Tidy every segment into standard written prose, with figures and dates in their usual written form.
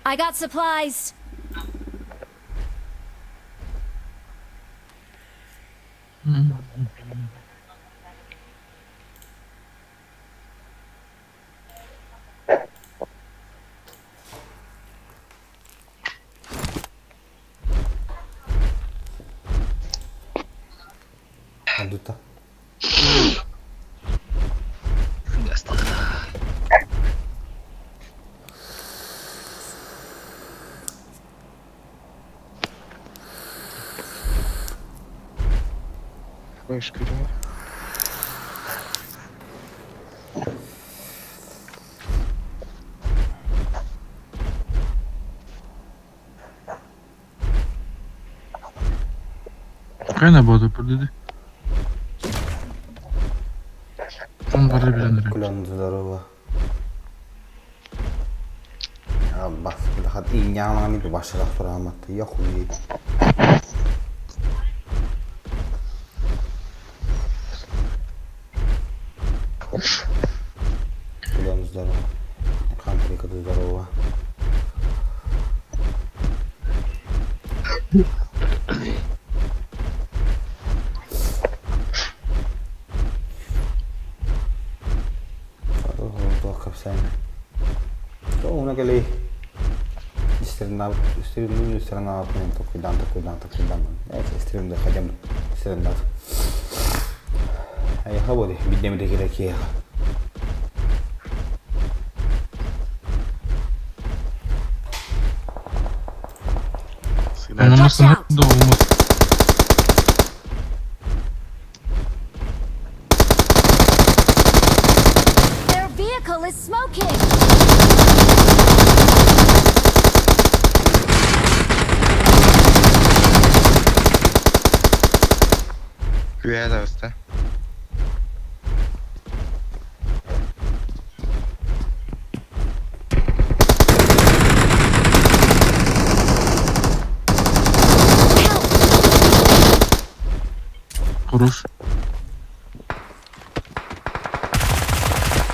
I got supplies. Aduta. Вышка, гиро. Кайна боду подойди. Он бары билендер. Кулан здорово. Аббас, лахат и няма ни башара фрамат. Я хуй. Кулан здорово. Хантри каду здорово. Una che lei istirahat istirahat hajam istirahat ay hawadi bidemde kira kiya Она нас дома. Their vehicle is smoking. Güveye usta. Хорош.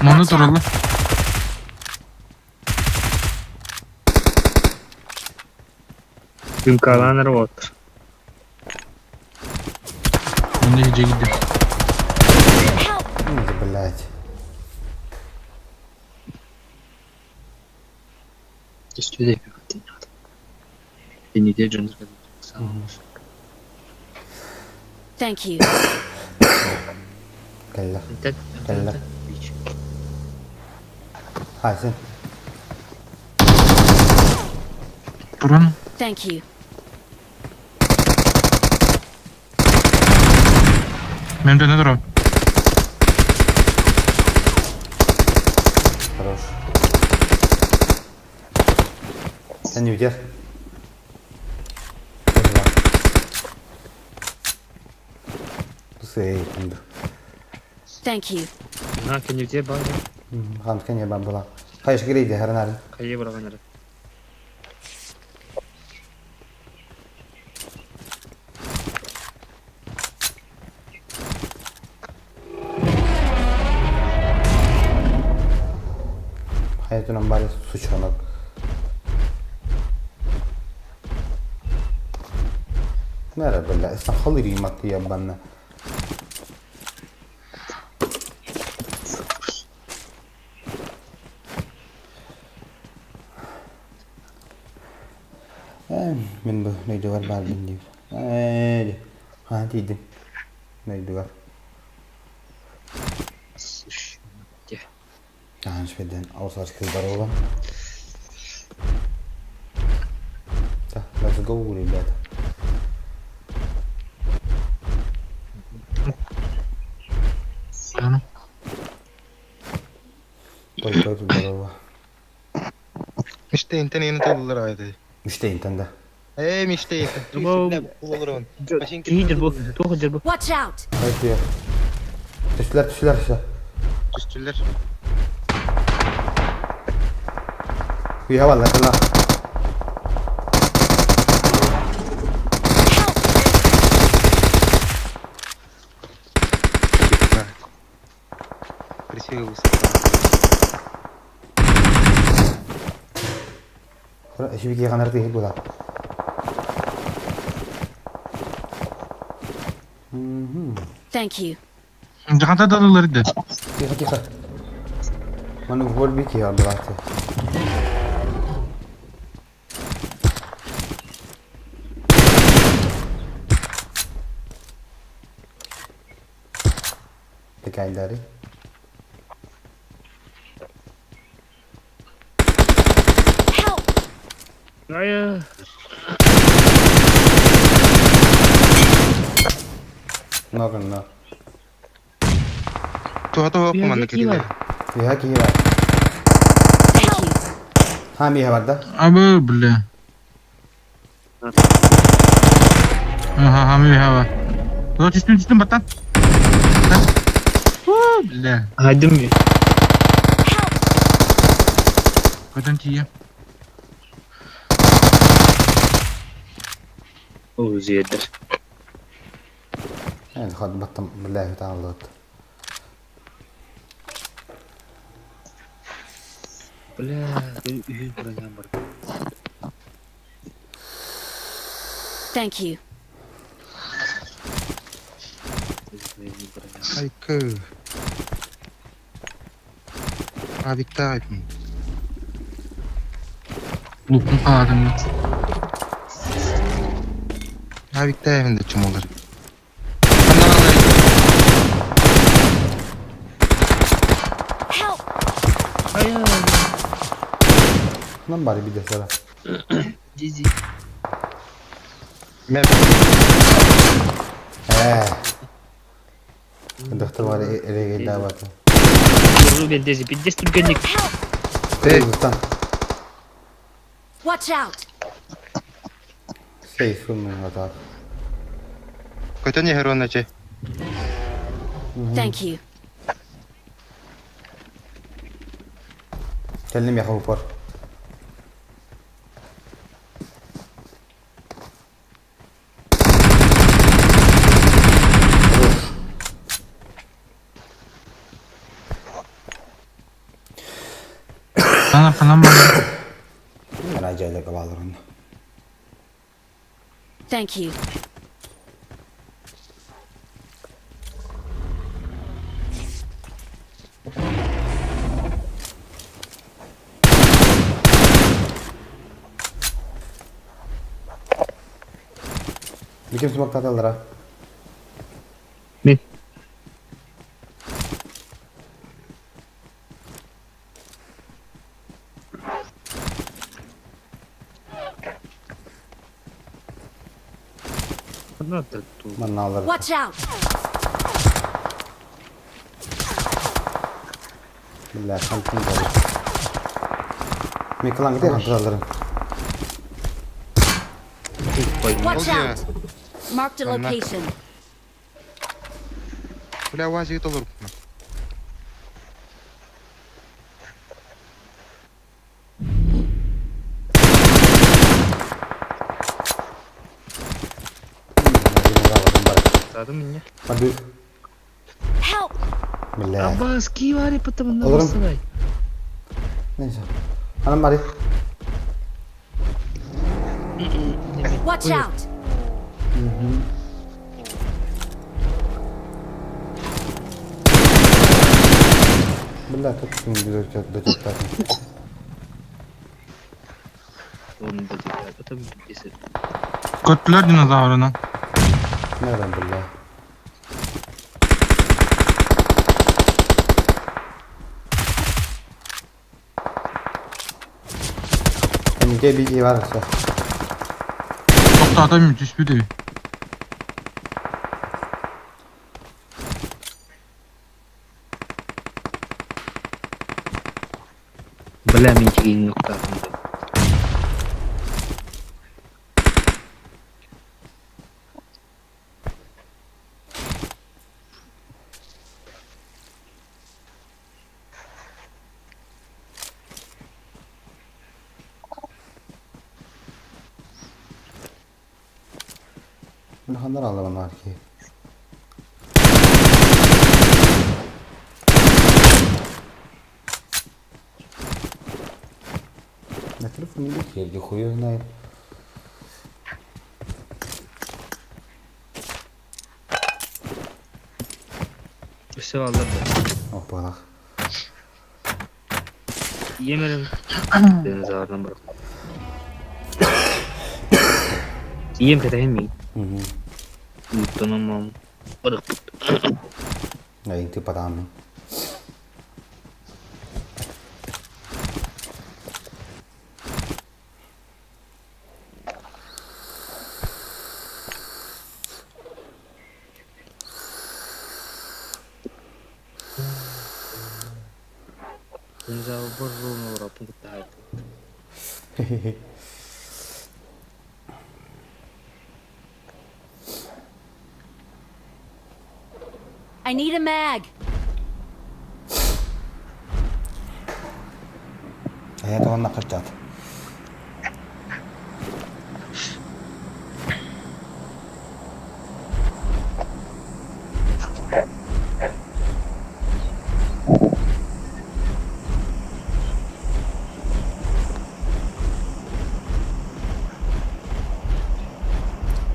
Монитор алdı. Imkanlar var. Ben de gece gittim. Hadi блядь. Üstüde bir beni de canınız kadar sağ olun. Thank you. Kalla. Tek Kalla. Aysen. Buranın. Thank you. Benim de ne durum? Хорош. Sen ne gidiyor? Şey, kandı. Thank you. Na kendine bak. Kandı kan ya ben bula. Hayır gireydi her nerede? Kayı bırakın. Hayatının bari suç olmak. Nerede böyle? Sahalıyı matı ya bana. Mình bữa này được bạn mình nhiều. Ha thì đi. Này được. Yani şöyle avsar kızlar olan. Let's go ребята. Пой здорово. Миште интен ені табылыр айды. Миште интенде. Миште интен. Булырын. İyidir bu. Tohudur bu. Watch out. Haydi. Düştüler işte. Düştüler. Kuya vallahi Allah. Красиво высоко. Şimdi ki kanar değil bu da. Thank you. Jakanta dadaları da. Kika. Mana vol bir ki aldı artık. Tekan dari. Help! Aya. No. Tuh kemana kiri? Ya kira. Thank you. Ha mi var da. Abi bile. Ha mi hava. Lo düştüm batan. Bile. Hadi mi? Kaçan çiğ. O ziyadır. Yani hadi battım billahi ta'ala. Bля, üyü buradan var. Thank you. Ay ke. Pabg type. Lupun kağıdını. Pabg type de çumolar. Help! Aya. Lan bari bir de sıra. Cici. Map. Doktor var ele geldi var. Yolu ben dezi bir desturgenlik. Hey ustan. Watch out! Şey sunmayın hata. Kaçan ya heron aja. Thank you. Kellim ya kupor. Sana falan bana. Ben acayip kavalırım. Thank you. Bikin smoke tatalır ha. Ben. Надо тут. Ben alırım. Watch out! Billahi sen kim kalır. Miklan gidiyor kan alırım. Watch Oldu ya. out! Marked a Tamam. location. Bля vaziyet olur. Надо меня. Hadi. Help! Billahi. Abbas kivari потому Oğlum. nasılay. Neyse. Hanım bari. Watch out! Billahi tut şimdi dökecek. Onu da diyor. Tabii kesin. Kötüler dinozavrına. Nereden billahi? Seninki bir şey var işte. Çok da adam müthiş bir devi. Bля мен кейін нокта. Ne kadar aldım var ki? Ne telefonu bir yerge koyuyor ne? Üstü aldım. Hoppa. Yemerim. Deniz ağırdan bırak. Yiyem kadar mi? Tamam. Bırak. Ya inti padam. Deniz ağır bırak. Rapun kutay. I need a mag. Hayat ona kaçat.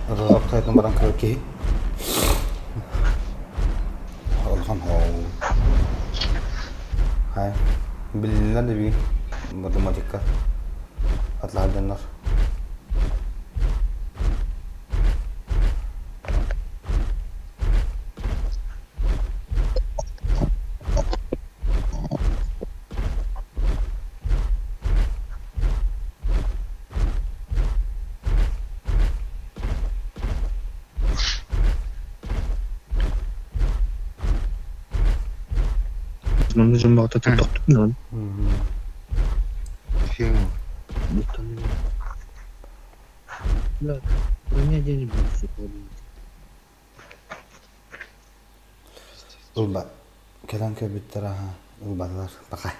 Razak kayıt numaran kırık ki. Allah'ım Hai, billah devi, matematika, atlah dengar. Bunu cuma tutup lan. Film. Lan. Ne diyeceğim ben? Ulba, kelan ke bitara ha, ulbalar, pakai.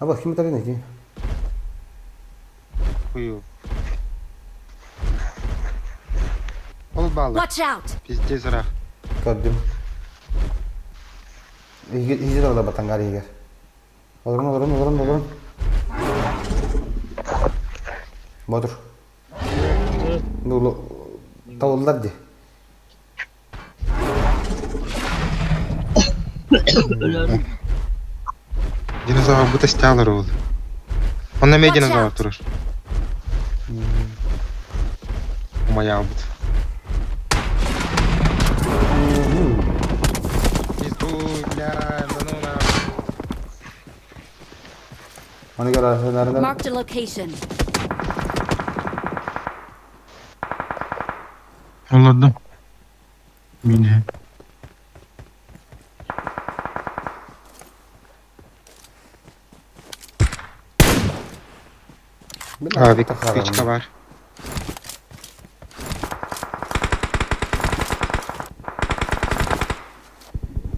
Apa kim tadi nih? Kuyu. Ol balık. Watch out! Bizde sıra. Kaddim. Hijir ola batangari hijir. Oturun. Motor. Dulu. Tavullar di. Dinozavr bu da istiyorlar oldu. Onda mı Watch dinozavr out. durur? Umaya bu. Mana gara sebenarnya? Marked a location. Yolladım. Mini. Abi küçük var.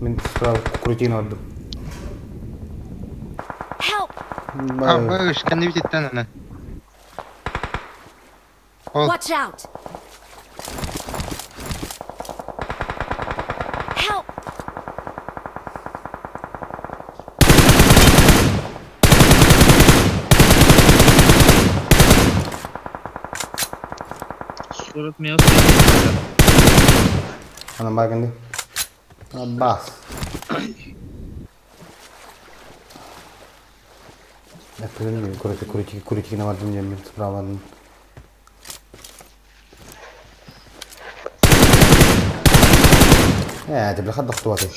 Min setelah kurucin aldım. Help! Abi kendi bitinden ana. Ol. Watch out! Help! Surat mı Mana bagian deh. Bas. Ya keren nih kuruci nama tuh jamin seperawan. Ya, jadi kan dokter tuh.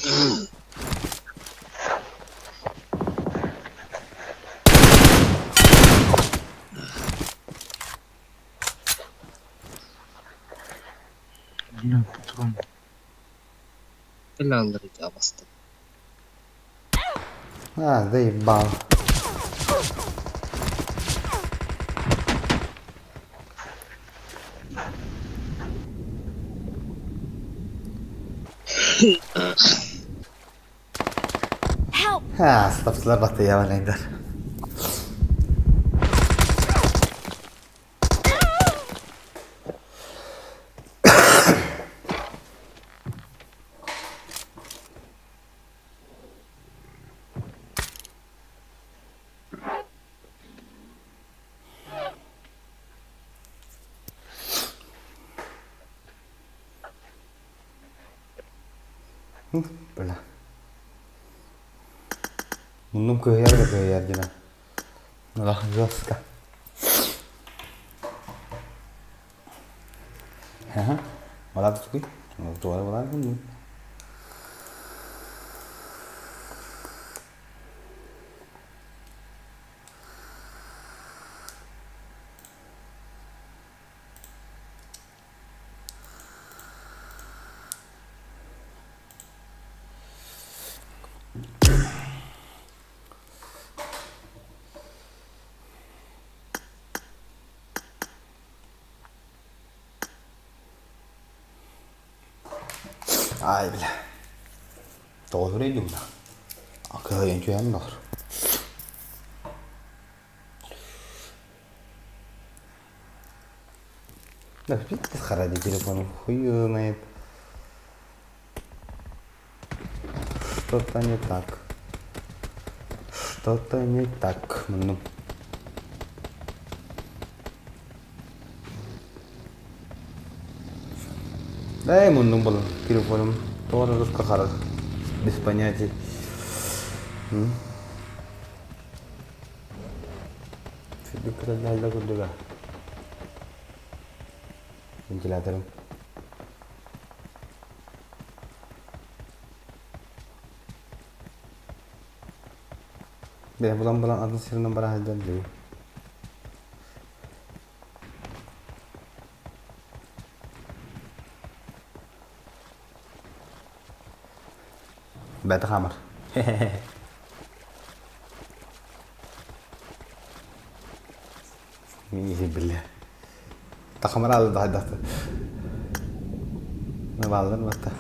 Bilmiyorum patron. Helalleri de bastı. Ah, zaibal. Help! Ha, stop baktı ya Valender. Böyle. Bunun kıyar da kıyar yine. Allah rızkı. Hah, malah tuh sih, tuh ada malah kan. Ai bile. Doğru değil mi? Akıllı yönetiyorum var. Да, видите, ради телефона хуёнает. Что-то не так. Что-то не так. Ну. Да, ему ну было телефоном тоже раскахара без понятий. Фиды крадали куда? Вентилятором. Ben bulan adın sırrından bana halden diyor. Ben de hamar. İyi billah. Takamar aldı daha da. Ne bağladın mı hatta?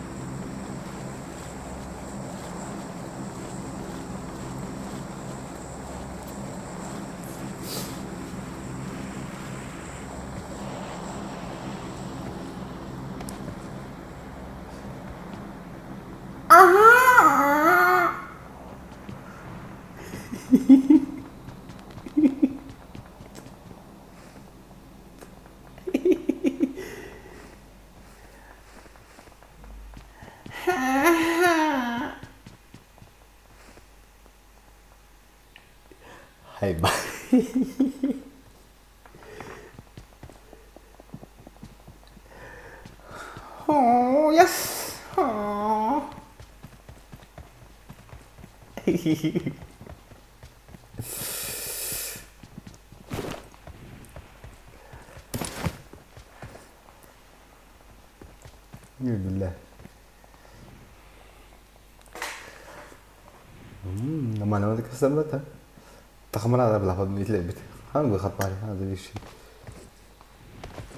Hay bye. Oh yes. Oh. Bismillah. Nama-nama dekat sana tak? Tak mana ada belah pada mitlek bit. Han gue khat pare, ada di sini.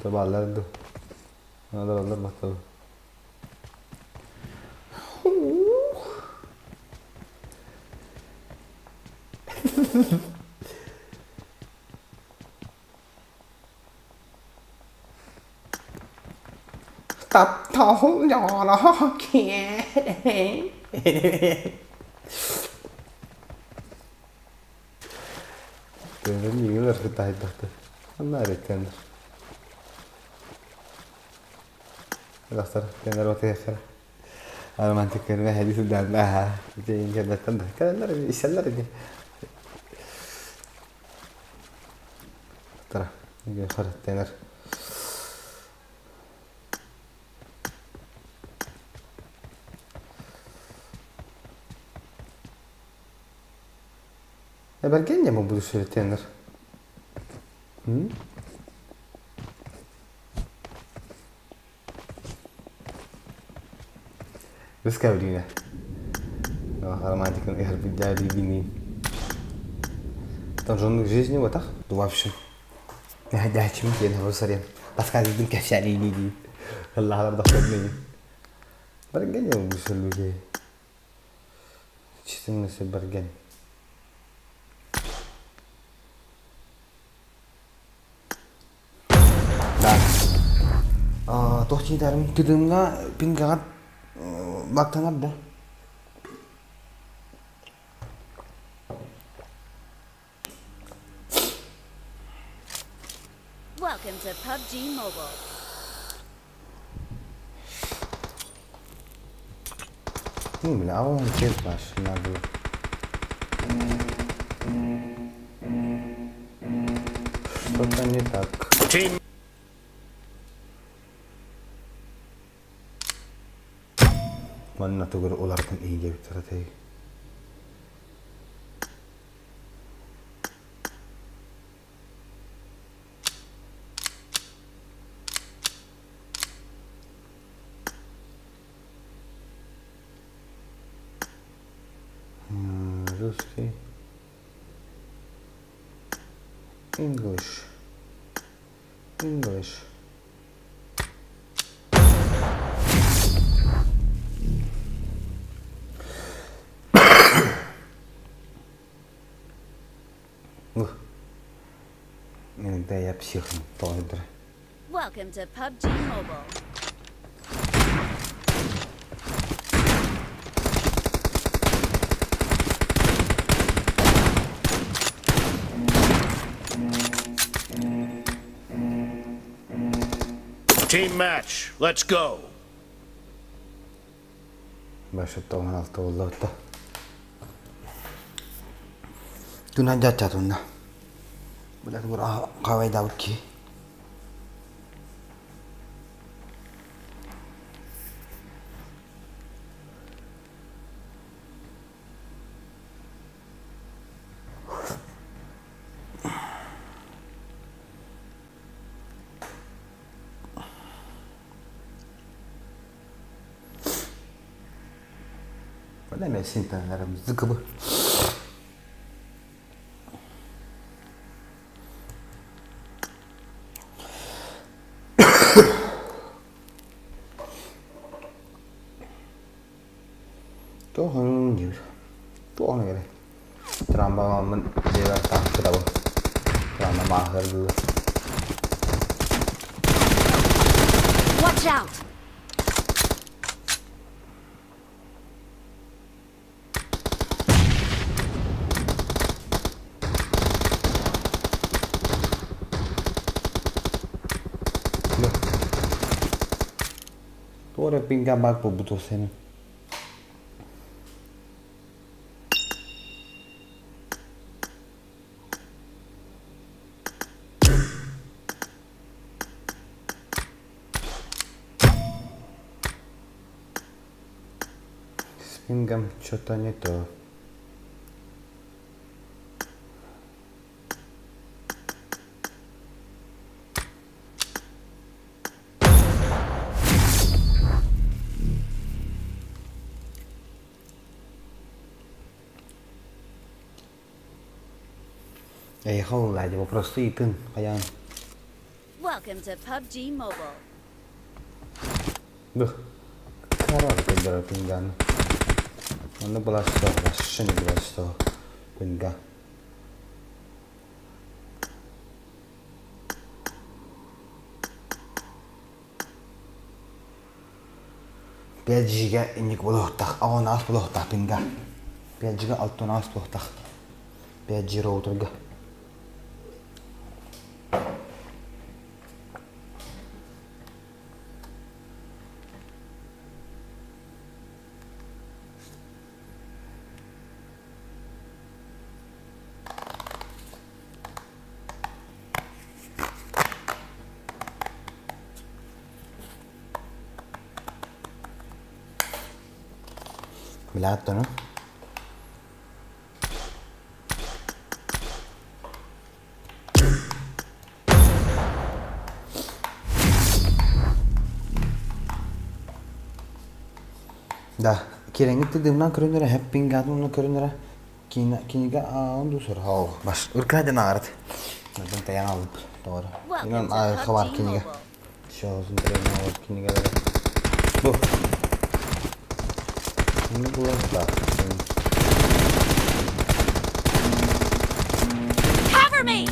Coba Allah itu. Ada Allah betul. Tập thấu nhỏ nó kìa. Benim yıllar kıtaydı da. Onlar etkenler. Rastar kenara ortaya kara. Romantik kelime hadisi derler. Ceyin kenardan da. Kenarlar işler idi. Tara. Ne kadar tener. Belki ne mi bu SolitaRIO? Bus kau dia. Романтика игр видяли вины. Там же он в жизни вот так, ну вообще. Да, чем я на высоре. Подсказывает, что все они не видят. Аллах рада ходный. Баргань я вышел людей. Чисто на себе баргань. Toh cintarum tidurnya pinggangat baktangat dah. Welcome to Pubg Mobile. Не бля, а он чек наш надо. Что-то не так. Mana tuh gue ular kan iya bicara teh. Ruski. English. Иногда я псих, тоже. Welcome to PUBG Mobile. Team match, let's go. Başı toğun altı oldu da. Tuna jaca tuna. Bulan gua kawai daud ki. Pada mesin tanah zikab. Tuh orang jujur, tuh orang kere. Terambang aman dia tak tahu. Terambang mahal dulu. Watch out! Tuh orang pinggir bak butuh sini. Спингом что-то не то. Không lại cho просто итын каян. Welcome to PUBG Mobile. Duh. Karar kedara pinggan. Mana belas toh, rasanya belas toh. Pinggan. Пять иник болотах, а у нас болотах пинга. 5 алт у нас болотах. 5 роутерга. Bilato, no? Da, kirengit tidimdan körünere hep pingadımla körünere kiniga ondu sor hav. Bas, urka denaart. Neden tayan alıp doğru. İnan khabar kiniga. Şozun terena kiniga. Bu. Ini bulan tak. Cover me!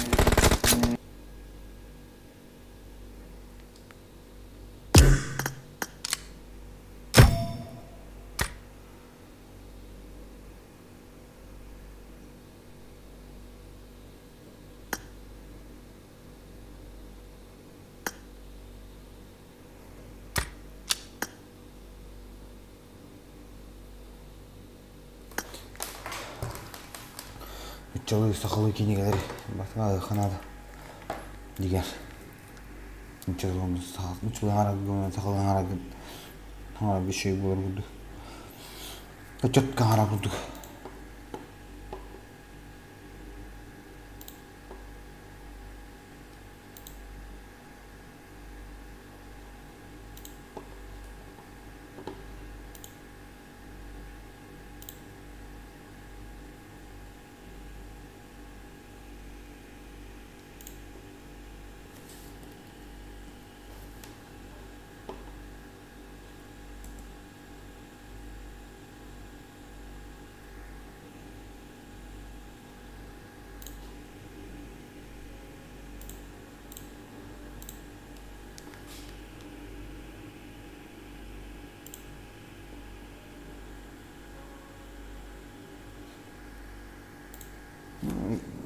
Çalı Sahalıyı kinigeleri. Başka kanada. Diğer. Çalımız sağ. Üç bulan aradı. Sahalıyı aradı. Hara bir şey bulurdu. Kaçat kahara kurduk.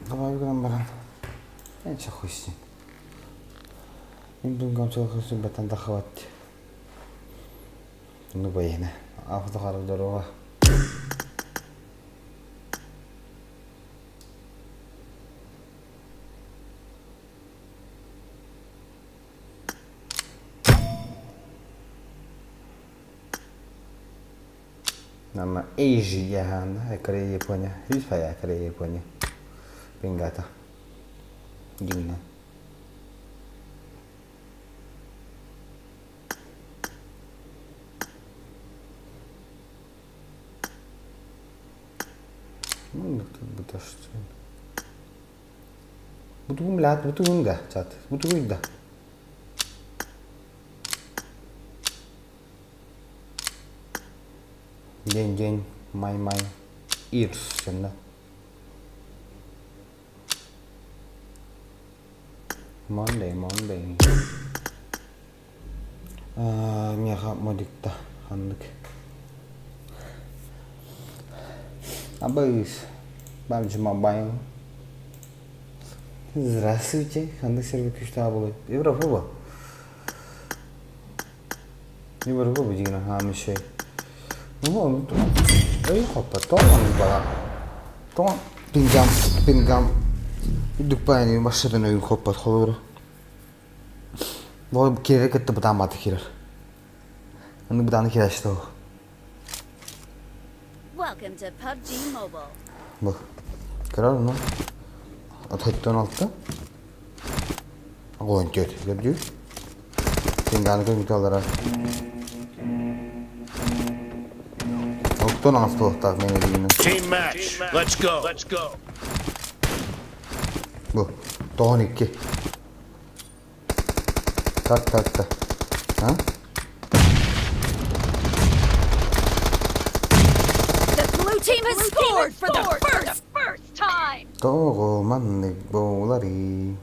Давай баран. En çok hoşsun. Benim gamçalı hoşsun batan da xavat. Bunu bayına. Afda xarablar oğa. Nama Asia han, Korea punya. Bisa ya Korea punya. Pinggata. Gini. Bu taş. Bu tuh melat, bu tuh enggak, cat. Bu tuh enggak. Jen, mai, ears, cenda. Monday. Меха модикта хандык. Абыз. Бамчы Мобайл. Здравствуйте. Хандык сервис күшта болот. Европа. Европа дегенде хамыше. Ну, эй, хоппа, тоон бала. Тоон пингам. Dükkani başladan oyun kopar olur. Bu kere gitti bu damat kirer. Onu bu tane kireçti o. Welcome to PUBG Mobile. Bak. Kırar mı? Ataytan altta. Oyun kötü. Gördün? Pingani koyun bitalara. Oktan altta ortak beni bilmiyorum. Team match. Let's go. Bu. Doğan 2. Tak. Ha? The blue team has scored for the first time. Doğu manlık boğuları.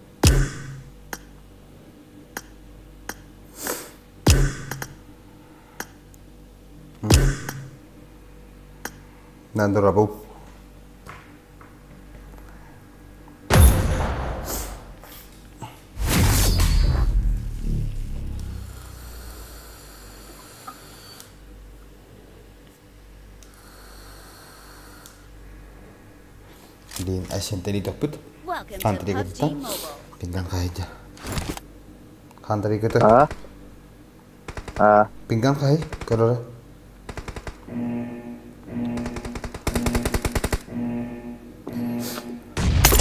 Nandura bu. Din Aysen tadi toput. Welcome to Kantri PUBG kita. Mobile. Pinggang kahit. Kantri kita. Pinggang kahit. Kalau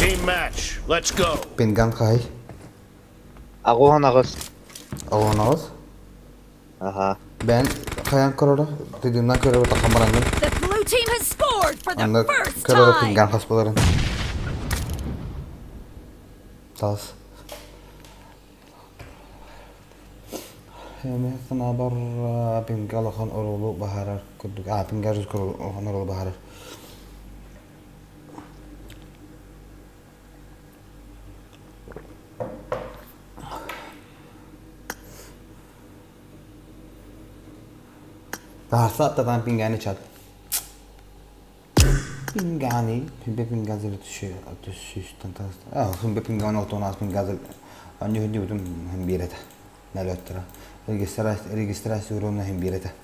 Team match. Let's go. pinggang kahit. Ako hanakos. Oh naos. Aha. Ben kayan kalau tidurna kalau tak kamaran. The blue team has scored for the Anda first kalau time. pinggang khas pelajaran. Tas. Hemen kenabar pinggal kan orulu baharar kuduk. Pinggal harus kalau kan orulu baharar. Bahasa tentang pinggani cat. Pinggani, pinggan zil tu tentang. Pinggan otonas pinggan zil. Anjur betul hembireta. Nalotera. Registrasi urunna hembireta.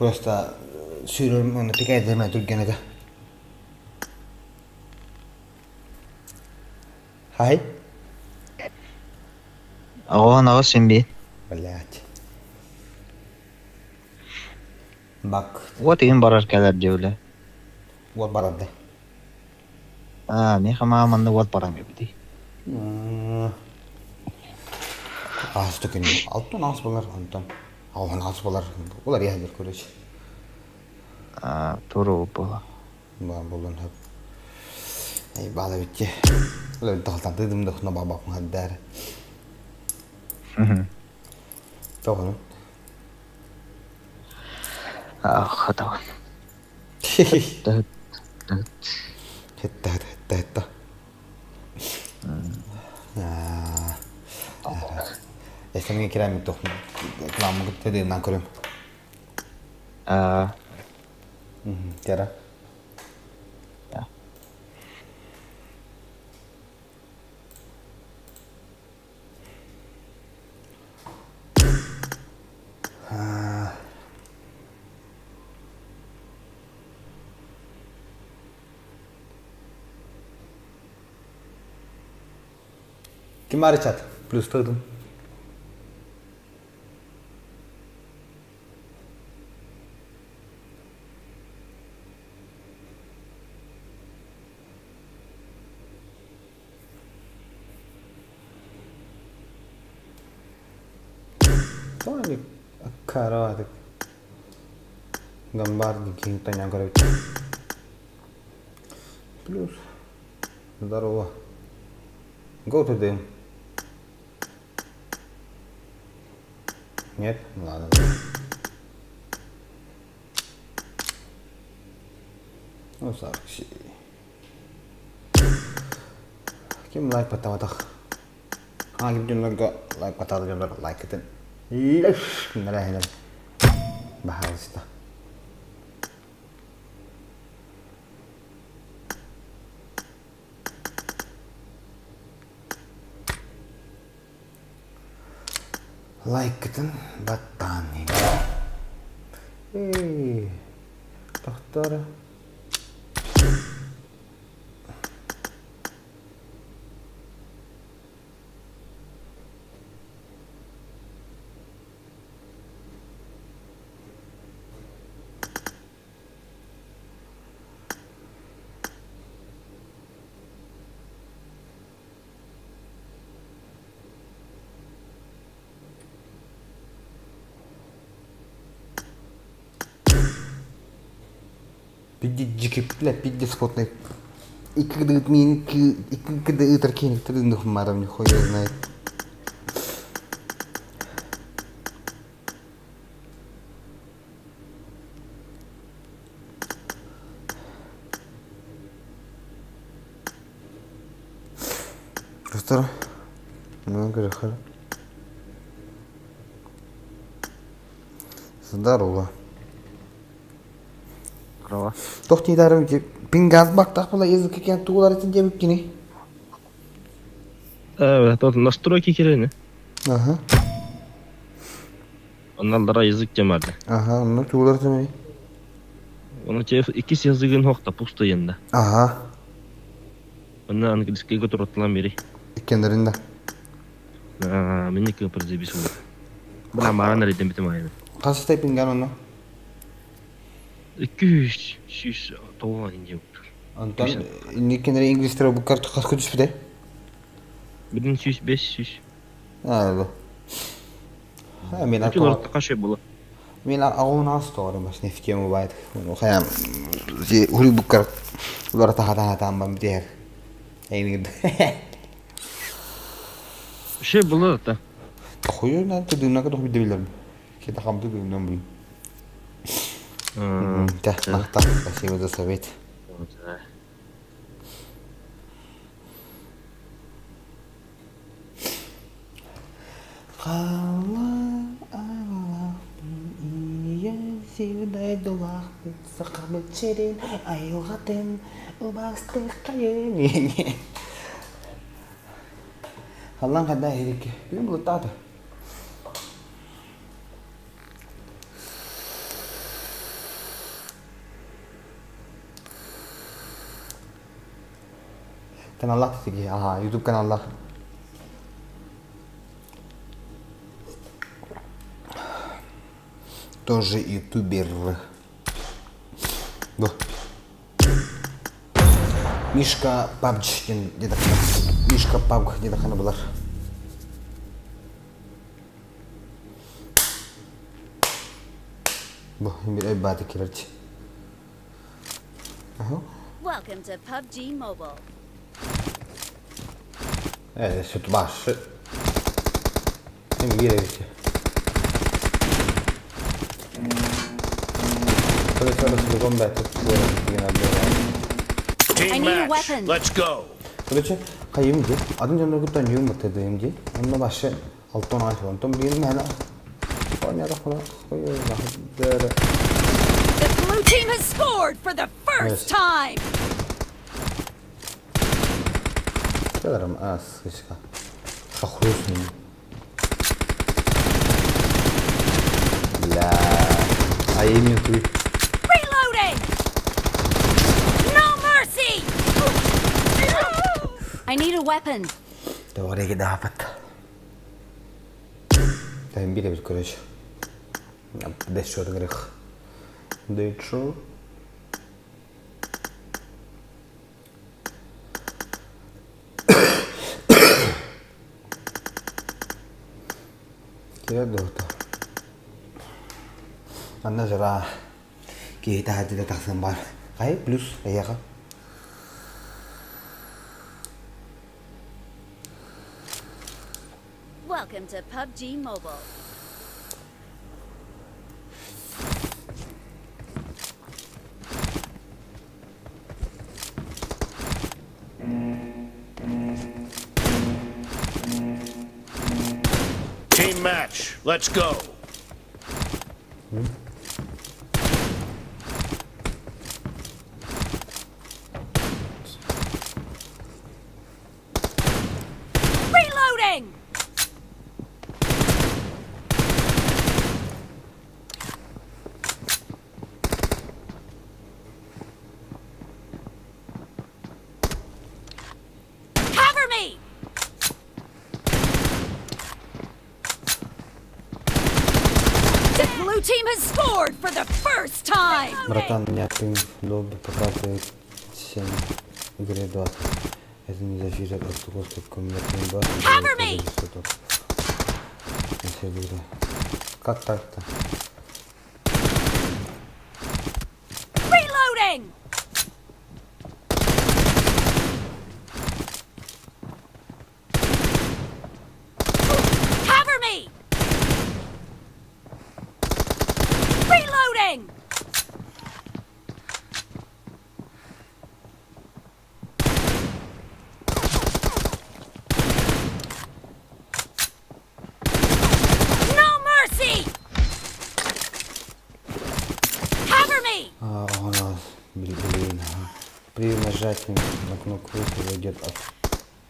Просто sürüyorum onu pek edemem Türkiye'ne de. Hay. Oğlan ağa sen bir. Блядь. Bak. O teyin barar kadar diyorlar. What baradı. Ne kama amanda what param yaptı. Az tükünü. Altın az bolar Anton. Avan az bolar. Bolar yadır kuruz. Turu bu. Var bolun hep. Ey bala bitti. Öyle daltan dedim de ona babam hadi der. Doğru. Hata. Hetta. Sen kira mi toh? Kelamu kita dia nak kurim. Kira. Ya. Kim ada chat? Plus tuh. Soalnya akara ada gambar di kita yang kau plus. Здорово. Go to them. Нет? Ладно. Ну, саркси. Kim like patah-patah. Gitu juga like patah juga like itu. Lesh, nggak ada bahas dah. Like itu batani. Dokter. Пиди спотный. И когда это кинь, ты ну марам не хуя знает. Просто ну греха. Здорово. Tohti darım ki pingaz baktak pula yazık iken tuğlar için cebip gini. Evet, настройки керені. Aha. Onlara yazık cemerdi. Aha, onu tuğlar için. Onun iki yazıgın hokta pusta yanında. Aha. Onun angliskiye götürülen biri. İkenlerinde. Minik yapırız bir soru. Bana mara nereden bitim ayını. Kaç tane pingan onu? 200 doğan ince yoktur. Anton, ini kenara İngiliz tarafı bu kartı kaç kudüs bir de? 1200 500. Ha, Peki olarak kaç şey bulu? Mina ağın az doğru mas neftiye Mobile. Onu kayam. Uli bu kart. Ular taha ambam diğer. Aynı. Şey bulu da. Koyu ne tadına kadar bir deviler. Kita kamdu bilmem bunu. Dah, mantap. Kasih udah sabit. Kalau Allah iya sudah doa sekarang cedin ayo hatem ubah kaye ni. Allah kada hirik. Belum lupa tu. Kanallar tiki. Aha, YouTube kanallar. Тоже ютубер. Мишка Пабг где-то. Мишка Пабг где-то была. Welcome to PUBG Mobile. Süt başı. Şimdi girelim. Team match. Let's go. 그렇지? 가임지. 아든 전에 그때 뉴 못해도 임지. 엄마 바şı. Alttan ayı var. Tam bir mana. Oynayalım falan. The blue team has scored for the first time. Gelirim az kışka. Şahrusun. La. Ayım yutuyor. Reloading. No mercy. I need a weapon. Oraya gidip dapat. Ben bir de bir kolej. Deşiyor gerek. Deşiyor. Kira dorta. Anna jara kita hadi de taksan bar. Kay plus ya ka. Welcome to PUBG Mobile. Team match. Let's go. Reloading. Cover me. The blue team has scored for the first time. Братан, меня ты лобби показывает 7 игре 20. Это не защита, просто господи, комментный 20. Cover me. Как так-то? Reloading. Cover me. Reloading. No mercy. Cover me. У нас, блин, при нажатии на кнопку вызова идет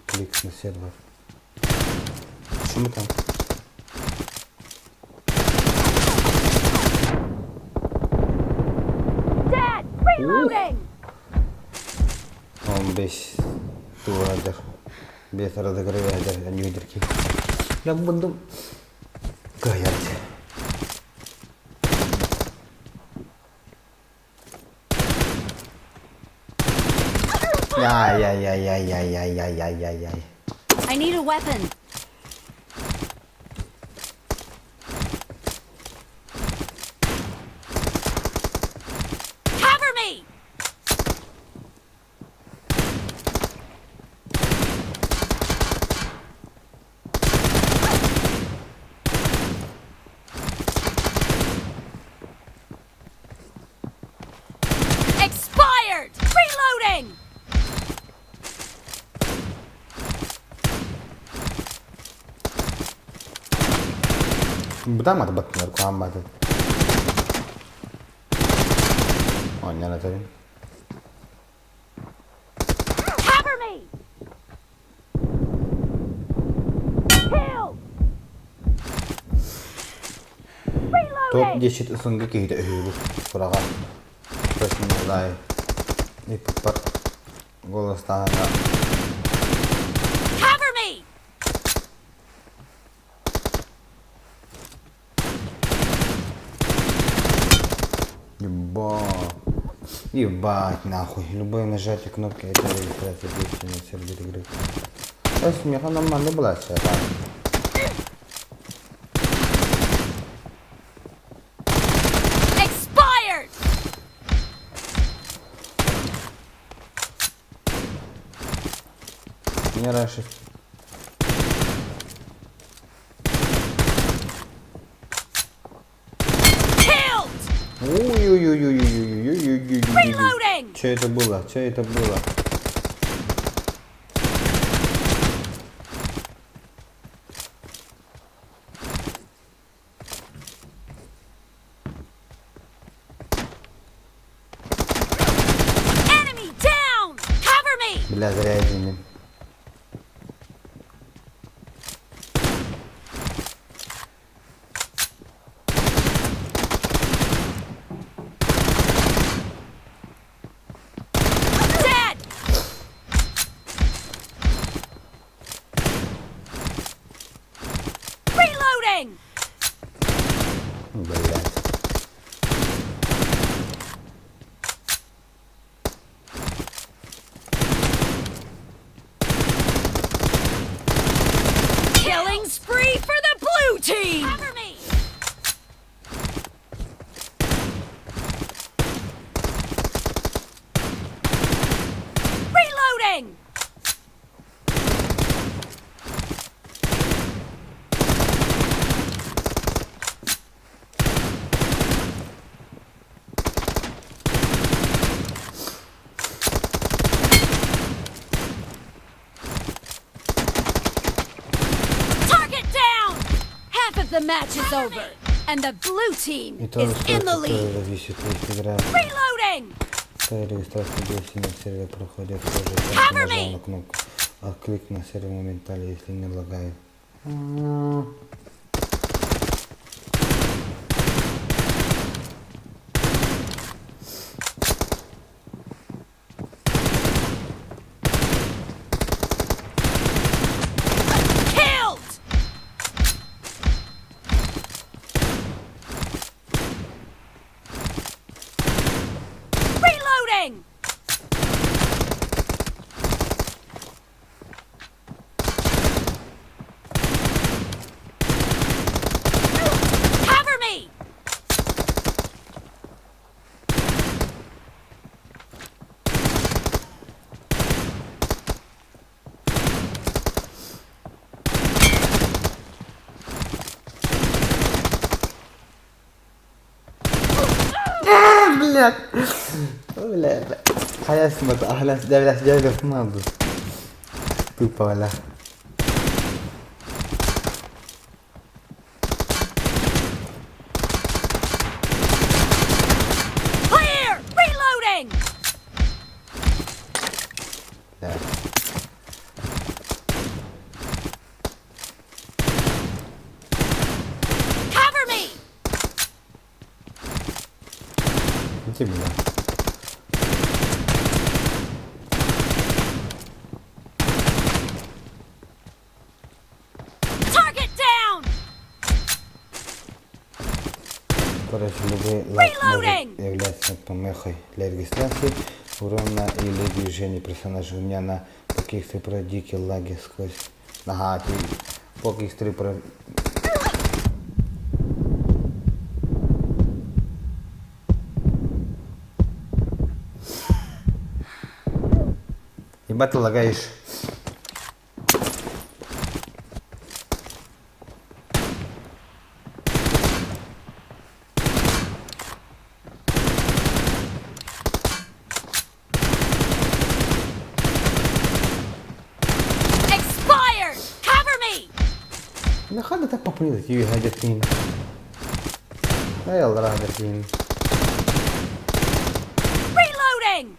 клик на сервер. Что мы там? Dad, reloading. Он без турадер. Без разогревателя, не выдерки. Я буду гаять. Яй. I need a weapon. Cover me. Expired. Reloading. Будам отбатнер куамбады. Он не натарин. Cover me. Kill. Топ 10 ысынғы кейді үйілі. Сұраға. Көсін ұлай. Иппар. Голостағына. Ебать нахуй. Любое нажатие кнопки это регистрация действия на сервере игры. Смеха нормально была вся, да. Expired! Не раньше. Ой-ой-ой-ой-ой-ой-ой-ой-ой-ой-ой. Reloading! Что это было? Что это было? Enemy down! Cover me! Бля, зря извини. Dead! Reloading! Блядь. Killing spree for the blue team! Cover me! Reloading! Target down! Half of the match is over, and the blue team И is тоже in the что-то lead. зависит от игры. Reloading! Регистрация действий на сервере проходит тоже. Cover Нажал me! на кнопку. А клик на сервер моментально, если не лагает. Killed! Reloading! Cover me! Блядь. Блядь. خلاص خلاص ده بلاش جاي في ماضي. Тупо, бля. Clear! Reloading! Да. Cover me! Иди, бля. Target down! Короче, любой лаг Reloading! может являться помехой для регистрации урона или движения персонажа. У меня на каких-то про дикие лаги сквозь. Ага, ты по каких-то про... Ебать ты лагаешь. Expired! Cover me! Нахада так попрыгать, и гадят мин. Да я ладер мин. Reloading!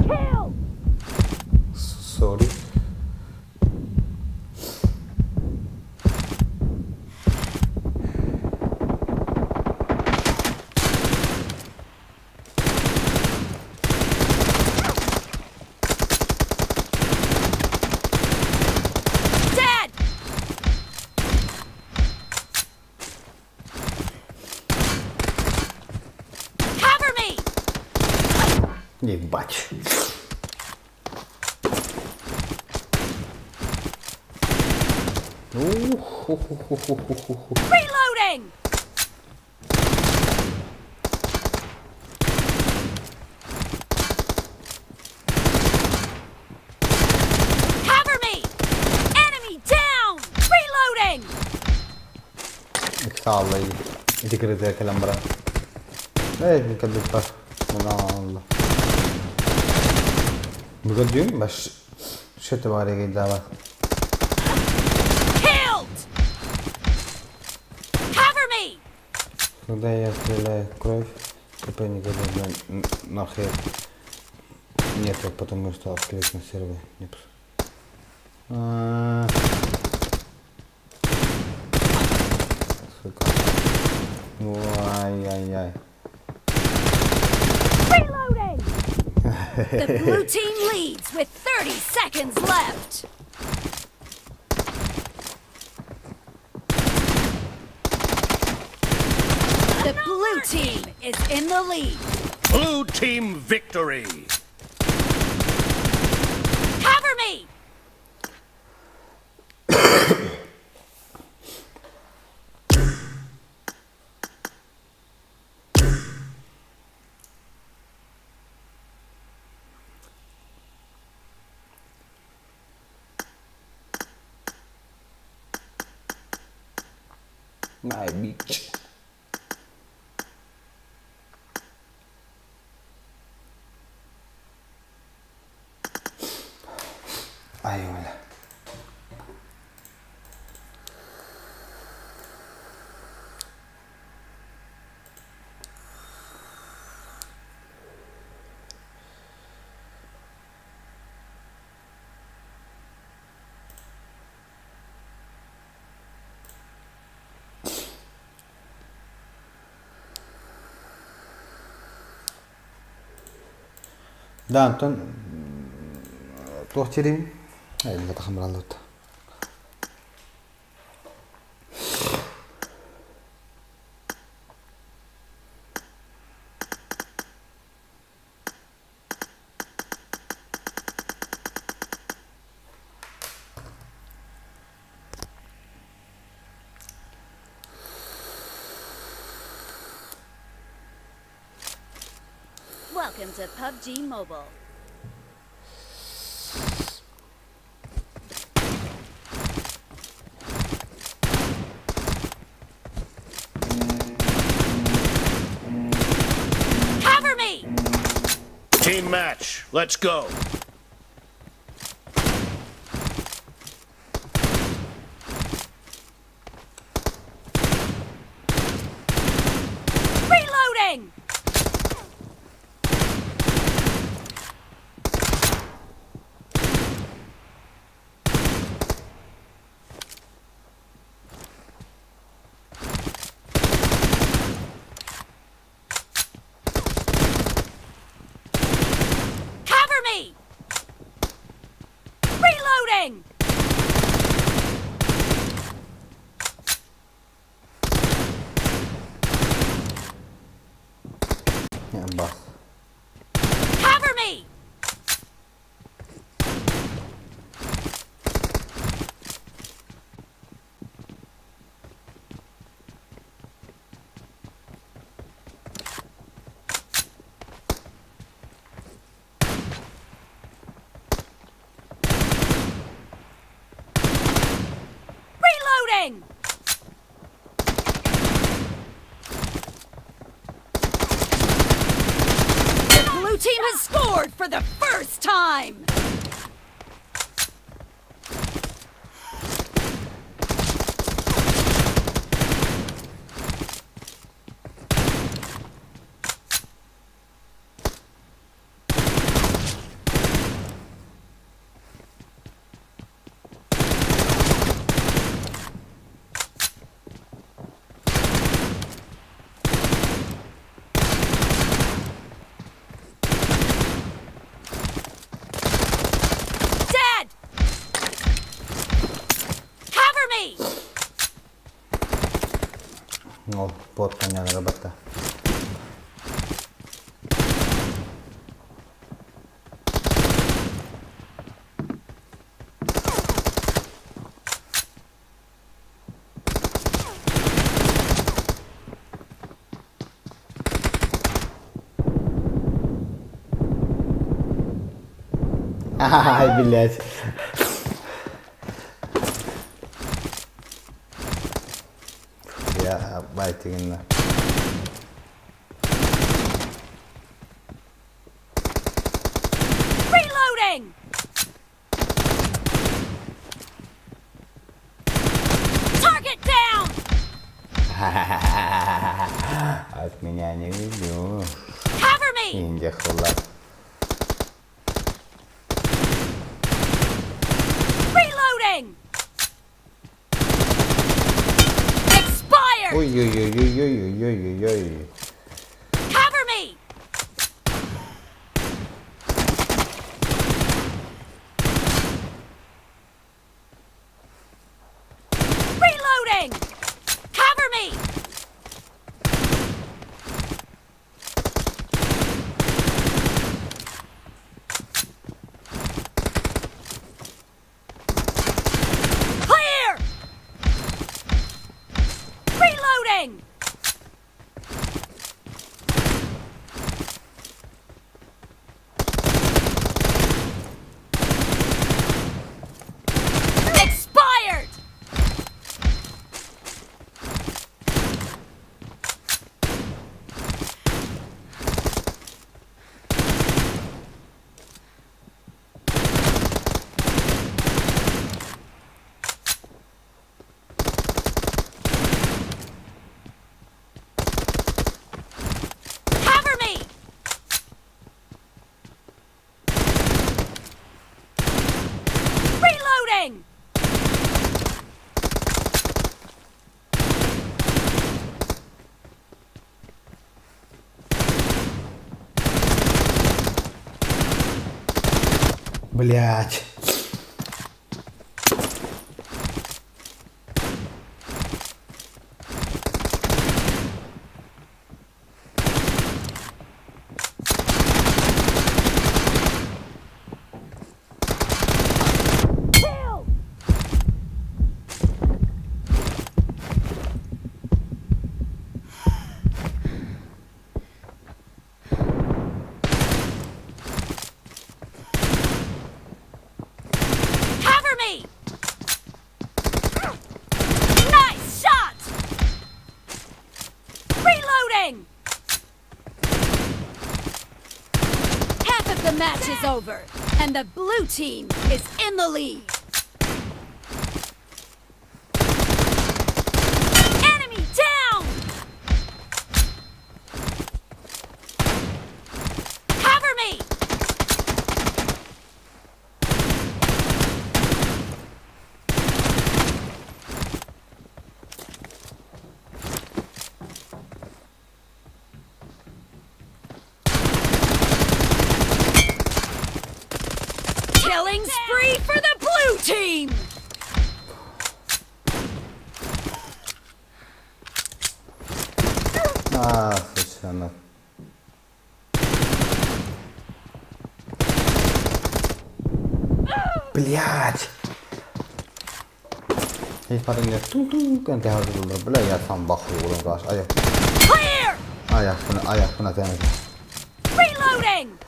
Kill! Сори. Ебать. Reloading! Cover me! Enemy down! Reloading! Sağlayı. Dikkat et kalam bırak. Evet, dikkat et bak. Allah. Bugün diyorum baş. Şöyle var ya daha. Когда я стреляю кровь, КП никогда нахер нету, потому что открыть на сервере. Сука. Ай-яй-яй. Reloading! The blue team leads with 30 seconds left. The blue team is in the lead. Blue team victory. Cover me! My bitch. Ay öyle. Donatом to'xtiring. Elimda xamirlar o'tdi. Welcome to PUBG Mobile. Cover me! Team match. Let's go. Reloading! Cover me! Reloading! Ya bak. Cover me! Reloading! The blue team has scored for the first time! Dead! Cover me! No, pot kanya narabatta. Ай, блядь. Я байтигинна. Reloading! Target down! От меня не видно. Cover me! Инdia хула. Reloading! Expired! Ой-ой-ой-ой-ой-ой-ой-ой. Cover me! Reloading! Cover me! Clear! Reloading! Expired! Cover me! Reloading! Блядь. Kill! Cover me! Nice shot! Reloading! Half of the match is over, and the blue team is in the lead. Enemy down! Cover me! Killing spree for the blue team! А, совершенно. Блядь. Здесь парень мне ту-ту, kan teha seda, bля, я сам бахую, kuulen kaasa. Clear! Ajah, kuna teeme. Reloading!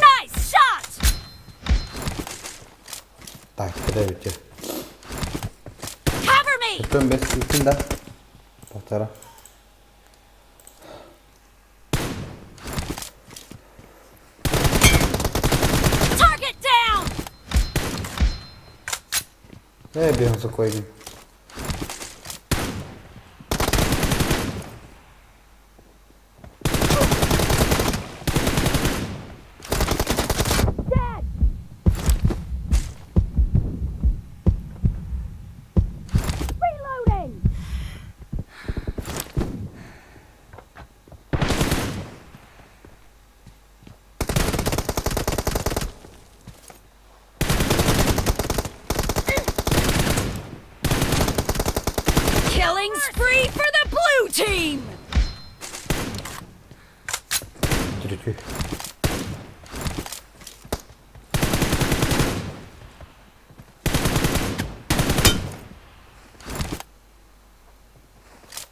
Nice shot! Так, подавите. Cover me! Что без секунда? Полтора. Target down! Бегом за койдем. Dead! Reloading! Tütü.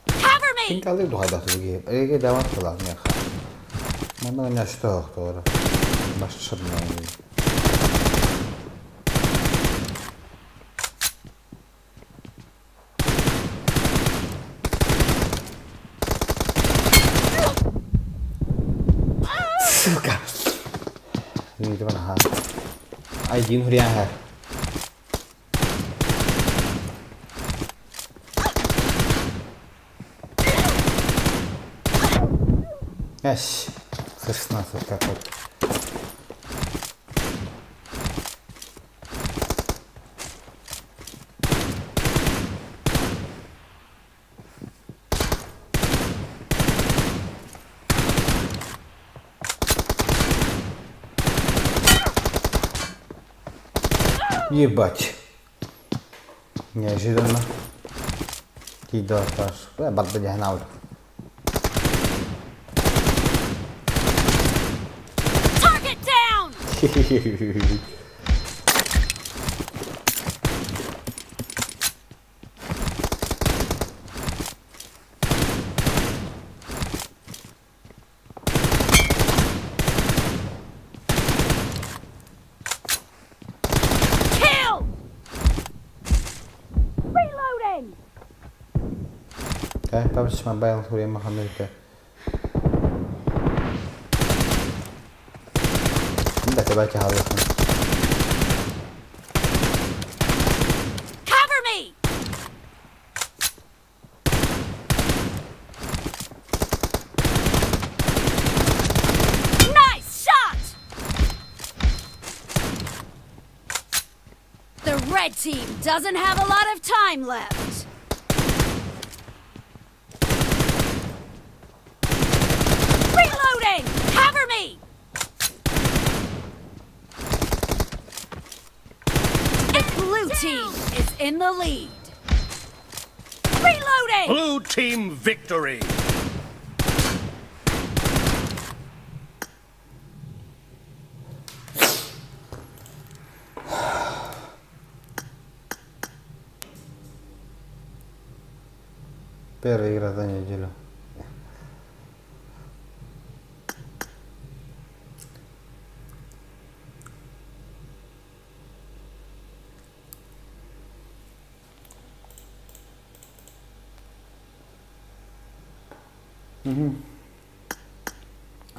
Cover me! Kim kaldı bu hayda tütü? Ege devam kılar ne kadar? Bana ne yaşta yok doğru. Başta şırmıyor. Suka. Ini di mana ha? Aydi hurian ha. Yes. Sırsına sırka koy. Ебать. Неожиданно. Кидал аж. Барда дягнал. Target down! Kill! Reloading! Okay, tapos Mobile hurian makamil ka. Hindi ka ba halos na? Cover me! Nice shot! The red team doesn't have a lot of time left. Reloading! Cover me! The blue team is in the lead. Reloading! Blue team victory. Первая игра за неделю.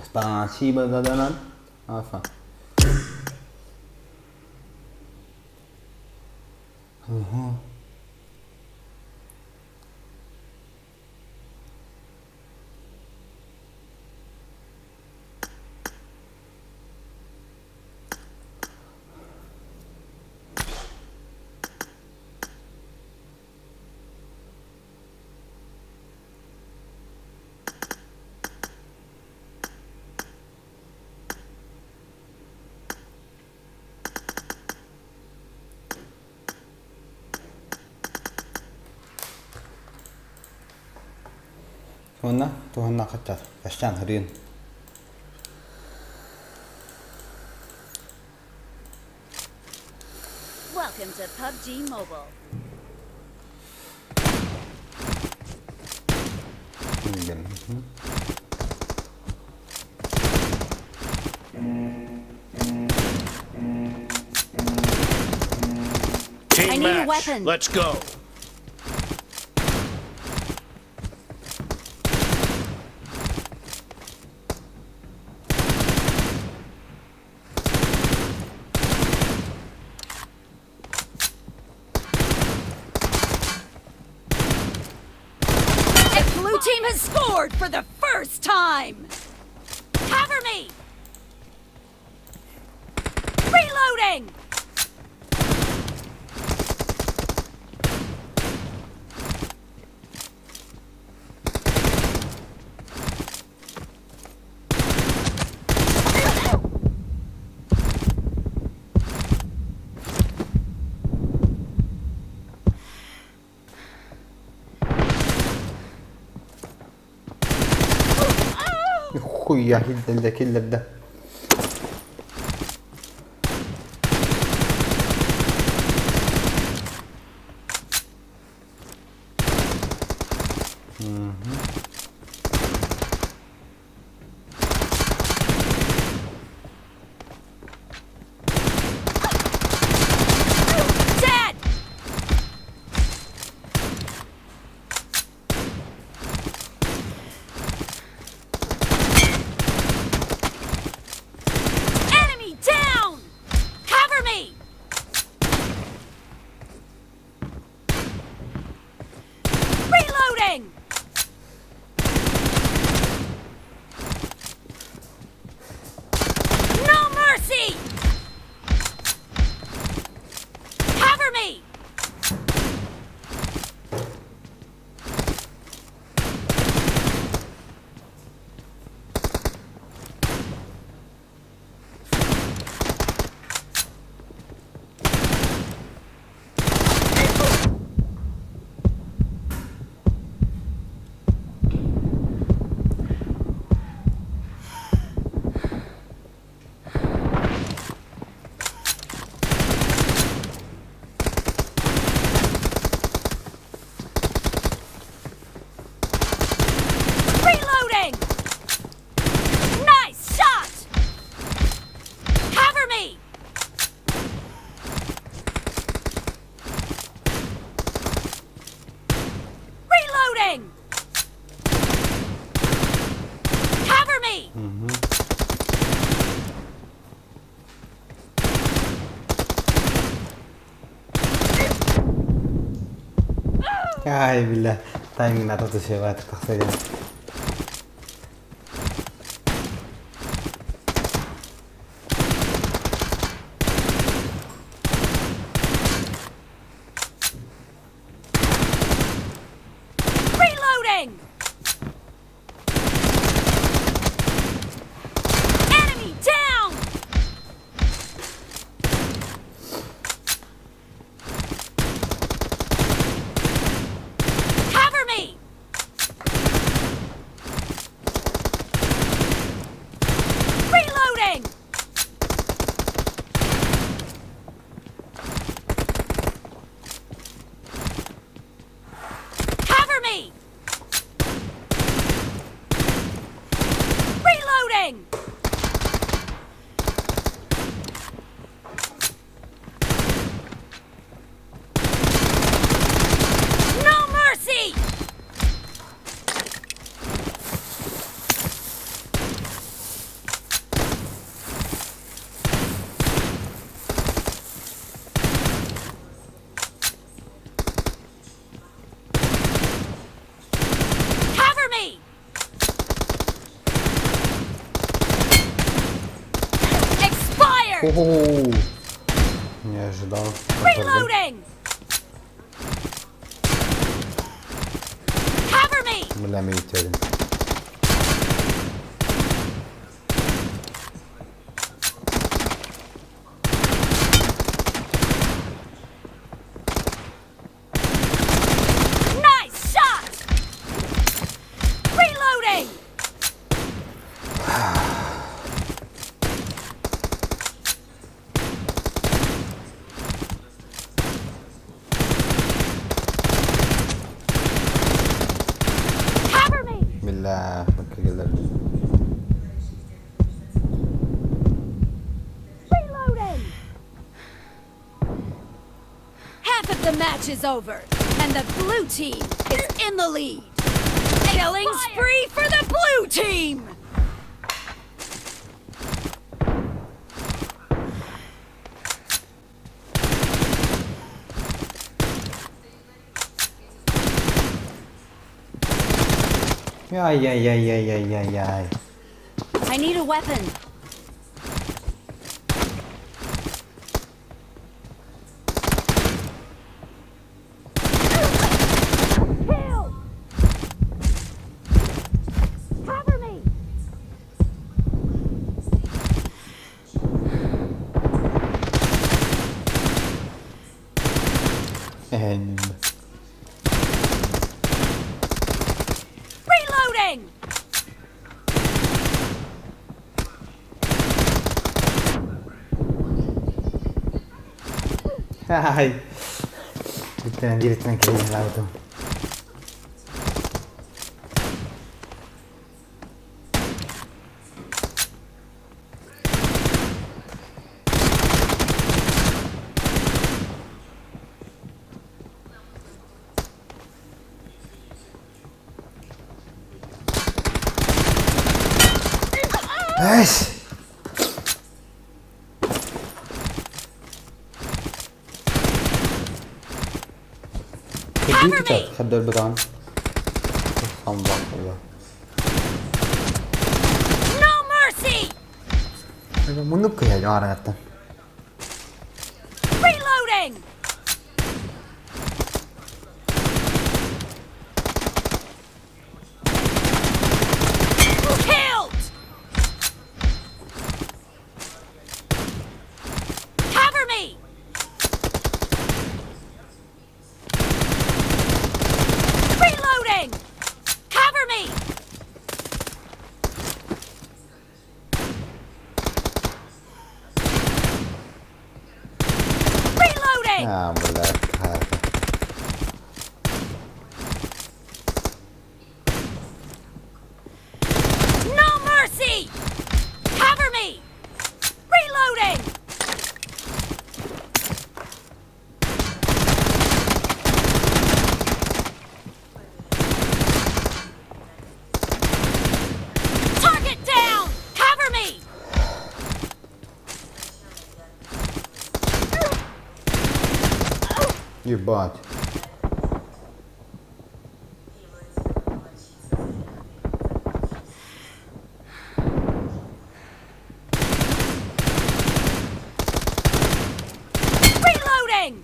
Спасибо за донат. Афа. Tuhan nak kacat, kasihan harian. Welcome to PUBG Mobile. I Team need a match. weapon. Let's go. Team has scored for the first time! Cover me! Reloading! Kuya killerde. Dead! Enemy down! Cover me! Reloading! No mercy! Cover me! Reloading! Nice shot! Cover me! Reloading! Cover me! Ay billah. Timing na to siya ba taksa yan. Reloading! Enemy down! Cover me! Reloading! Cover me! Reloading! No mercy! Cover me! Expired! Oho. Nie ожидал. Reloading! Cover me! Billah me ihtiyacım. Nice shot! Reloading! Cover me! Billah bakka geldi. Reloading! Half of the match is over, and the blue team is in the lead. Killing spree for the blue team! Ay ay ay ay ay ay ay. I need a weapon. Kill! Cover me! And Reloading! Hai. Ditanya kayaknya lah tuh. Guys. Cover me! Khadar bakan. Sambak ya. No mercy! Mundup kaya orang kata. Reloading! Killed! Cover me! Reloading! Cover me! Reloading! Ah, boleh. No mercy! Cover me! Reloading! Target down! Cover me! Ебать. Reloading!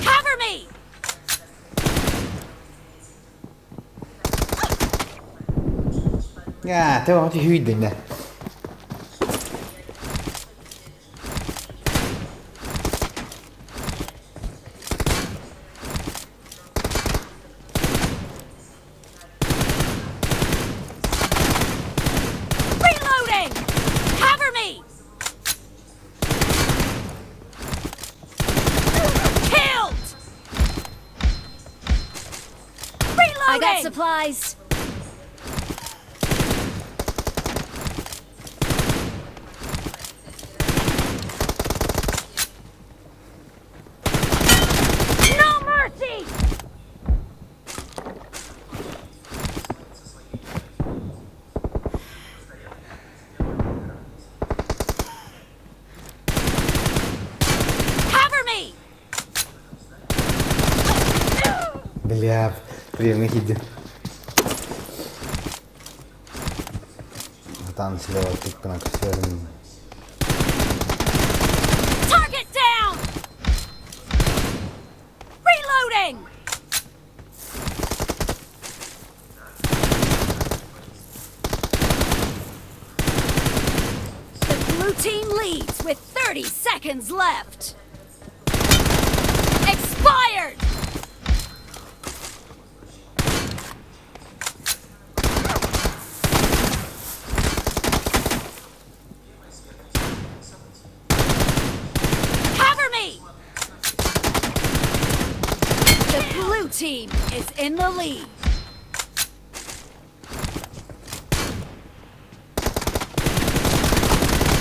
Cover me! Ja, det var til huden det. Reloading! Cover me! Killed! Reloading! I got supplies. No mercy! Cover me! Бля, прям иди. Там слева тут на ксерни. Target down! Reloading! The blue team leads with 30 seconds left. Expired! Cover me! The blue team is in the lead.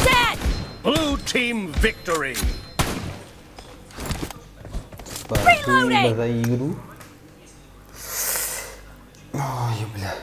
Dead! Blue team victory. Reloading! За игру. Ой, бля.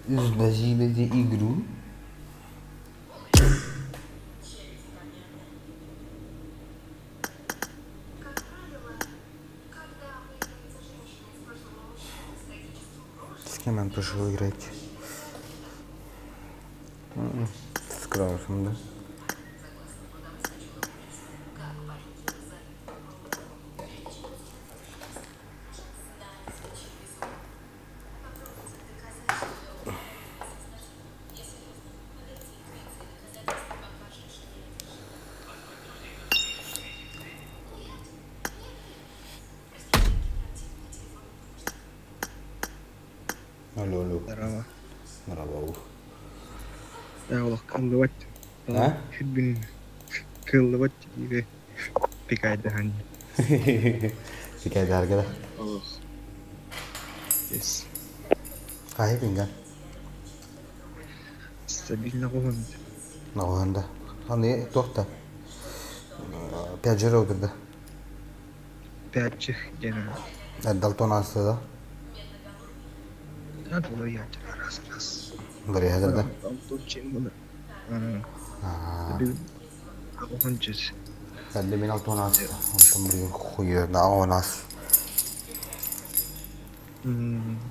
Из Бразилии игру. пошел играть. С краусом, да? Алло. Здорово. Здорово. Я улах кыллыбат. А? Хидбин кыллыбат диге пикайдахан. Fikir dergide. Oh. Yes. Kahi pinggan. Стабильно гован. Nağında. Hani tohta. Piyacere oturdu. Пятчих гена. Eddal tonası da. Надо было я раз. Buraya da. Там тут чем было. Стабильно. Гован чиз. Hadi min alt tonası. Ondan buraya koyuyor da onas.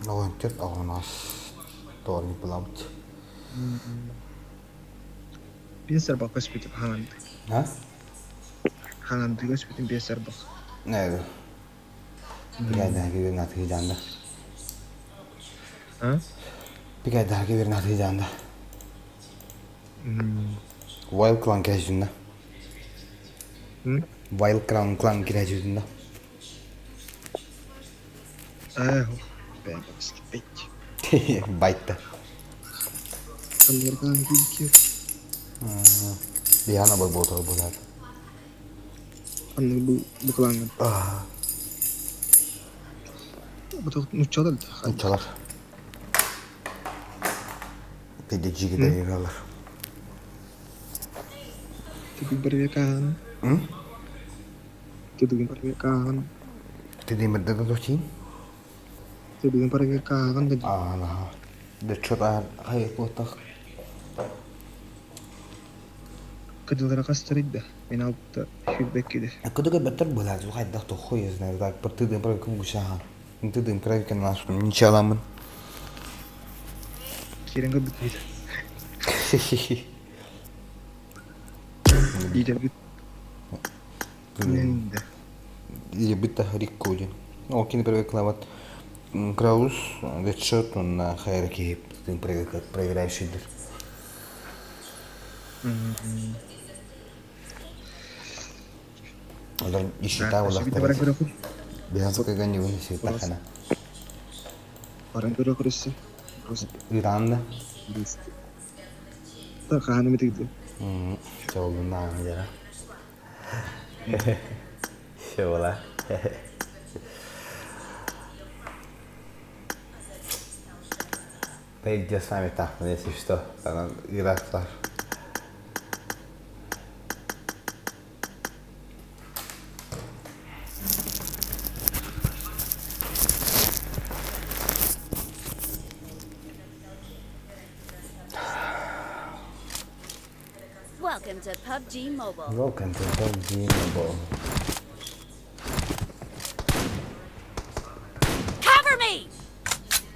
Oğun tüt onas. Doğru bulamut. Бесер бакоспитив хананд. Ha? Хананд госпитин бесер бак. Ne? Pikayda gibi bir natı janda. Ha? Pikayda gibi bir natı janda. Wild Clan kirajunda. Wild Clan kirajunda. Ben skipet. Baytta. Kanlardan gülki. Bir yana bak botol bular. Anne bu klangan. Bu da uçalar da. Uçalar. PDG gidiyorlar. Tidur berwekan. Tidur berwekan. Tadi berdua tuh cing. Tidur berwekan tadi. Allah. Deçotar hayır botak. Kadınlara kastırıydı da. Beni altta feedback gidi. Aku tuh better bulan tuh kayak dah tuh khoyes nih. Tak pertama pernah kemusaha. Itu tuh pernah kenal insyaallah men. Kiren gak bitti. İyice bit. Neyinde? Iya bitta harik koyun. O kini pernah kelabat. Kraus, deçot on hayır ki tuh pernah şeydir. Orang isi tahu lah. Biasa suka ganjil isi takana. Orang bürokrasi. İran'da. Tak hanım gitti. Çoğulduğunda aja. Şola. Peki sami tahmin etsin işte. Sana Iraklar. Welcome to PUBG Mobile. Welcome to Pubg Mobile. Cover me!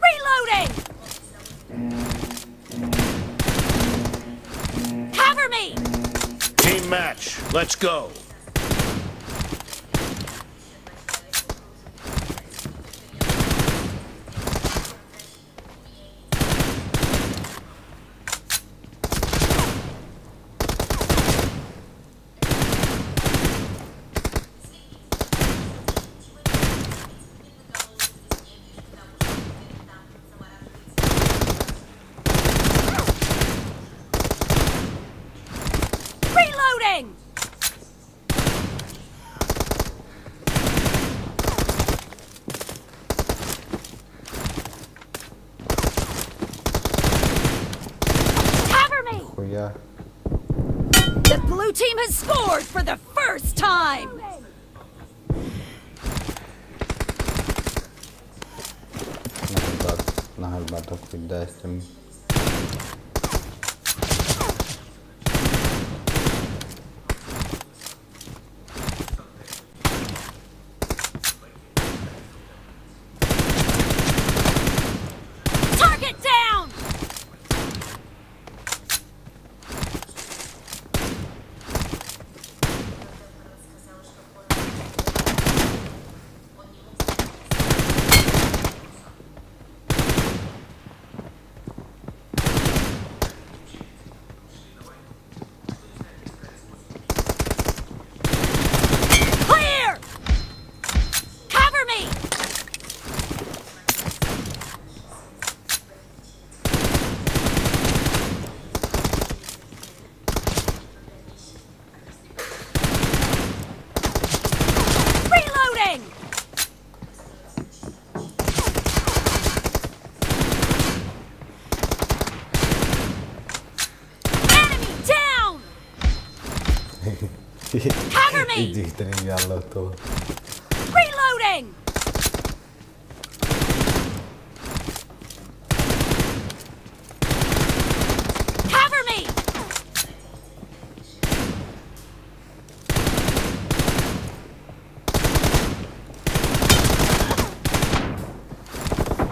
Reloading! Cover me! Team match. Let's go. Reloading! Cover me! Хуя. The blue team has scored for the first time! Nahal batok vida stream. Cover me! İzleyicilerin yallah to. Reloading! Cover me!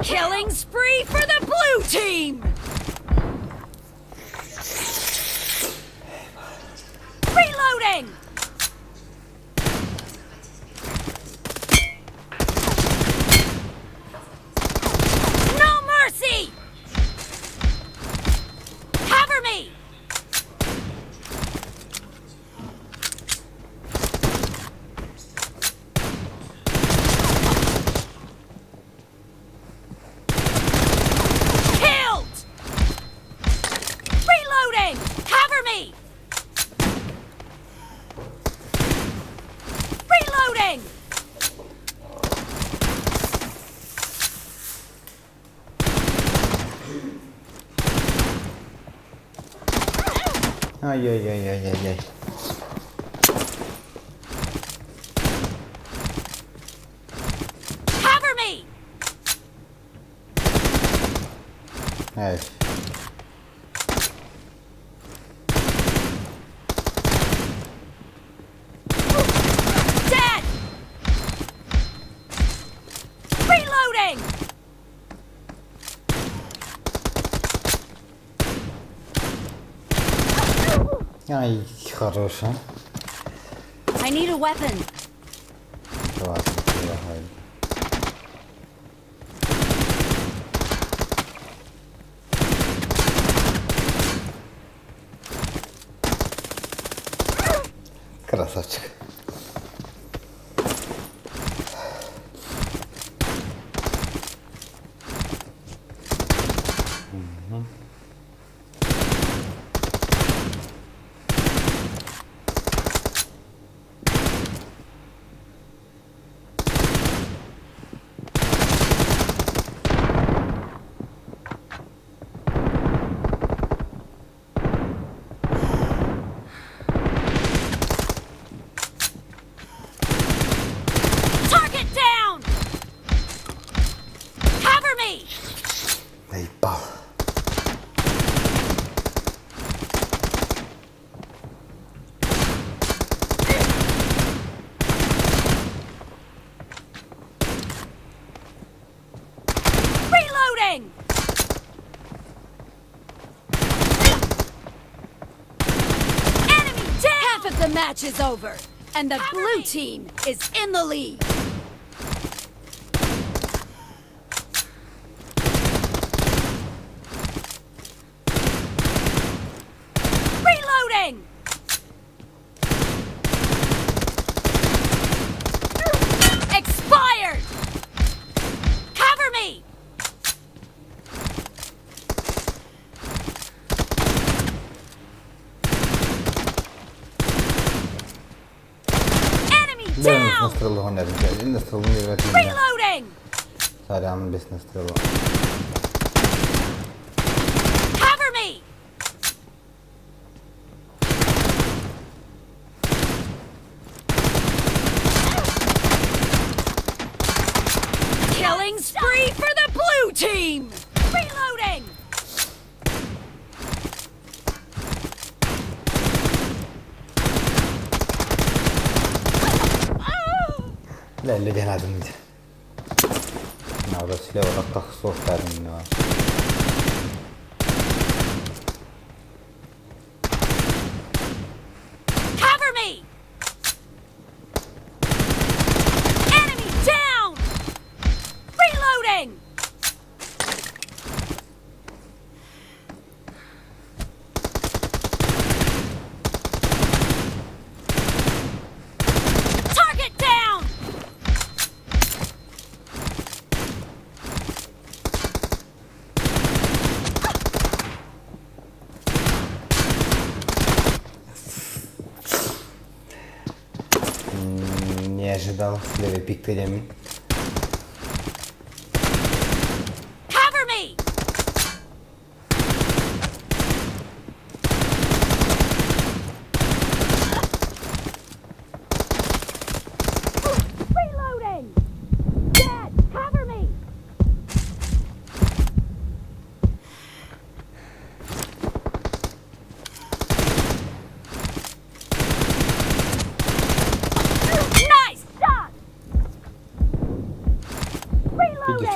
Killing spree for the blue team! Reloading! No mercy! Cover me! Killed! Reloading! Cover me! Reloading! Ay ay ay ay ay ay. Cover me! Evet. Dead! Reloading! Ay хорош, а? I need a weapon. Ладно, давай. Красавчик. Target down! Cover me! Ey bal. Reloading! Enemy down! Half of the match is over, and the blue team is in the lead. Reloading! Expired! Cover me! Enemy Benim down! nasıl oynadım geldi. Nasıl oynadım? Reloading! Sarı'nın business nasıl? Cover me! Killing spree for the blue team! Reloading! لا اللي جهنا عدم نعرف لو رقق صوت كارين Cover me! Enemy down! Reloading! Target down! Не ожидал с левой пикселями. Cover me!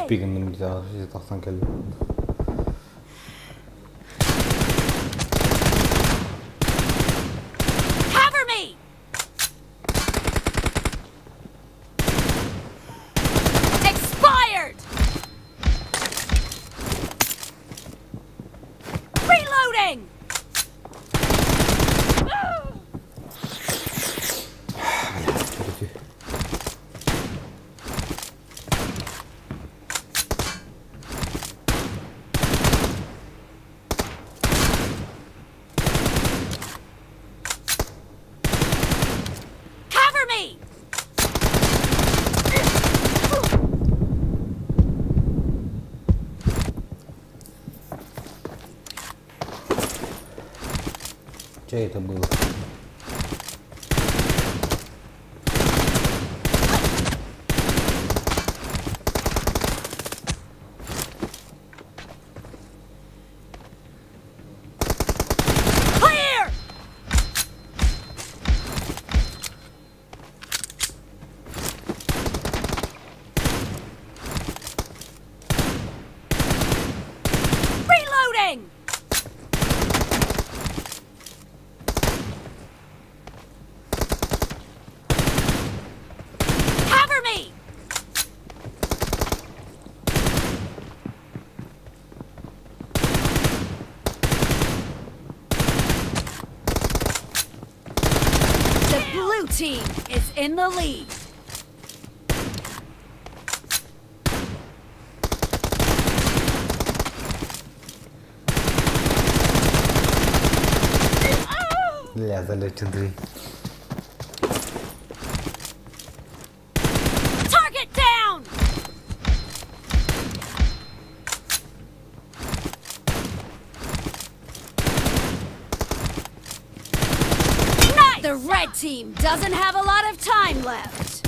Speaking of the talking kelly. Cover me! Expired! Reloading! Cover me! Что это было? Clear! Reloading! Cover me! The blue team is in the lead. Yeah, the legendary. Target down! Nice! The red team doesn't have a lot of time left.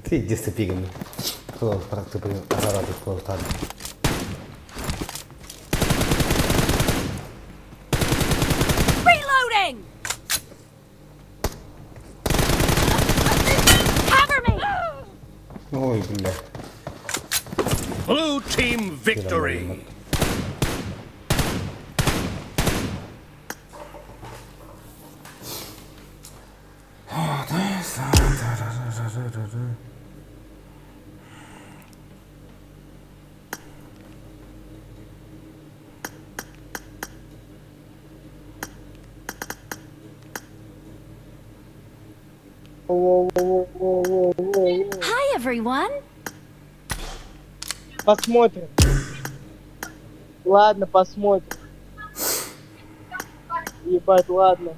Sì, just speaking. Solo per prima parlare di portare. Reloading! Cover me! Ой, бля. Blue team victory. Hi, everyone. Посмотрим. Ладно, посмотрим. Ебать, ладно.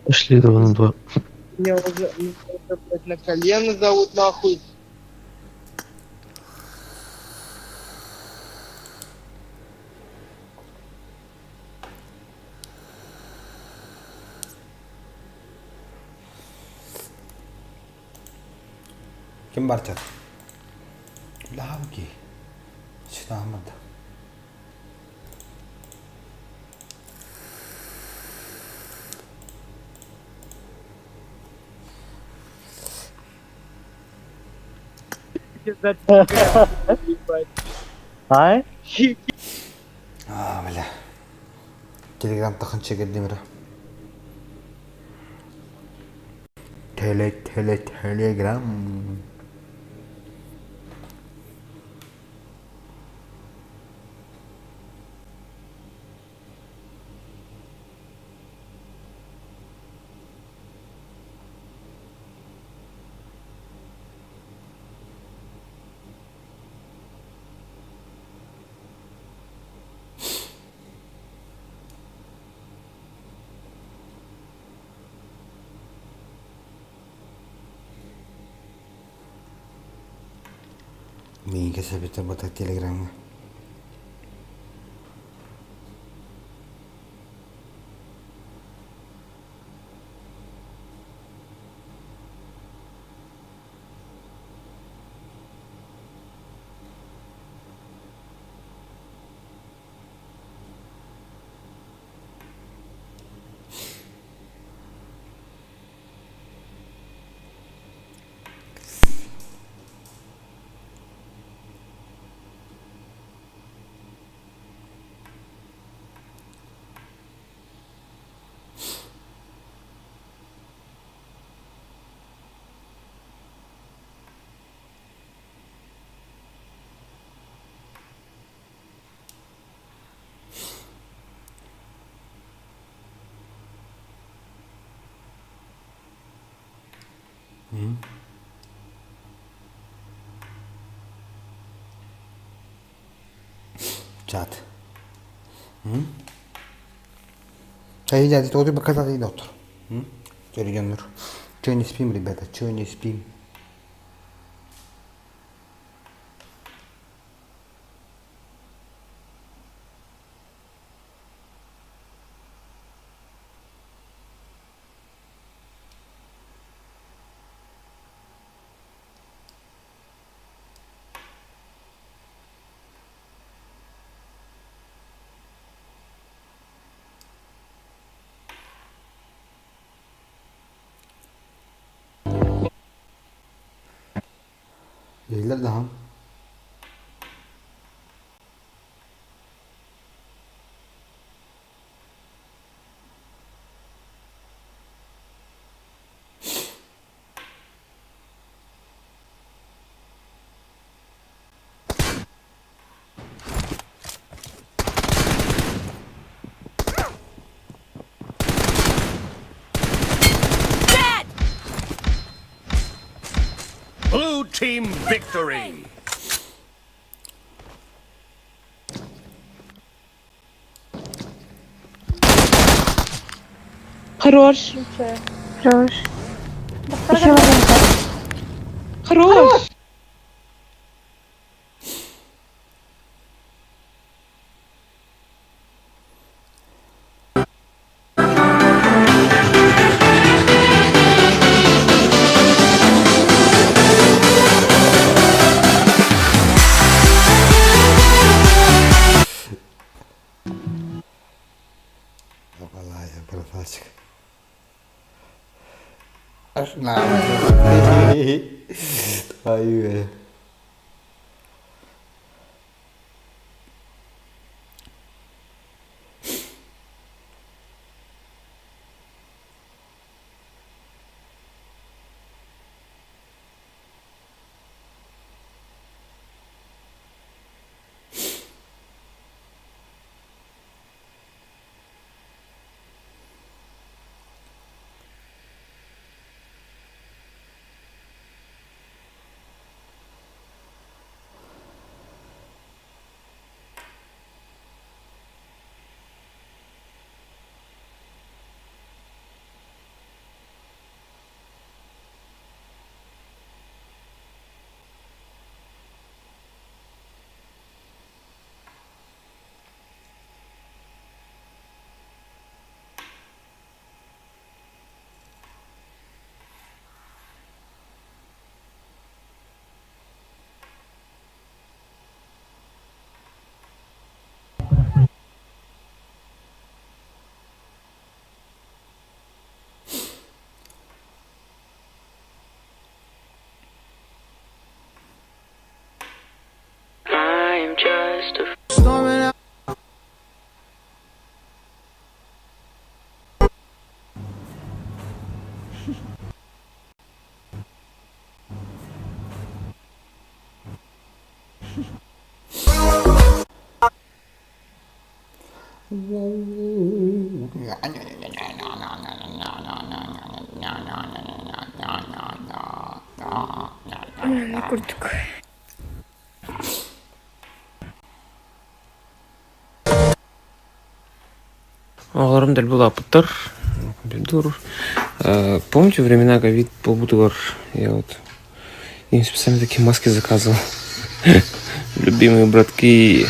Пошли 2 на 2. Меня уже, блядь, на колено зовут нахуй. Kim barcha? Lavki. Chitamad. А? Бля. Telegram тахан чекет демира. Telegram. मी कैसे भीतर बता Telegram में Chat. Hey, jadi tuh bakal tadi dokter. Jadi jangan. Что не спим, ребята, что не спим. Yaylar daha. Blue team victory. Хорош. Хорош. Хорош. Выполняю, красавчик. Аж на. Твою. Куртик. Аларым дәл был апыттар. Помните времена ковид побутывар? Я вот им специально такие маски заказывал. Любимые братки.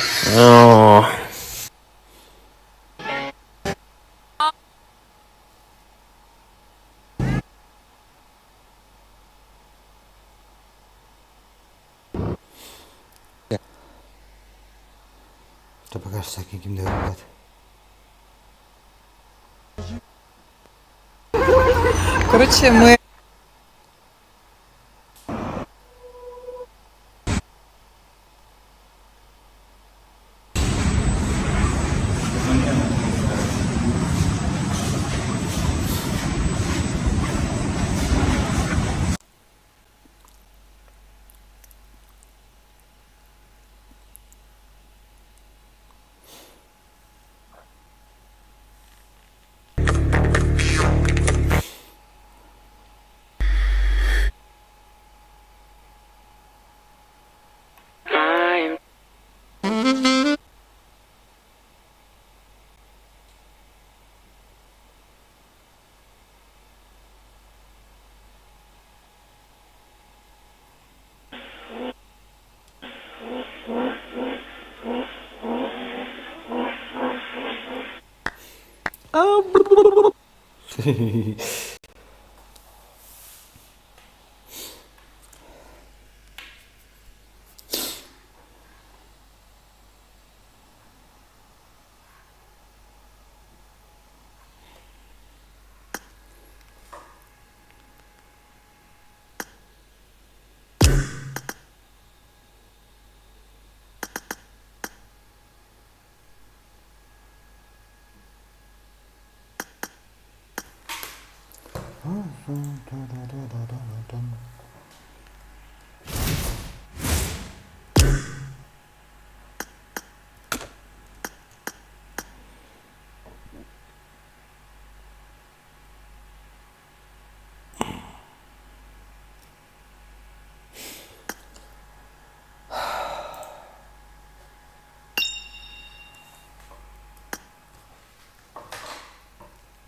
Что покажется, каким дорогат. Короче, мы...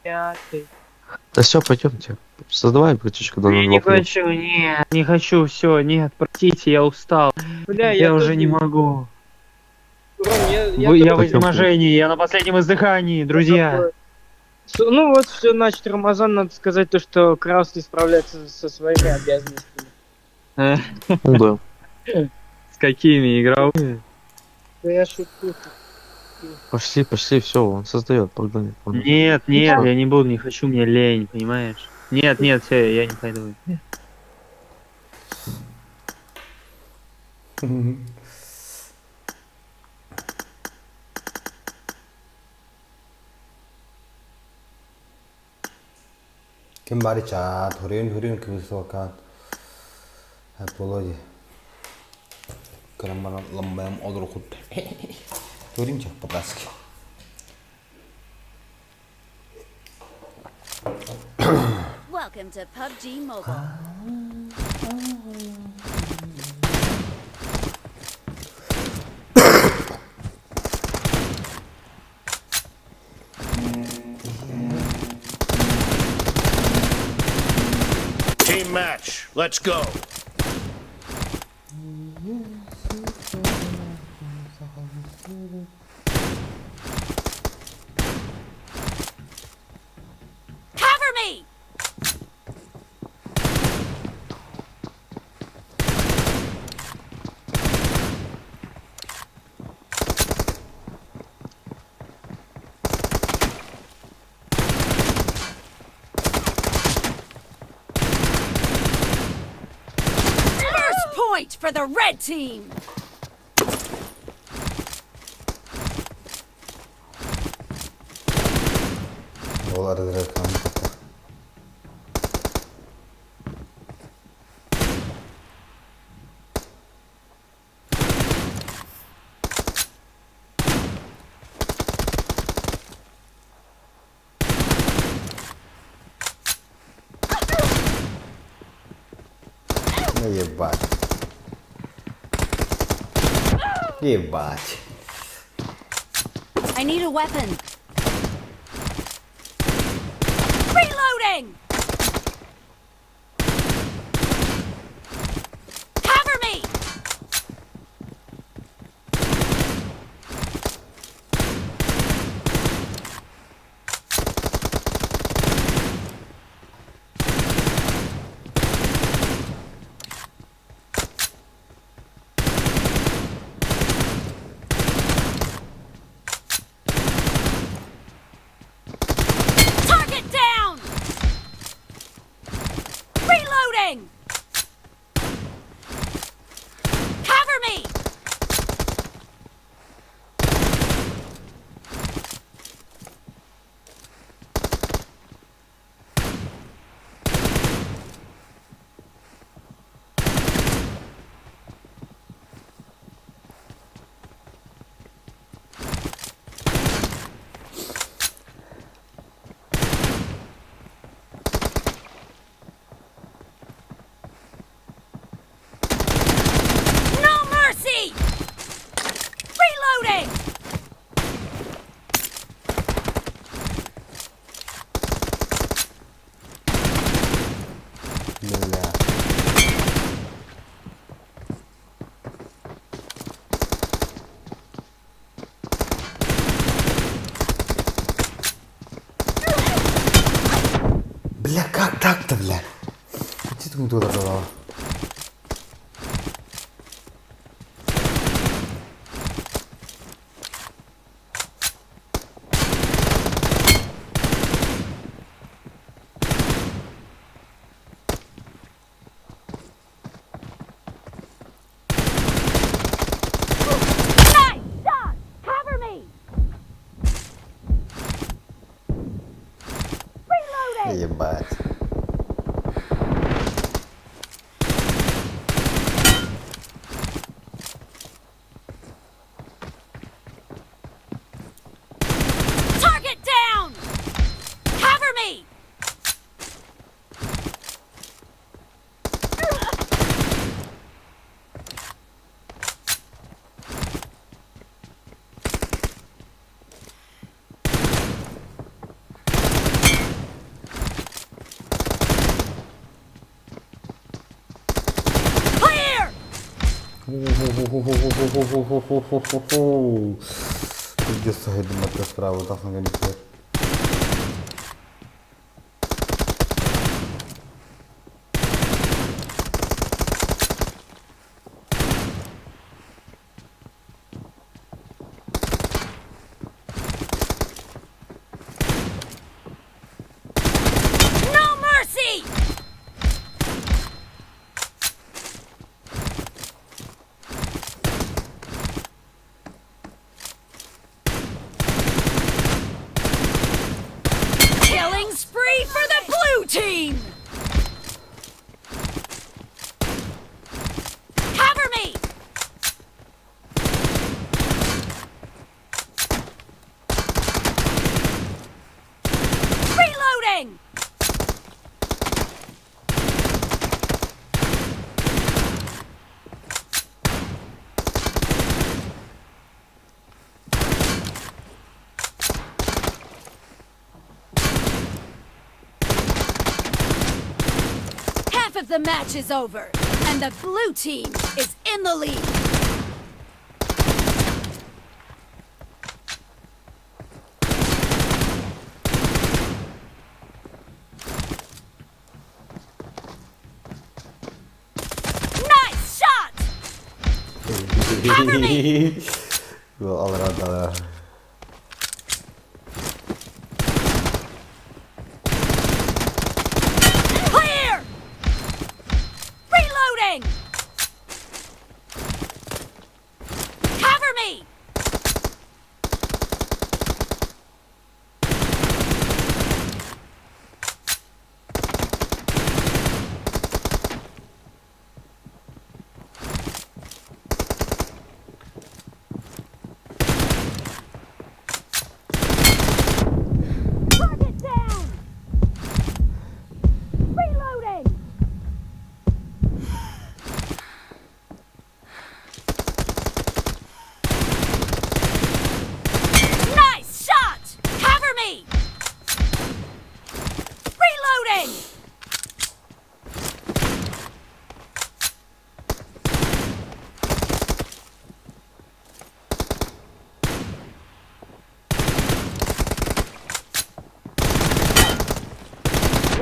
Пятый. Да все, пойдемте. Создавай птичку до Не хочу, нет, не хочу, все, нет, простите, я устал. Бля, я уже не могу. Я в изнеможении, я на последнем издыхании, друзья. Ну вот все, значит, Рамазан, надо сказать то, что Краус не справляется со своими обязанностями. Да. С какими игровыми? Да я шучу. Пошли, все, он создает, погнали. Нет, я не буду, не хочу, мне лень, понимаешь? Нет, все, я не пойду. Kembali chat, hurin kebesokan. Apology. Karena lembam odol kut. Hurin chat papaski. Welcome to PUBG Mobile. Team match. Let's go. Cover me! Point for the red team. Ебать. I need a weapon. Reloading! Cover me! Cover me! Reloading! Так-то, бля. Иди ты туда, давай. Ебать. Target down! Cover me! Придется думать про справу, так на гонитель. No mercy! Killing spree for the blue team! Cover me! Reloading! Half of the match is over, and the blue team is in the lead. Nice shot! Cover me! Well, all around. Clear! Reloading! Cover me! Target down! Reloading! Nice shot! Cover me! Reloading!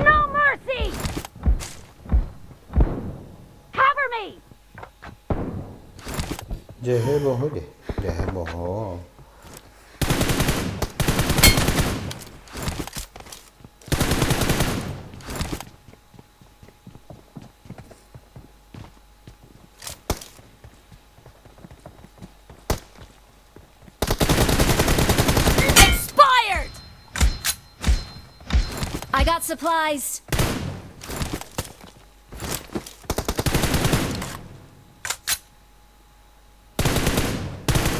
No mercy! Cover me! Jehe boho je. Jehe boho. Expired! I got supplies.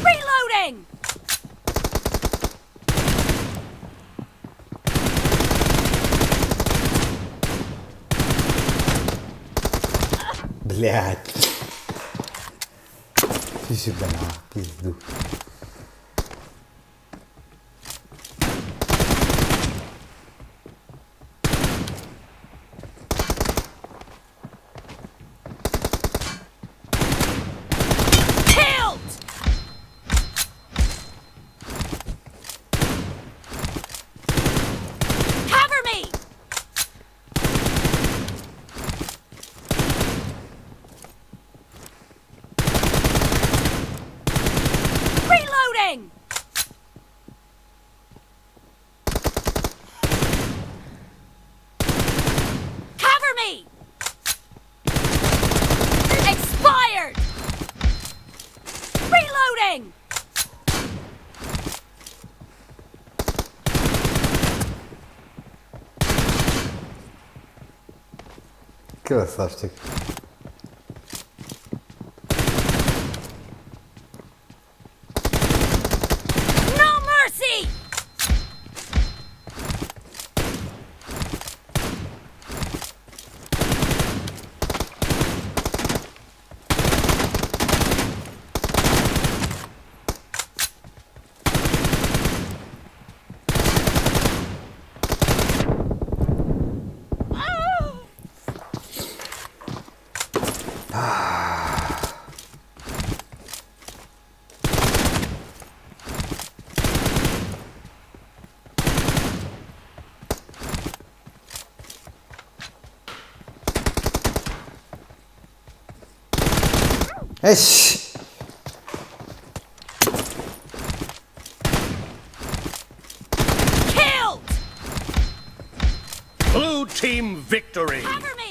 Reloading! Блядь. Иди сюда, на пизду. Killed! Cover me! Reloading! Красавчик. No mercy! Eş. Killed! Blue team victory. Cover me!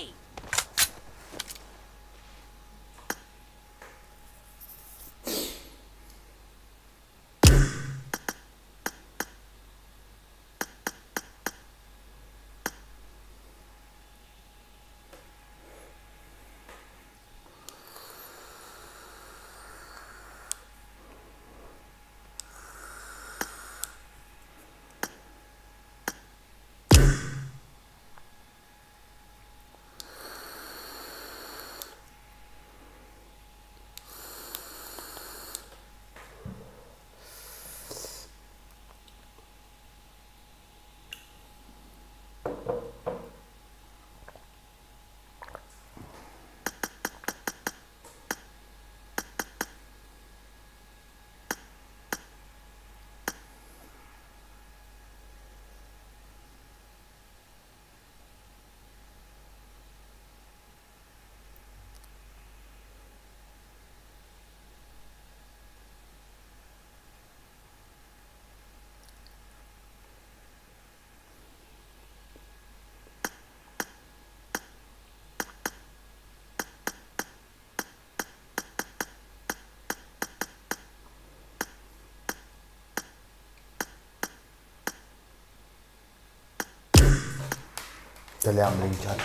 Selamünaleyküm.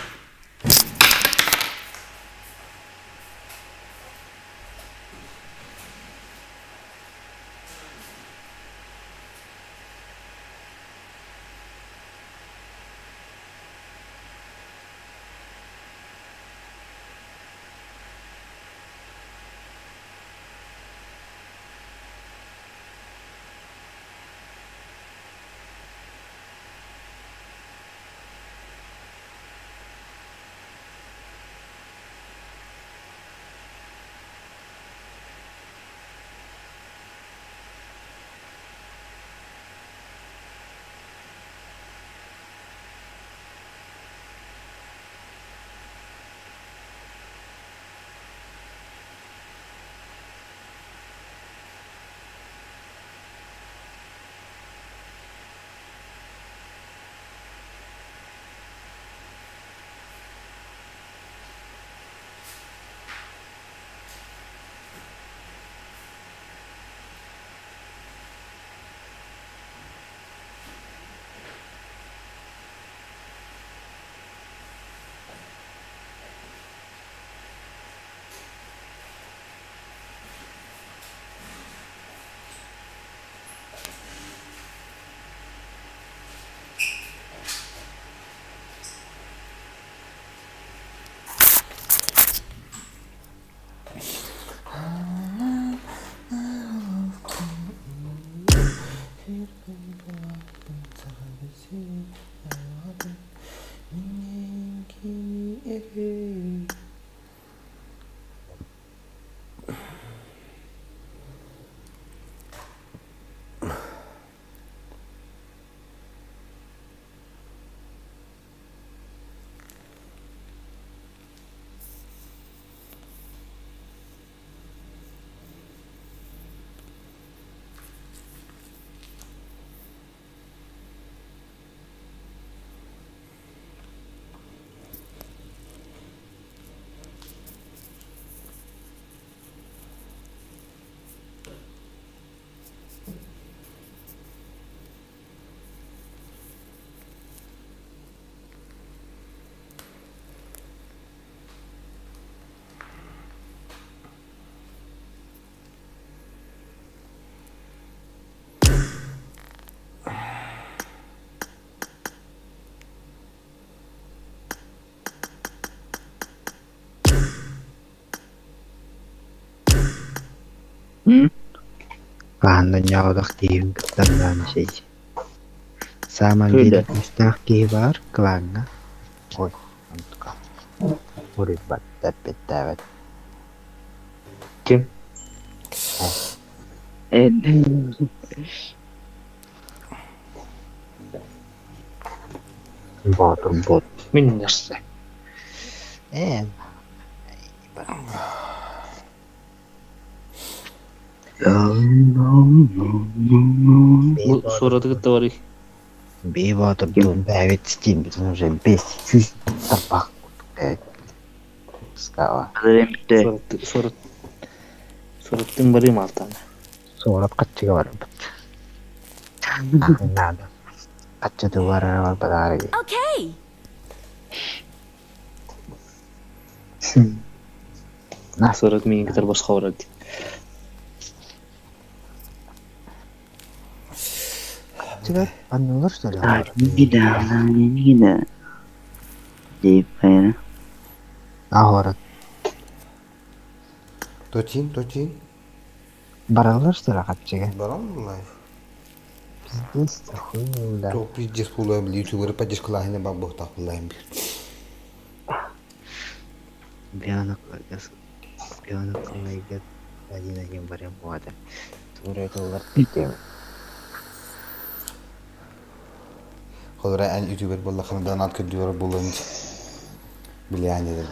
Когда нявдах дивим кытардан şey. Саман деле мустах гибар кланга. Ой, антка. Урит баттар беттавет. Kim? Bot. Min nerse? Bu soradık da var. Bebotum dum bävet stin bitun уже 500 табак. Скава. Sorattım varayım altına. Sorat kaçıga var. Nada. Kaçı duvara var badari. Okay. Sorat mening kadar boshqa uradi. Çıkar. Anlar söyle. Gida. Deyip kayana. Ahora. Toçin. Baralar söyle kaçıga. Baram mı? Bizde huyunda. Çok bir cis kullanım. YouTuber'ı paylaş kullanayım bak bu da kullanayım. Bianak vargas. Bianak kayga. Tadi lagi barang buat. Sore keluar video. Olur en YouTuber bolla donat kırıyor bulunca. Bilen dedim.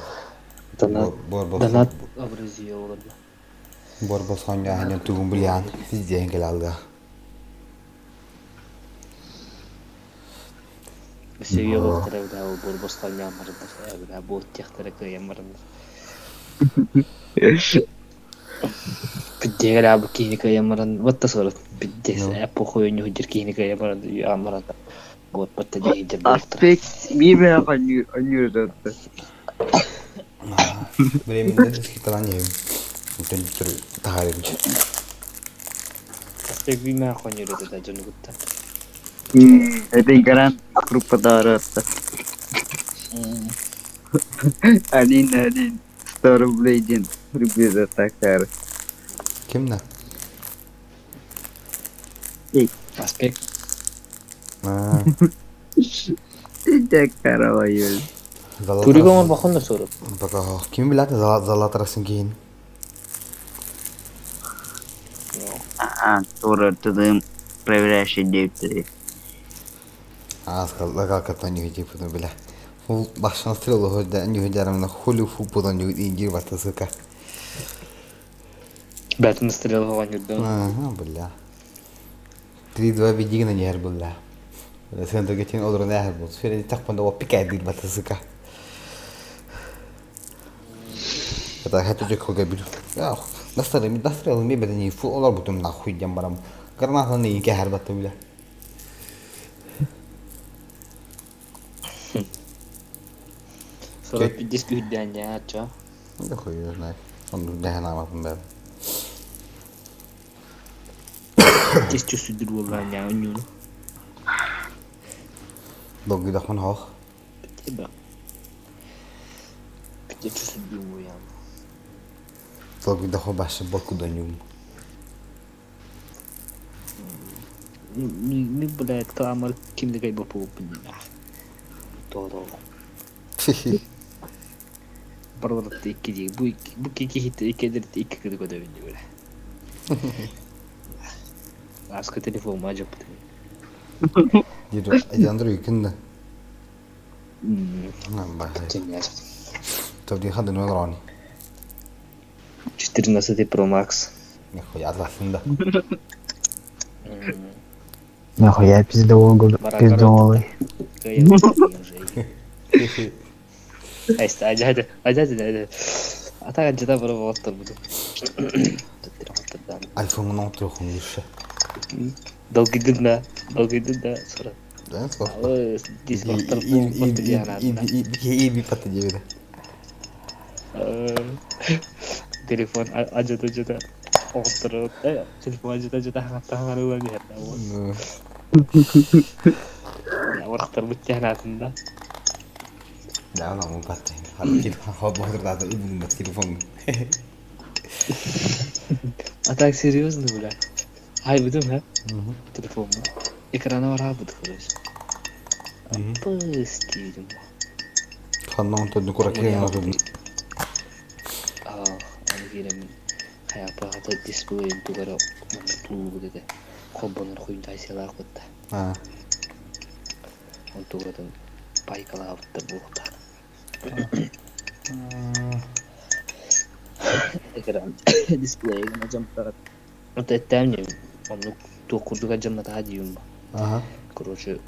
Donat abraziyo oldu. Borbos hanya hanya tuğum bilen. Siz diyen gelalga. Seviyor baktıra da o borbos kalnya marında. Ya bu tiyaktara kıyam marında. Pidde abi kini kıyam marında. Vatta sorat. Pidde pokoyu nyuhjir kini kıyam marında. Ya marında. Buat patta jadi Aspek bir anjur da. Benim de sekitaran yiyeyim. Mungkin taharim. Aspek bir mah anjur da canı gutta. Ada garan grup padara. Adin. Star of Legend. Rubeza takar. Kim ne? Aspek. Tidak karawayul. Turi gomor bakon da sorup. Baka kim bilat zalatarasın giyin. Tura tudım prevrაში devtiri. Az kaldı katan yuhiji bunu bile. Bu baştan sıraladı hoca yuhijaramda hulu fupudan yuhid incir batası ka. Batın sıraladı falan yurdu. Ha billah. Tri dua biji kena nyer billah. Sen de geçen olur ne her bu. Şöyle takpanda o pikay değil batası ka. Kata hatu cek hoga bir. Ya nasıl mi bedeni fu olar butum nahuy jambaram. Karena sana iyi ki her batı bile. Sorat bir disk hüdden ya aça. Ne koyuyoruz ne? Onu dehne anlatım ben. Disk çözüdür olan ya ünlü. Dog dah man hoch. Tiba. Disk çözüdür bu ya. Dog dah ho başı boku danyum. Ni boleh kelamar kim de kayak bapu punya. Toro. Berarti iki bu kiki iki dari iki kali kau dah video lah. Ask telefon macam tu. Jadi ajan yükünde. Nambah. Tabii hadi ne olur ni? 14 Pro Max. Ne koyar aslında. Нахуя пиздового. Айста aja. Ata acıda para battı bu. iPhone'un altı okumuş. Dalgıdın da sonra. Ben sor. Discord'da bu patlayana. İyi bir patlayıcı. Telefon acıda. Oturup telefon acıda hangat ulan ya. Ya ortaklar bıçağın altında. Ya lan bu patlayın. Hadi git. Hadi bu kadar da ibn telefon. А так серьезно, бля? Ай, будем, а? Телефон. Экрана вара буду, короче. Пустим. Ханнан тәдді құра керен отырдың. Аны керем. Хаяпа ата дисплейін тугара тулу будеді. Қоббаныр құйын тайсела құтты. Он тугадан пайкала бұтты бұлықта. Экран дисплейін ажамтағат. Это тәмне. Он туқурдыға жамната адиюм ба. Короче,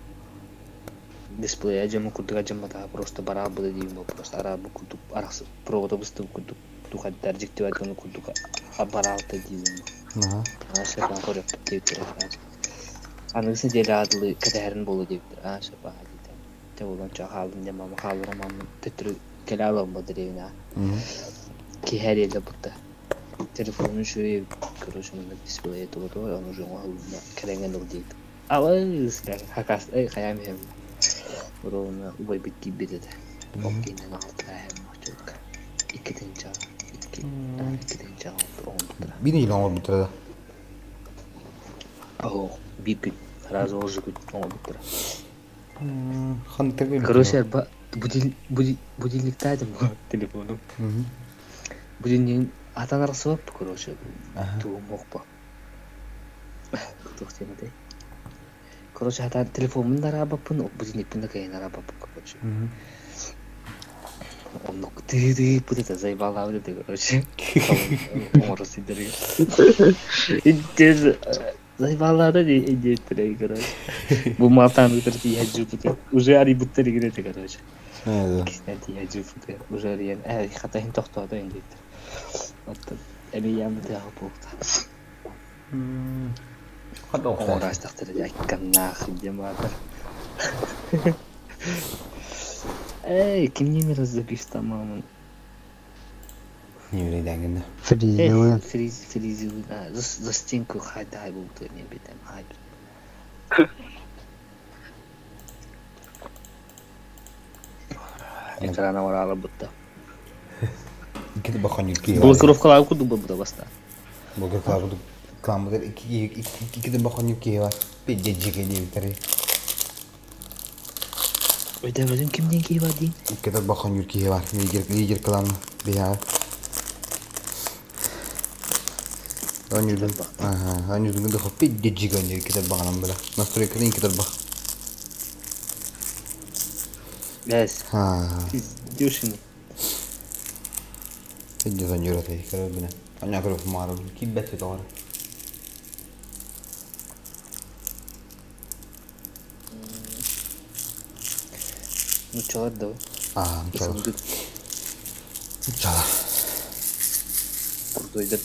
дисплей ажамы курдыға жамната просто бара бұды дейм ба. Просто арабы курдық арақсы провода бұстым курдық. Тухаддар жіктеп айтқаны курдық бара алты дейм ба. Шапан көріп деп тұрады. Анығысын делі адылы кәдәрін болу деп тұр. Шапан дейді. Те олан ча қалым дем мама қалырым мамын түттірі келі алам ба діревіне. Кейхәр елі бұтты. Телефонun şöyle kroşunda display tuğdu onu jonga halında kerengen ol deydi. Alız hakas hayam hem. Burona ubay bitti bir de. Bokinin altına hem çocuk. İkiden çağ. İkiden çağ oldu. Bir ne ilan oldu Oh, bir razı olacak oldu. Han tabii. Kroşer budillikteydim bu telefonum. Budilliğin Atan arası var bu короче. Tuğum yok bu. Tuğum değil. Короче, hatta telefonumun da araba pun, bu dinlepin de kayan araba bu короче. Onu tiri bu da zayıflar öyle de короче. Orası idare. İnce zayıflar da diye короче. Bu maltan ötürü yacı bu. Уже ari bu tiri girdi короче. Evet. Kisneti yacı bu. Уже yani hatta hin tohtada indi. Hatta emeğim de yapıldı. Hadi o kadar. Uğraştıkları kannak cemaatler. Kim yemin razıkış tamamen. Не öyle denginde. Frizi da zastinku hayda bu ne bitem hayda. Ekrana var arabada. İki bakın yükü. Блокировкалар kudu bu da basta. Блокировкалар kudu. Klambalar iki de bakın yükü var. Bir cecik ediyor tari. Öyle dedim kimden ki var din? İki de bakın yükü var. Lider klan bir ya. Anjudun. Anjudun da bir cecik ediyor iki de bakın böyle. Nasıl ekran iki de bak. Yes. Diyorsun. Sejja sanjura tadi kalau bina. Hanya kalau kemarin kibet itu orang. Muchalar da. Muchalar. Muchalar. Buradaydı.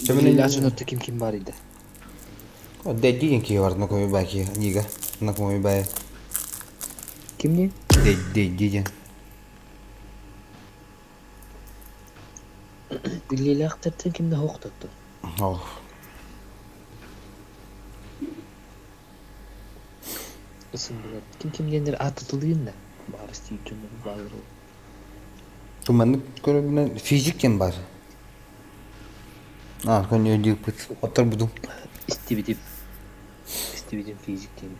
Demin ilaçın öte kim var idi? O dedi yang ki var, nak kami bagi, niga, nak kami bagi. Kim ne? Dedi. Billiyle aktarttın kimde hoq tuttu. Isim bilet. Kim gendir atılıyın da. Barış tiyitünü bağır ol. Cuman kalau bina fizik yang bar. Kan dia put otak budum. İstividim fizik kim?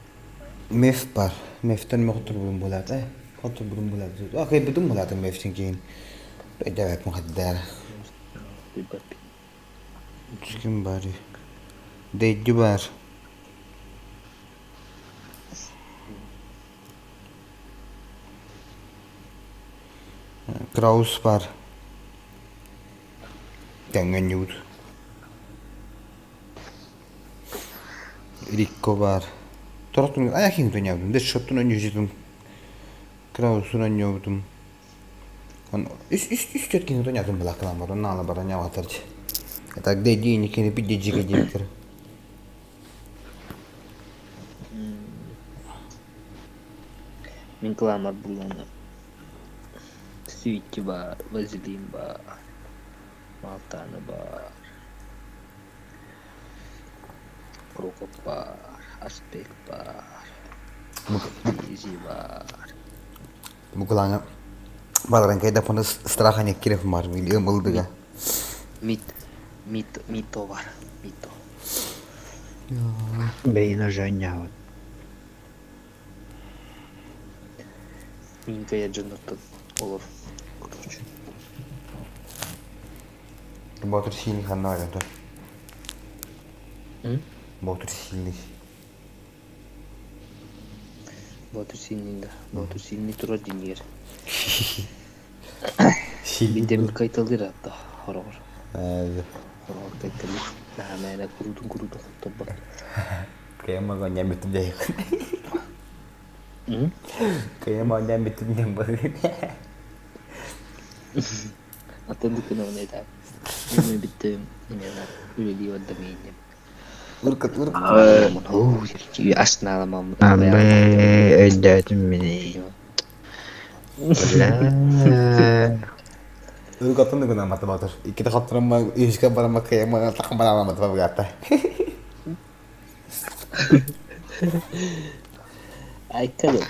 Mef bar. Mef'ten mi otak budum bulat Otak budum bulat. Kayak budum bulat mef'ten kiin. Jawab muhaddar. Kim bari? Dedi bar. Kraus bar. Dengan yud. Rico bar. Torotun ayakin tu nyawdum. De shotun anyujitum. Krausun anyawdum. Üst ketkin tu nyawdum belakang baru nala baru nyawatarji. Tak dedi ini kini pijji jikir. Min klamar bulanlar. Suiki var, vazelin var. Maltanı var. Krokop var, aspek var. Izi var. Bukulanya. Balarang kayak dapat setelah hanya kirim kemarin, dia mau juga. Mito var. Mito. Beyin hocanı var. Minka'ya cennettin olur. Kutucu. Motor sini kan var ya. Hı? Motor sini. Motor sininde. Motor sinini tura dinler. Sini. Bir demir kayıtılır hatta. Horor. Evet. Horor kayıtılır. Nah, mana kurudun tebak. Kayak mau nyambitin deh. Hı? Kayak mau nyambitin deh. Atın dükkanı o neydi abi? Benim bittim. Yine öyle diyor da miyim? Urkut. Asnalamam. Abi öldürdün beni. Urkutun da guna mata motor. Kita khotram ma iska bara ma kayak ma takam bara mata bagata. Ay kalın.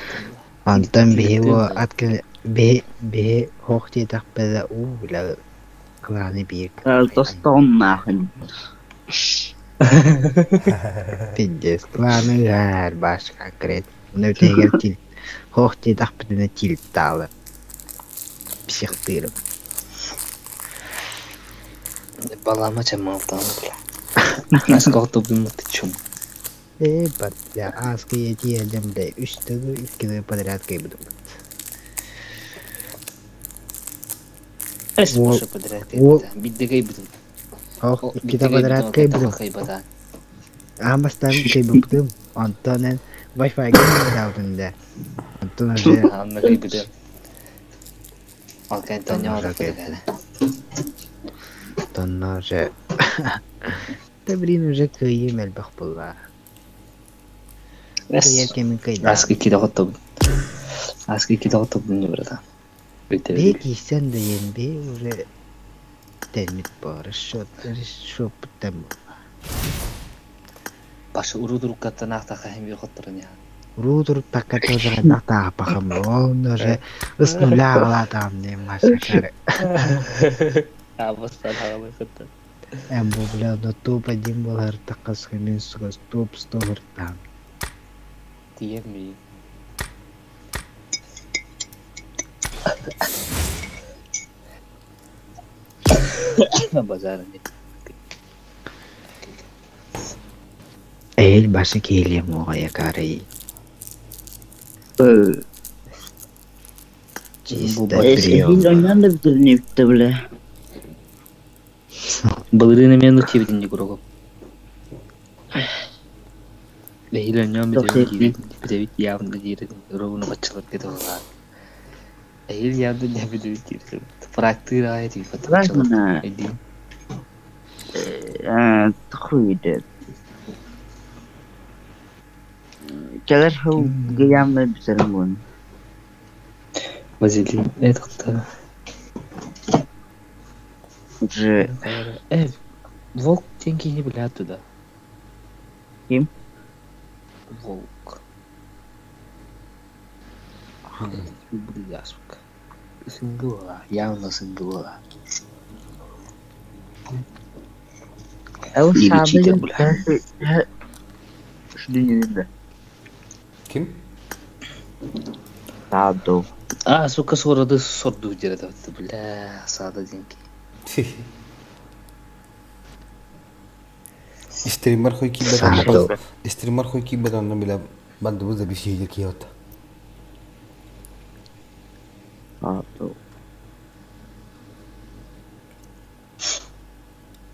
Antan bir o atkı bir hoşti takbede uğla klani bir. Doston nahin. Pindes klani her başka kret. Bunu öteger til. Hoşti takbede til dağılır. Psiktırım. Balama çamavdan bile. Nasıl kalktım mutluçum. Ya askı yediyelim de üstte ikide padrat kaybıdım. Es boşa padrat kaybıdım. Bidde kaybıdım. Oh, ikide padrat kaybıdım. Ama ben kaybıdım. Antonen Wi-Fi gelmedi de. Antonen Anla kaybıdım. Alkan tanya orada kadar. Tonnoje. Tabrinoje kıyım el bakbulla. Es. Askı ikide kalktım. Askı ikide kalktım bunu burada. Belki sen de yen bir öyle temit barış şu tem. Başı urudur katta nakta kahim yok oturun ya. Rudur takata zaman nakta bakam. Onları ısnula ağladım ne maşakar. Abastan havalı katta. Em bu bile da topa dimbalar takas hemen sugas top stohur tam. Diyem mi? Bazarın. El başı geliyor o yakarayı. Hiç oynayan da bitti bile. Balırını men uçu bitince kurogum. Behil oynayan bir de yavrum da girelim. Yorumunu başçılık dedi ola. Behil yavrum da bir de girelim. Praktır ayet bir fatı başçılık. Edin. Tıkıydı. Kadar hıv gıyamda bir serim bunu. Vazili. Evet hatta. Volk tenkini bile attı da. Kim? Volk. Bu yazık. Single yalnız single. O sadece şu dünyada. Kim? Sado. Suka sordu jere da bile sada dinki. Streamer koy ki Sado. Streamer koy ki bedanna bile bandı bu da bir şey ki yotta. Sado.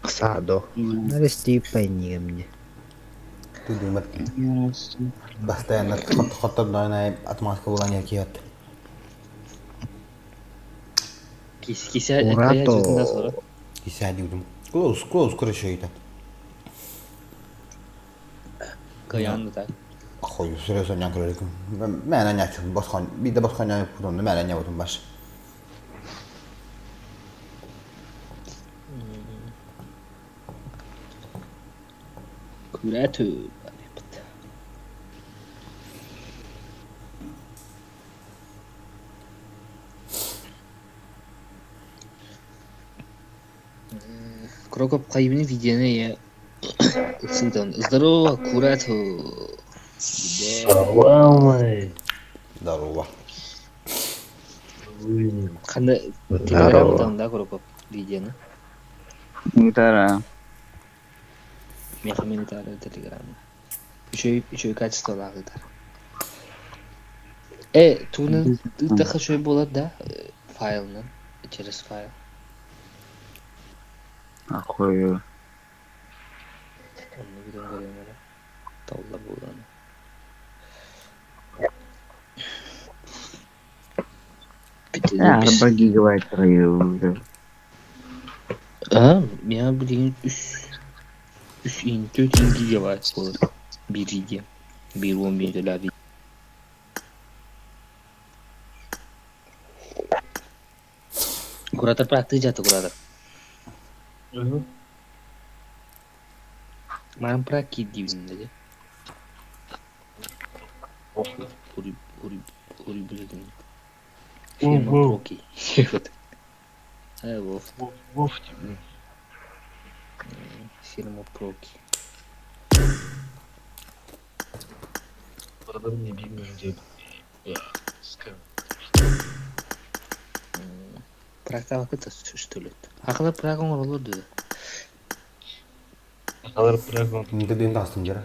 Sado. Neresi peniyim ne? Tu dimat. Basta yana khotar dana atmak bulan ya ki yotta. Kisi kaya çözünden sonra. Kisi diyordum. Close kuruşuydu. Kayandı da. Xo'y, so'raysan yanqiraykum. Men anyachim boshqa bir de boshqa yapdim, men anyaptim bash. Kuratı. Крокоп кайбыны видеоны я ссылкан. Здорово, Курату. Здорово. Кандай телеграмдан да Крокоп видеоны. Гитара. Мен тары телеграм. Еще качество лагыдар. Туны таха шой болот да файлны через файл. Ахуй. Onu bir göremedim. Tavla buradan. Arba gigabayt rayı. Ya bildiğin 3 4 gigabayt olur. Bir video. Bir 11 dolar video. Kurator praktik jatuh kurator. Malam praktik di sini aja. Uri beli Firma Proki. Wolf. Firma Proki. Adam ne bilmiyorum diye. Ya, sıkıntı. Praktik vakit tutulut. Haklı praktik olurdu. Alır bırakmam. Dediğinde astım yere.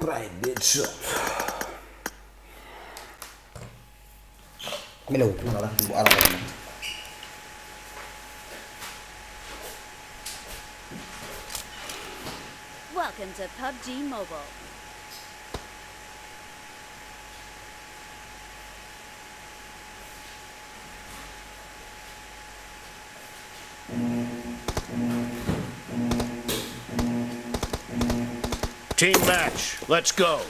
Private shop. Cái đầu nó là bộ ara. Welcome to Pubg Mobile. Team match. Let's go.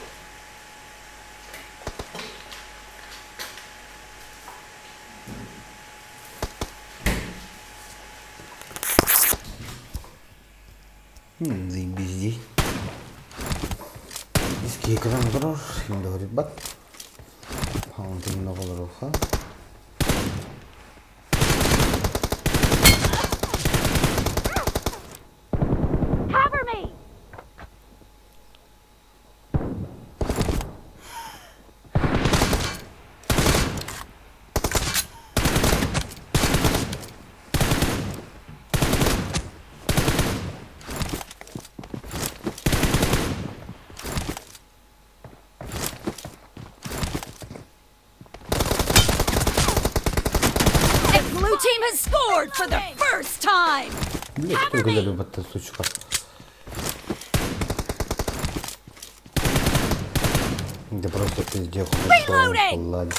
Gì busy. इसकी colour करो हिंदू बात fountain no colour होगा Cover me. Team has scored for the first time. Cover me. बत्तर सोच का इधर просто пиздец Reloading.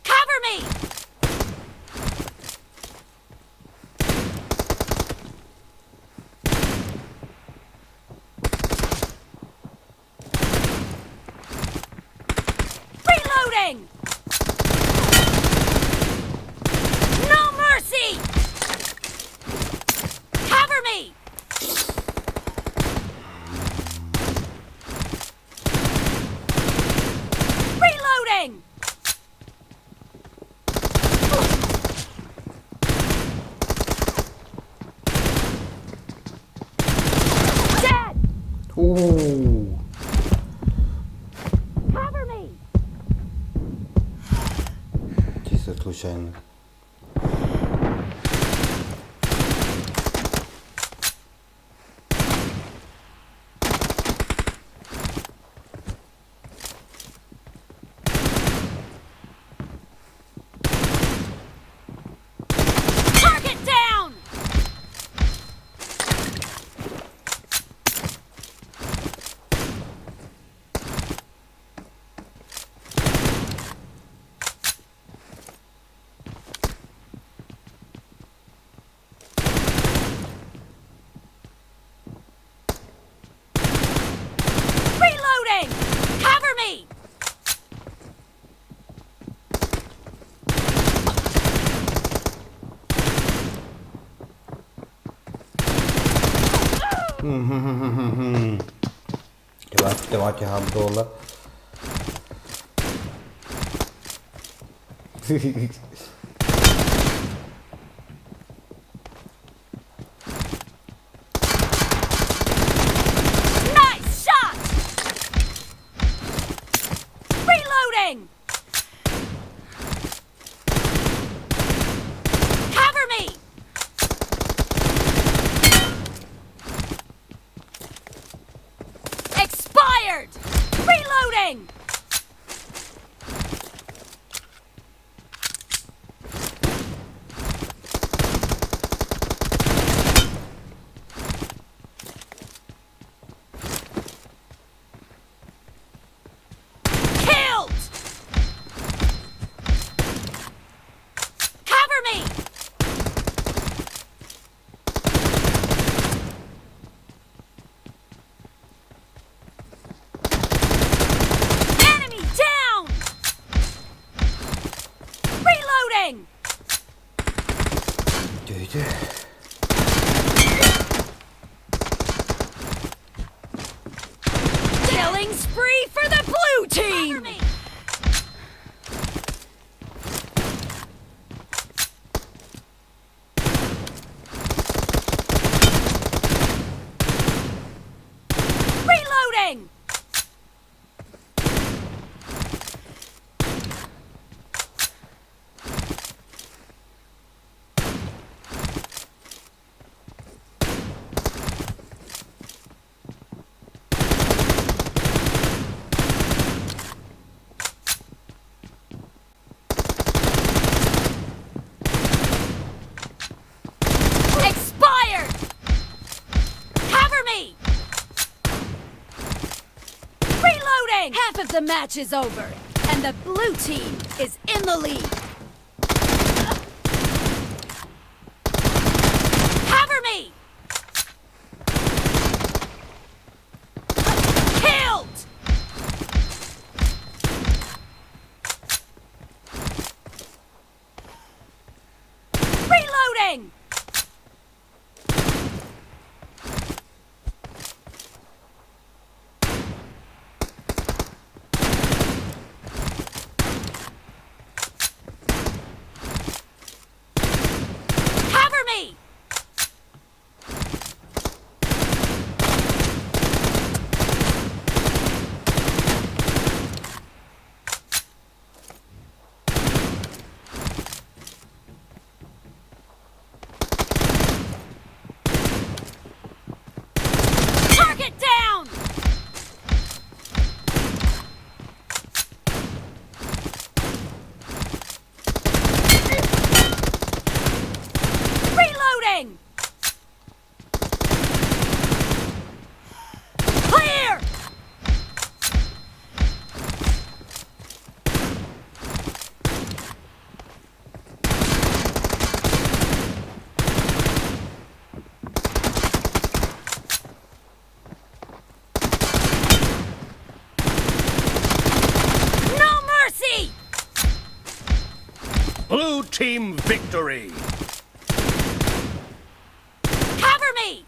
Cover me. Reloading! No mercy! Cover me! Reloading! Dead! Ooh. Cover me! Чисто случайно. Target down! Det var inte $100. Nice shot! Reloading! Cover me! Expired! Reloading! Killed! Cover me! Enemy down! Reloading! Dude. Killing spree for the blue team! Reloading! Expired! Cover me! Reloading! Half of the match is over, and the blue team is in the lead. Cover me! Killed! Reloading! Cover me! Target down! Reloading! Clear! No mercy! Blue team victory! Cover me!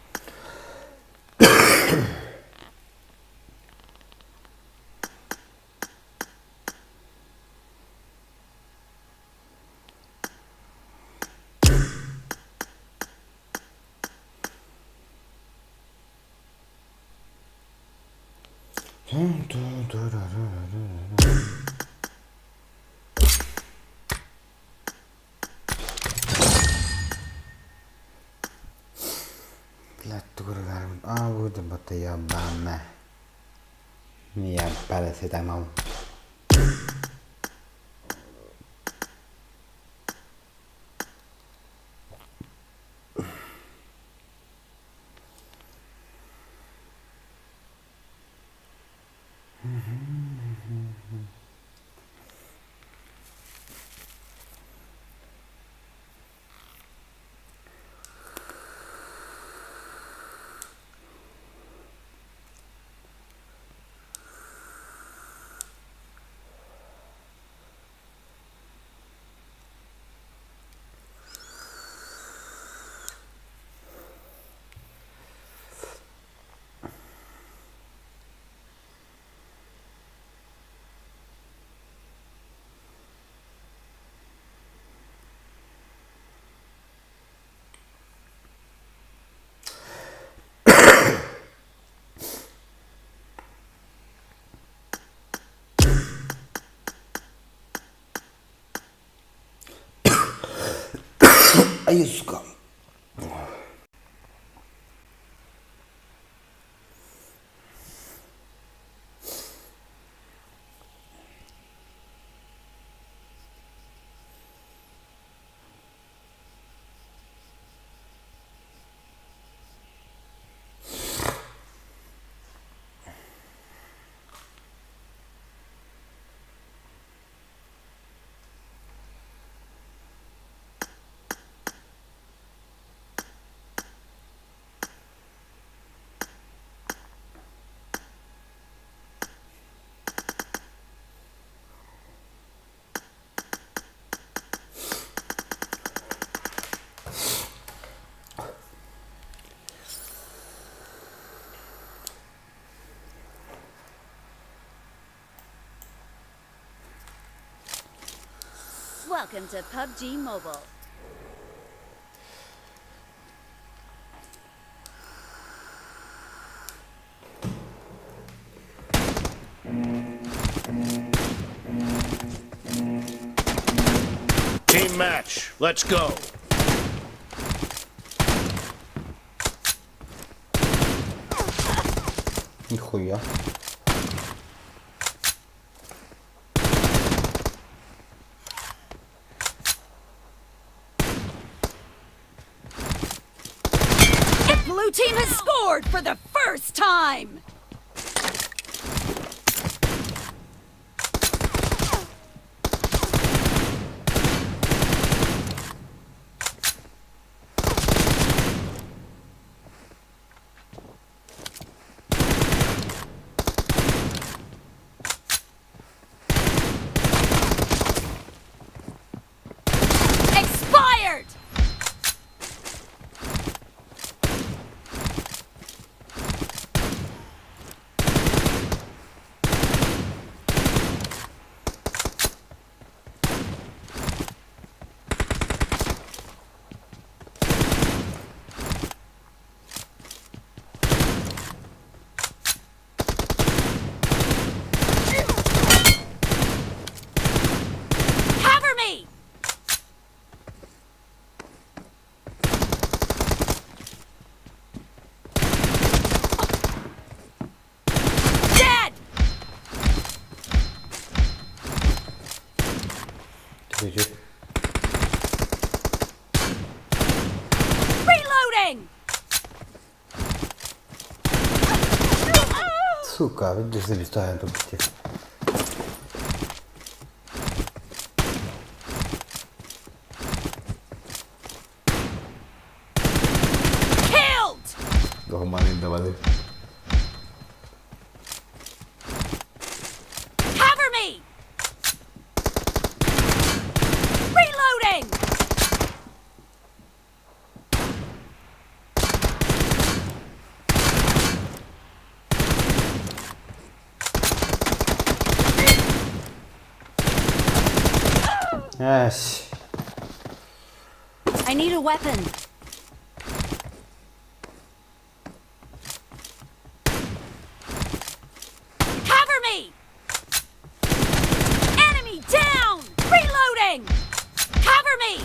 Uite, bă, ia bana. Ia paracetamol. Ай, сука. Welcome to PUBG Mobile. Team match. Let's go. Нихуя. Blue team has scored for the first time! Expired! Cover me! Dead! Reloading! Сука, видишь, залетаю тут. Killed! Нормально, давай. Cover me! Reloading! Yes. I need a weapon. Cover me! Enemy down! Reloading! Cover me!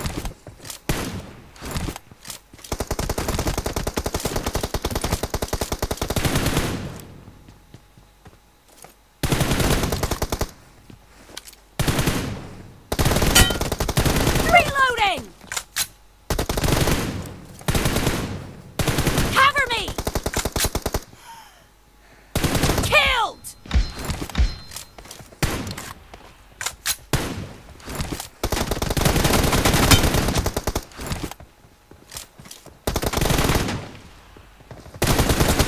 Reloading! Cover me! Killed!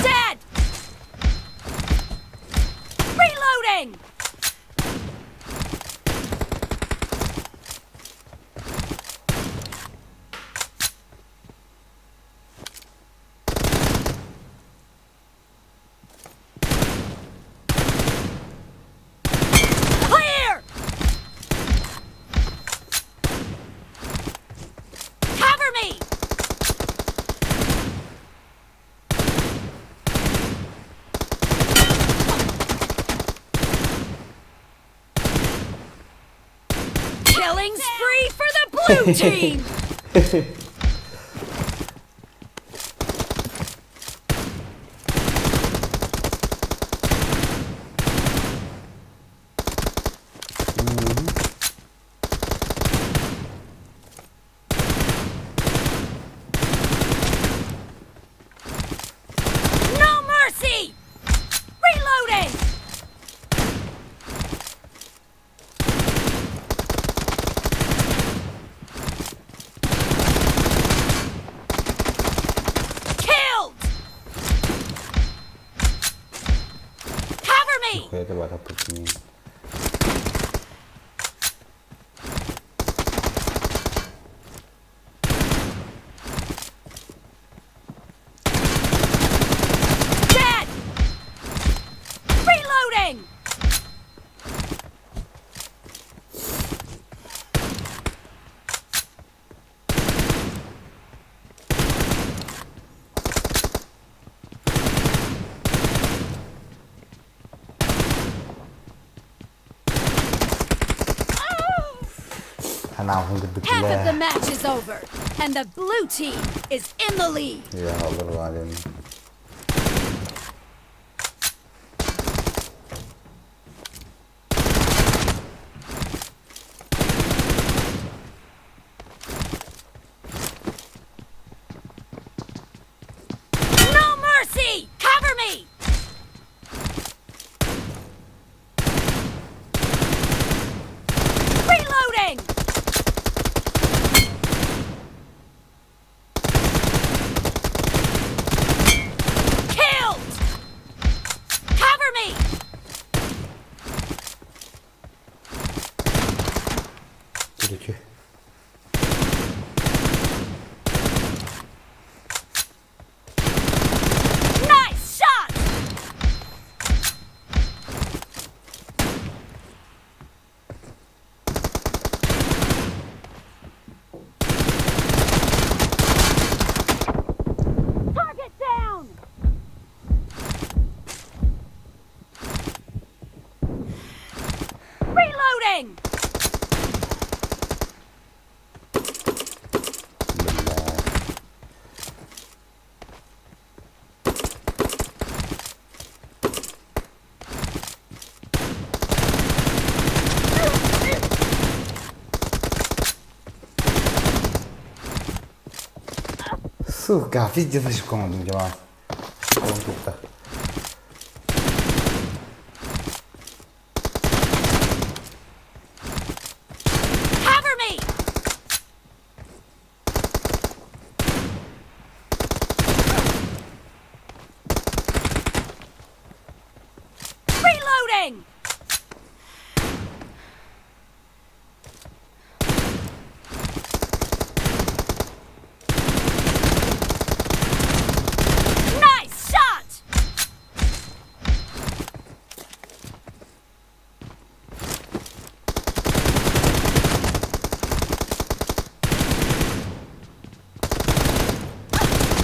Dead! Reloading! Clear! Cover me! Killing spree for the blue team! это бата путни. Dead! Reloading! Half of the match is over, and the blue team is in the lead. Ya olur valim. No mercy! Cover me! Reloading! Killed! Cover me! Gerekiyor. Nice shot! Target down! Reloading! Сука, пиздец, еще команду дела. Тут-то. Cover me! Reloading! Nice shot!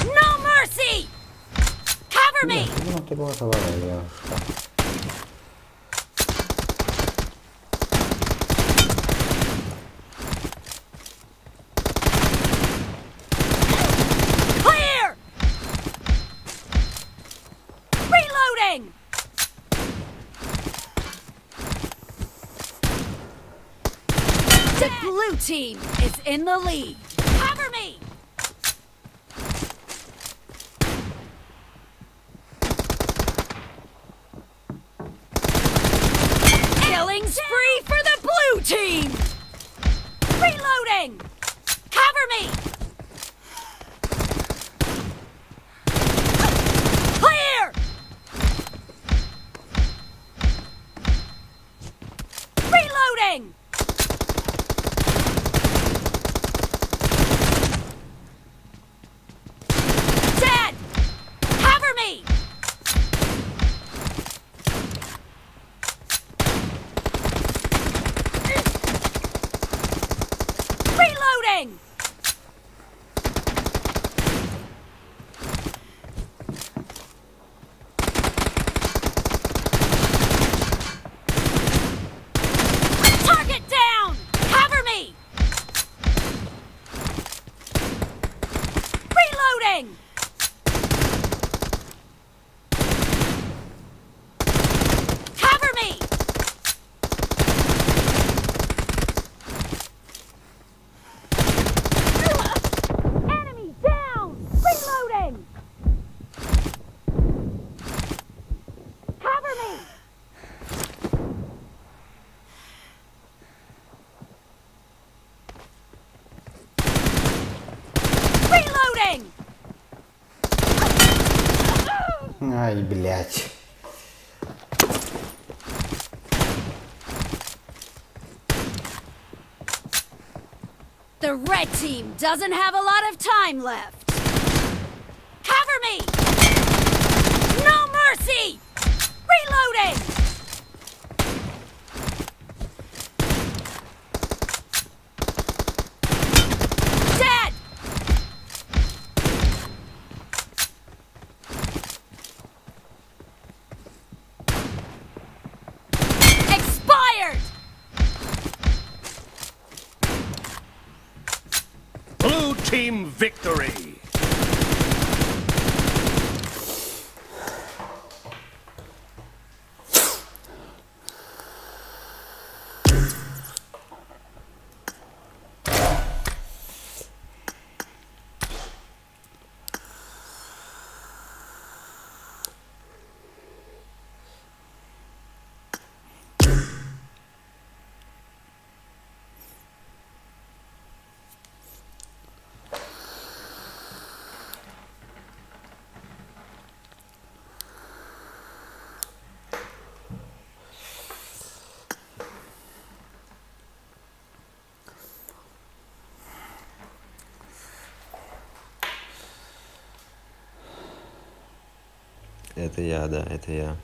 No mercy! Cover me! No te puedo salvar ya. Clear! Reloading! The blue team is in the lead. Cover me! Killing spree for the blue team! Reloading! Cover me! Clear! Reloading! Dead! Cover me! Reloading! Target down! Cover me! Reloading! Cover me! Enemy down! Reloading! Cover me! Reloading! Ай, блядь. The red team doesn't have a lot of time left. Cover me! No mercy! Reloading! Dead! Expired! Blue team victory! Это я, да, это я.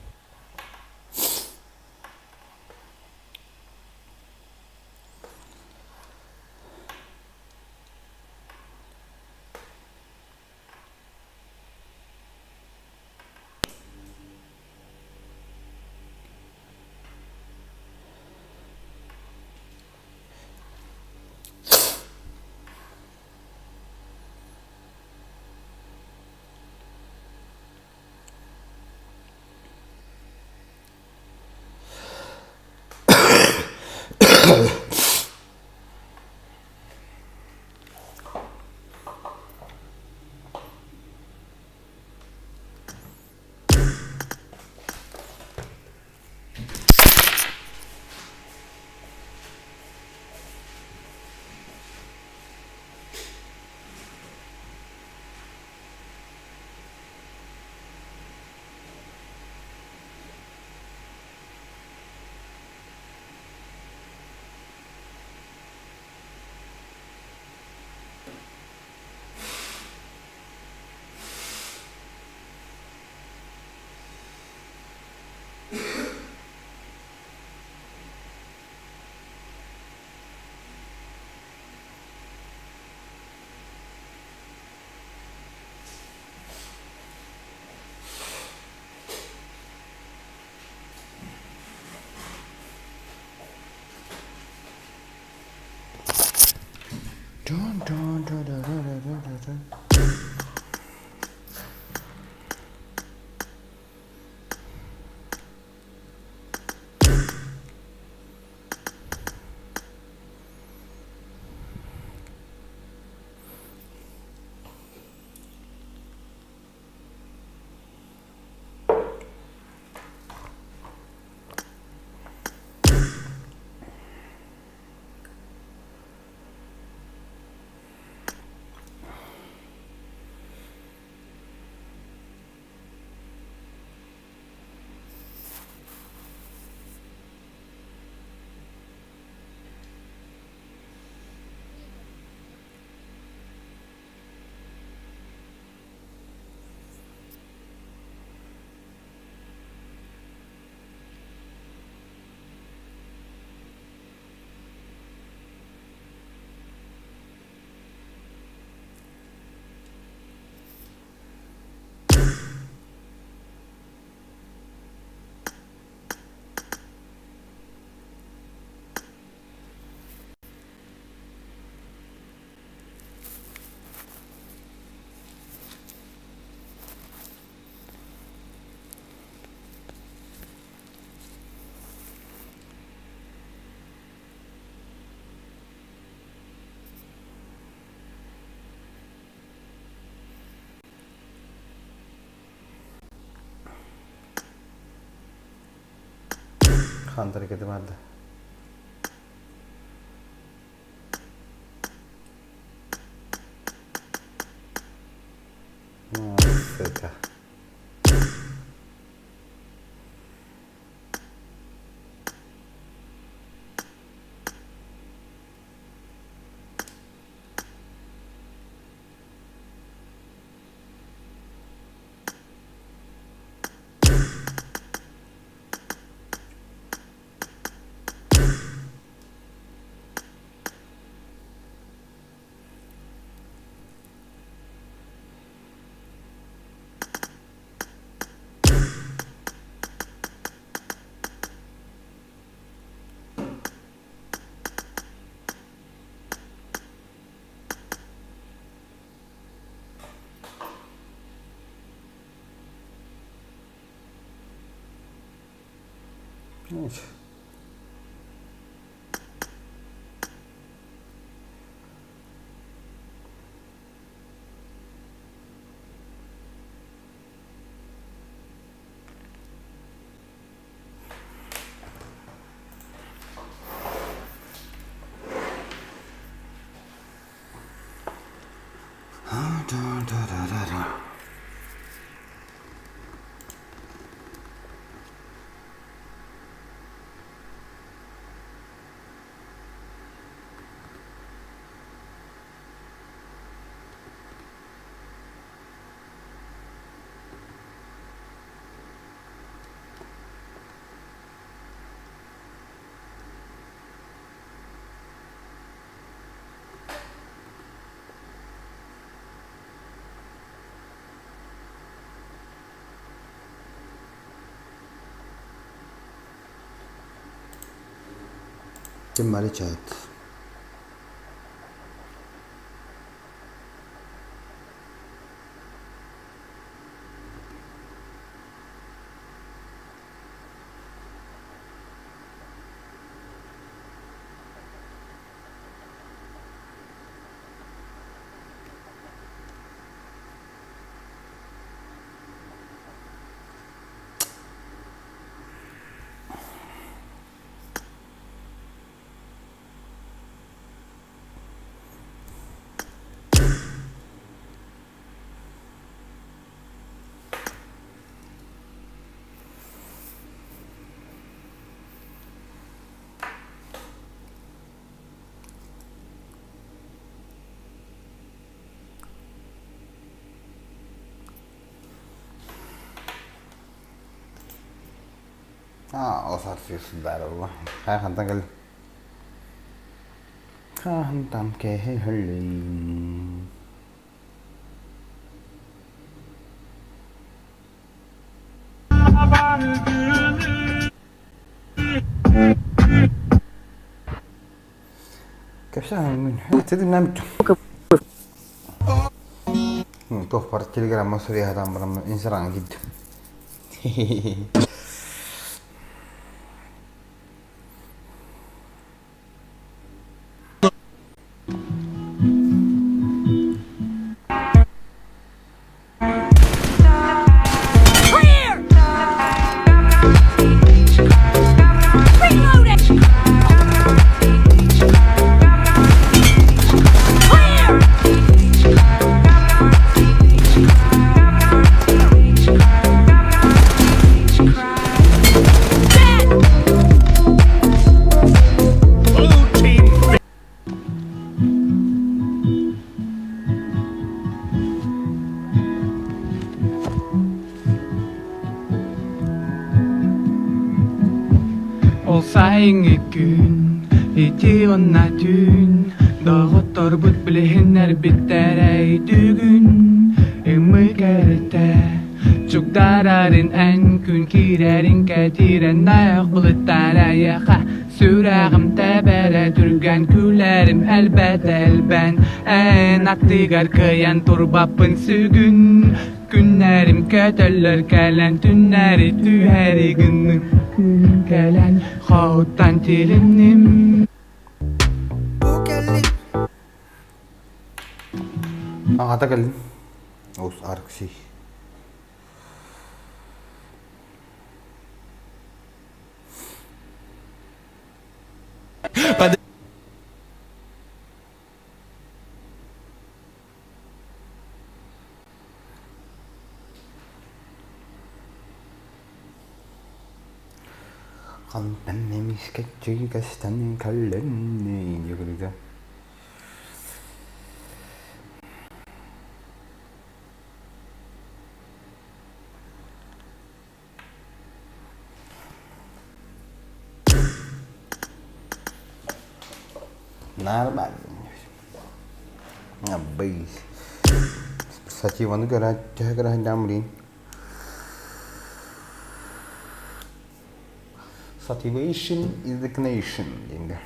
Хан hareketi vardı. Sıka. Evet. Kembali chat. صار في صداع والله. خا خنتان قال خا خنتان كه هلين كيف سهل من تدري نام توف بارت تلقى مصري هذا مرة إنسان جدا Sayın iti onnatün dağıttar but bilehinler bitterey düğün ımı kerete çok dararın en gün kirerin ketiren nayak bulutlara yaka sürağım tebere türgen küllerim elbet elben en aktigar kıyan turbapın sügün günlerim kötüller kelen tünleri tüheri günün kelen xağuttan tilinim Ata kali Os arksi 간단히 스케치가 스탄 갈랬네 이제 그러자 Normal. Abis. Sachi wandu kara cah kara damri. Sativation is the nation. Jinga.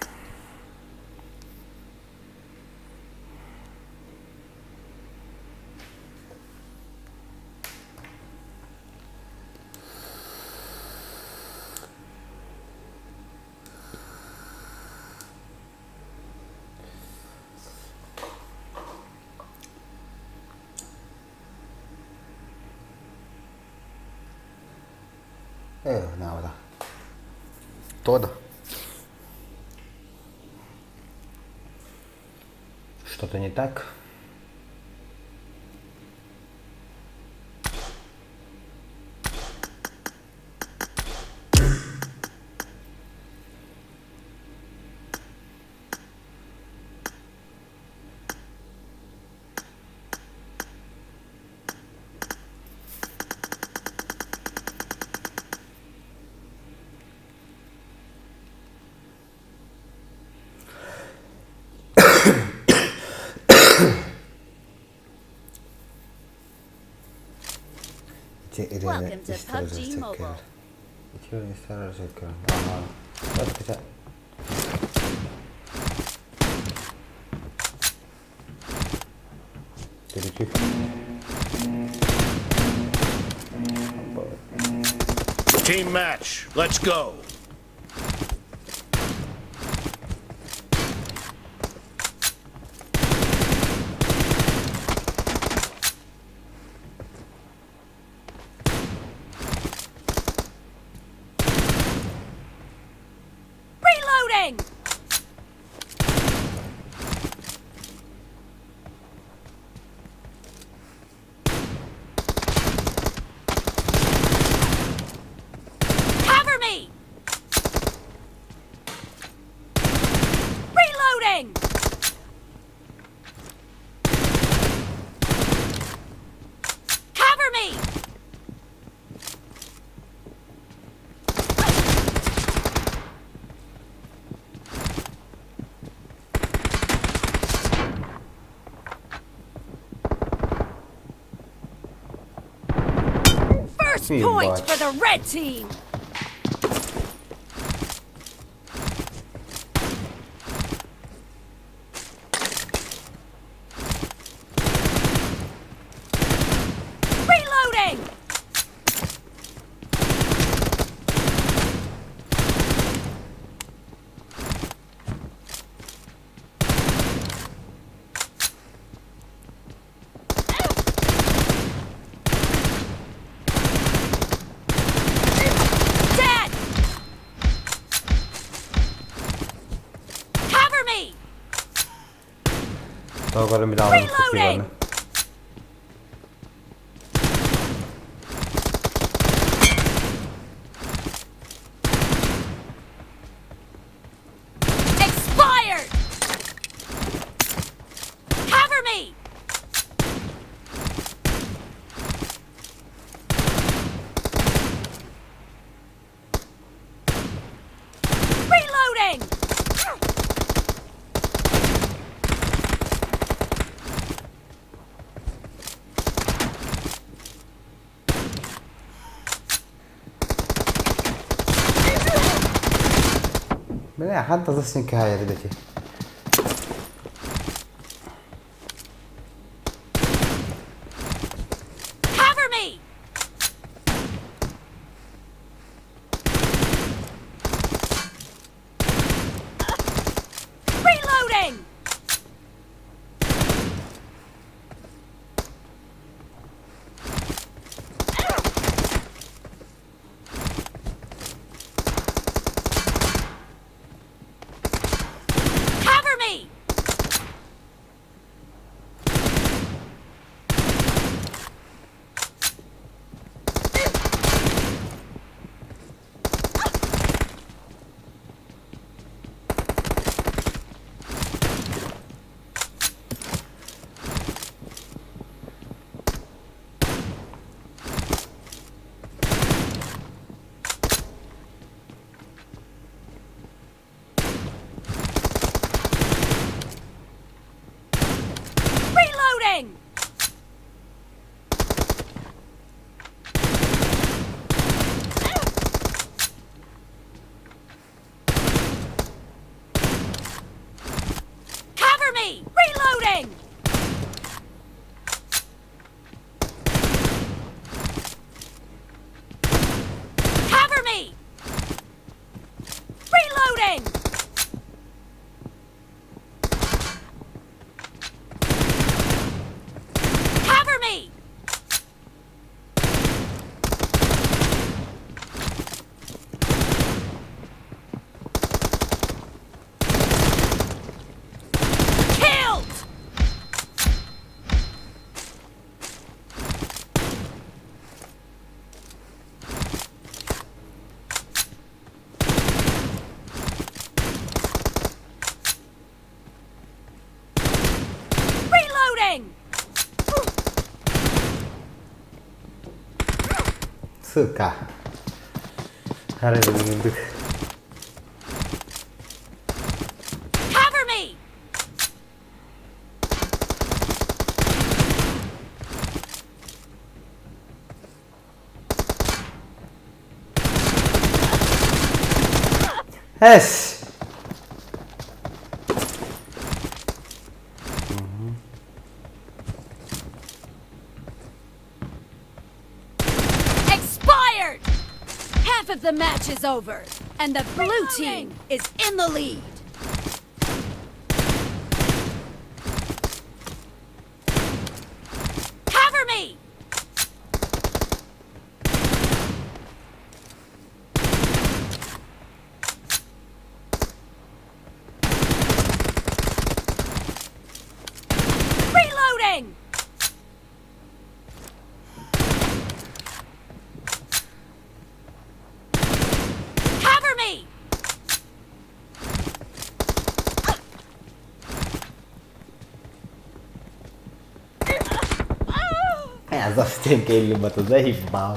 Надо. То-то. Что-то не так. Welcome to Pubg Mobile. Team match. Let's go. Reloading! Cover me! Reloading! Cover me! First point for the red team! Reloading! Dead! Cover me! Reloading! Expired! Cover me! Reloading! بلا حتى تصنع كهاي ردتي. Cover me! Reloading! Cover me! Reloading! Cover me! Reloading! Cover me! Reloading! Cover me! Suka. Hari ini. Cover me. Yes. Expired. Half of the match is over, and the blue team is in the lead. Cover me. Reloading. Cover me. Ja, zase kelli mõtlen zahibaa.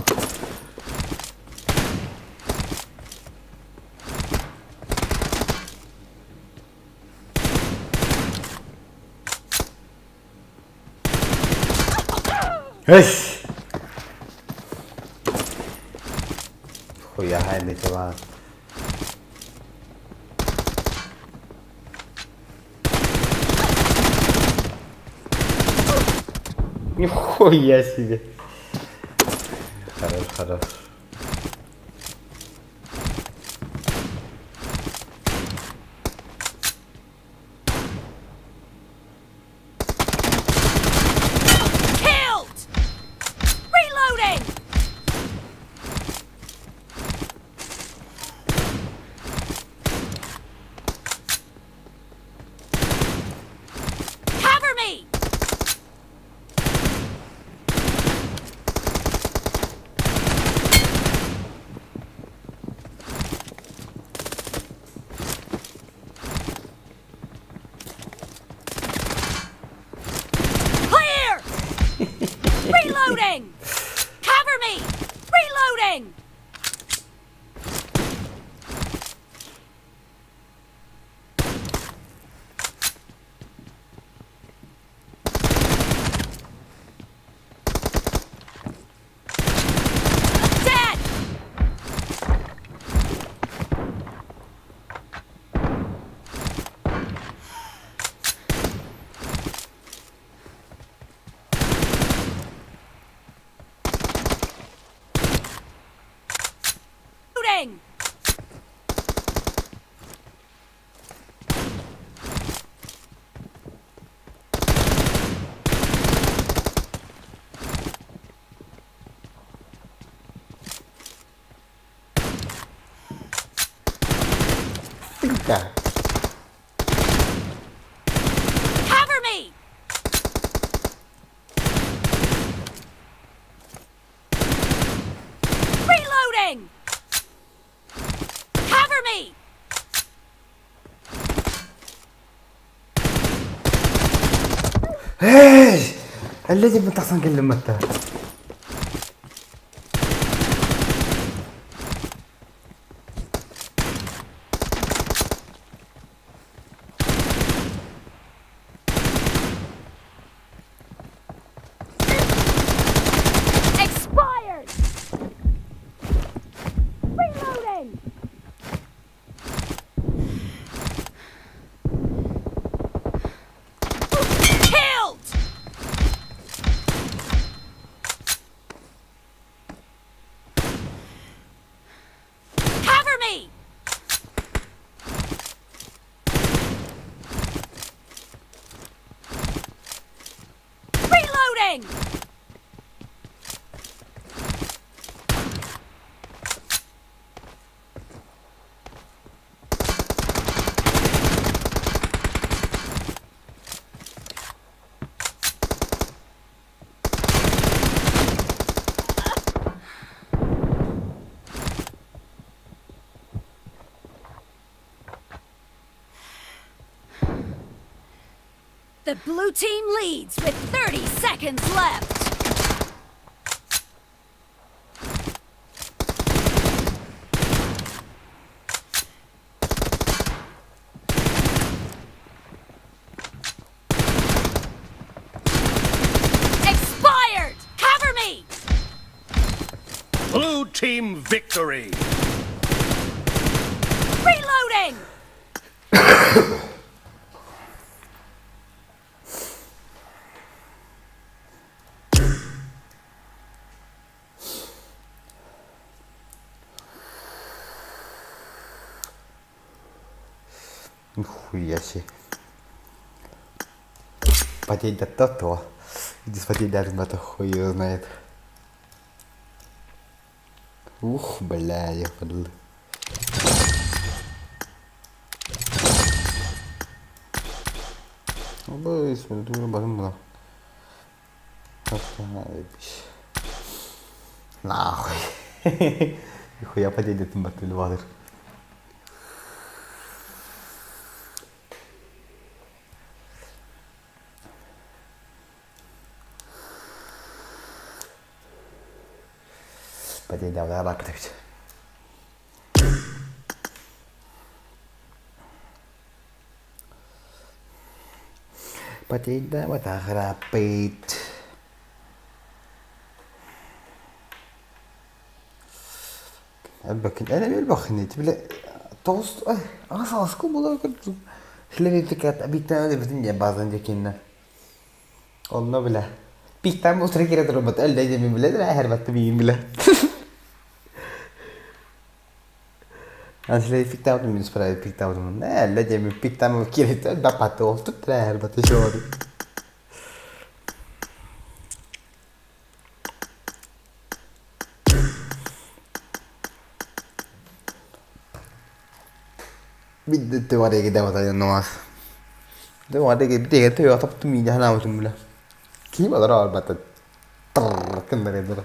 Yes. Хуя хайди това. Нихуя себе. Хорош, хорош. Killed. Reloading. Cover me. Clear. Reloading. Cover me. Reloading. Dead. Reloading. Suka. Cover me. Reloading. Cover me. Hey! الذي بتصل كلمته. Expired. Reloading. Killed. Cover me. Reloading. The blue team leads with 30 seconds left. victory! Reloading! Нихуя себе. Потеть до то. Иди спотеть даже это хуй его знает. Ух, бля, я подл. Ой, смотрю, базм. Нахуй. Нихуя потеть до температуры воды. Потеть давай работать. Потеть давай так работать. البكن انا بالبخني تبلا توست خلاص كم والله كنت خليني تكات ابي تاني بتنجا بعضن ديكنا والله بلا بيتا موتر كده تربط قال ده من بلاد لا هربت مين بلا asli بيتا من سبراي بيتا من لا ده من بيتا من كده ده باتو تطلع هربت شو بدت وريك ده وطي النواس ده وريك ده تيو طبت مي جهنا وتملا كي ما درا البتة طر كنا ندرا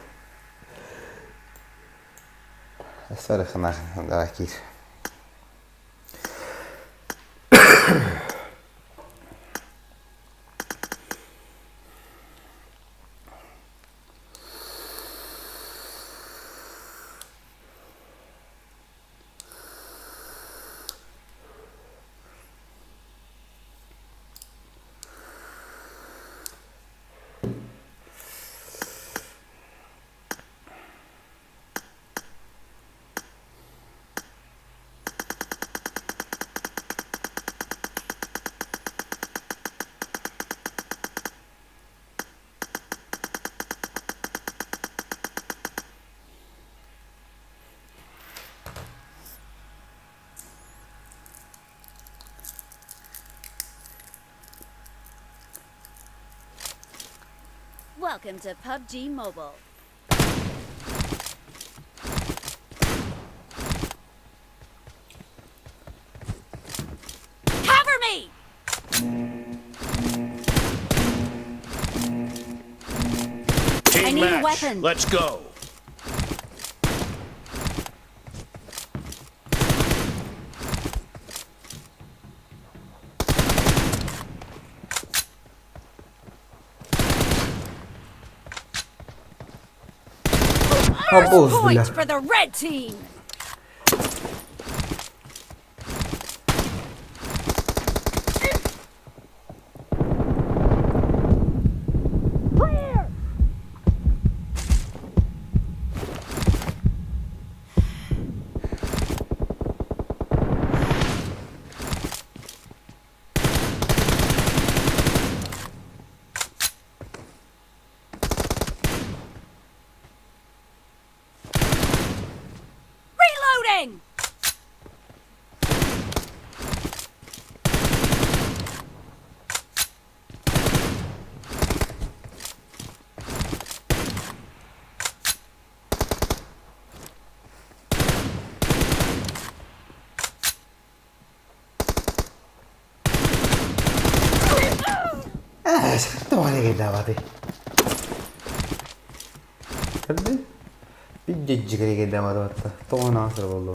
السؤال خنا ده أكيد Welcome to PUBG Mobile. Cover me! Team I need match. a weapon. Let's go. First point for the red team. Clear. Reloading! Toma que dava te. Cadê? Pidge que dava rotta. Toma na sera bollo.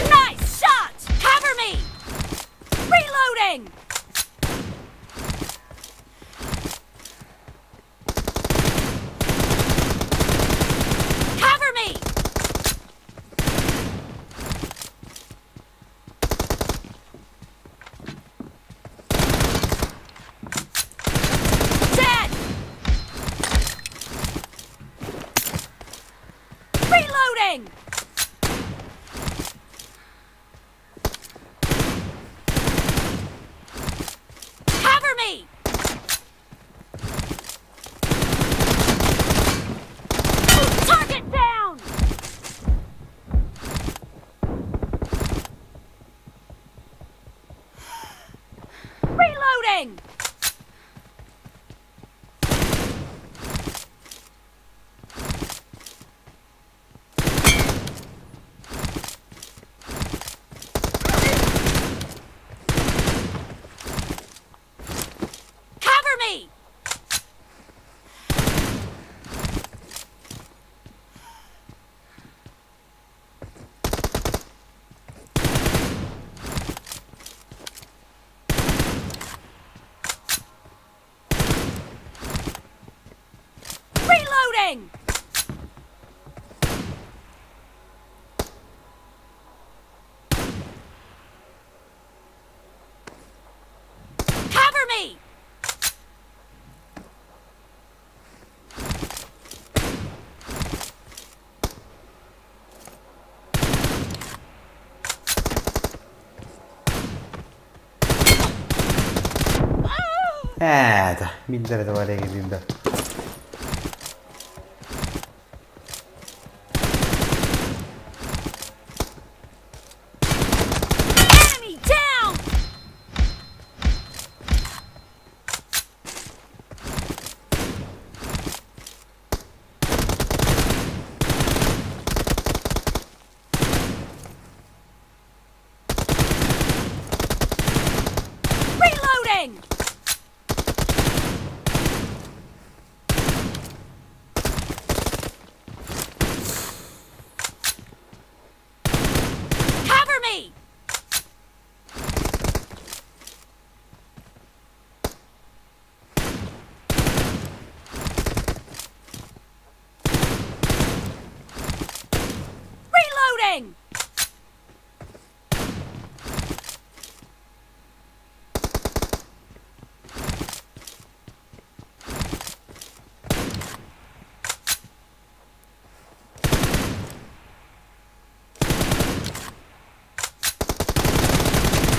Nice shot! Cover me! Reloading! Bildere de var ya gideyim de. Enemy down! Reloading! Cover me! Reloading!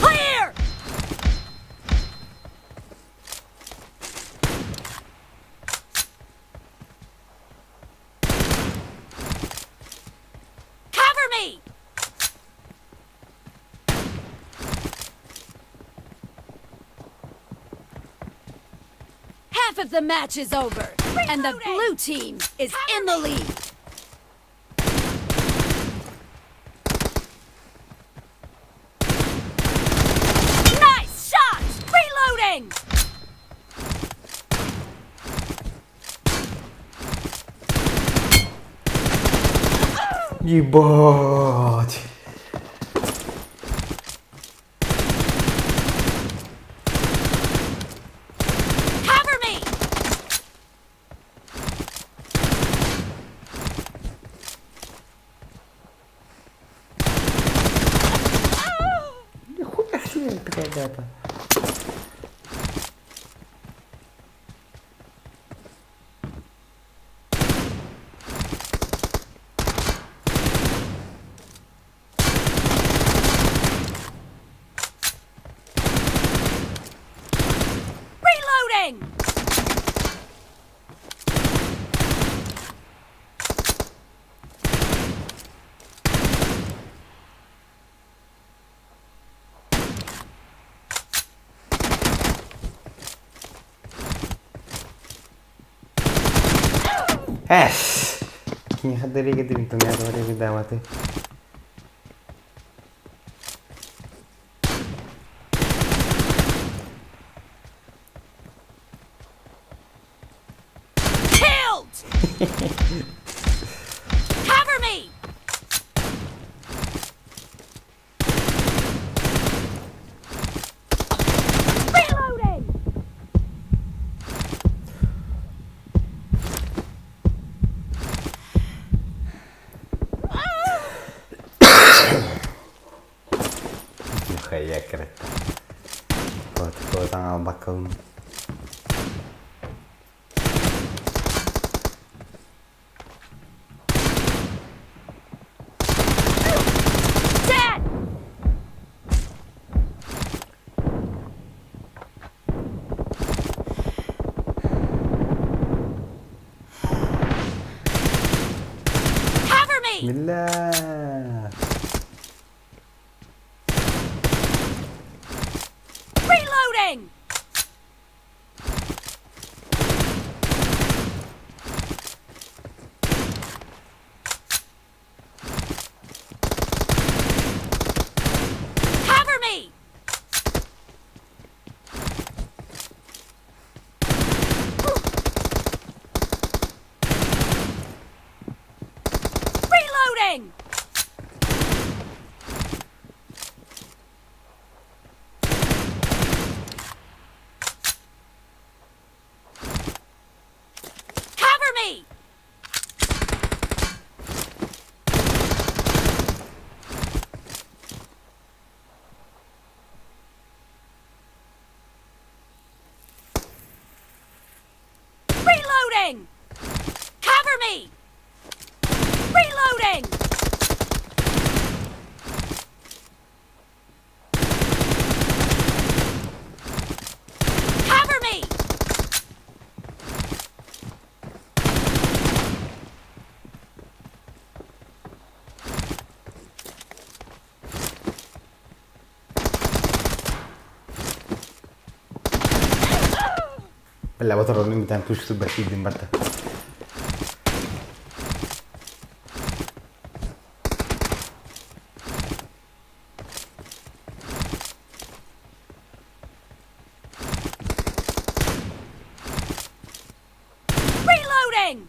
Clear! Cover me! Half of the match is over, and the blue team is in the lead. Nice shot! Reloading! Ебать. Cover me! Нихуя себе это когда-то. Reloading! Kini hadari ke din tumya to hari bidawate. Killed! Cover me! Reloading! Kayak kereta. Kau tanggal bakal. Dead! Cover me! Billah. Reloading! Cover me! Reloading! Bella voterò in tempo su partita in batta. Reloading!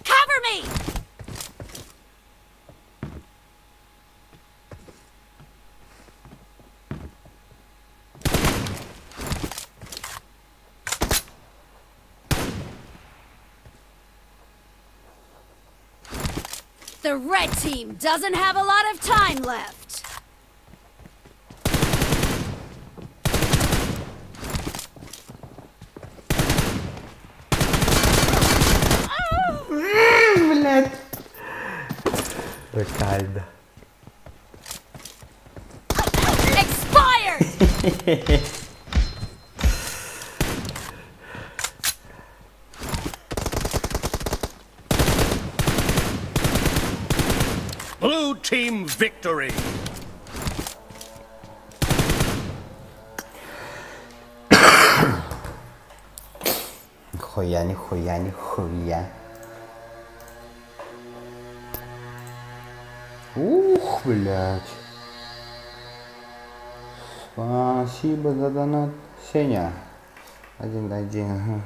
Cover me! The red team doesn't have a lot of time left. Блядь. Calda. Expired! Blue team victory. Нихуя. Блядь. Спасибо за донат, Сеня. Один, ага.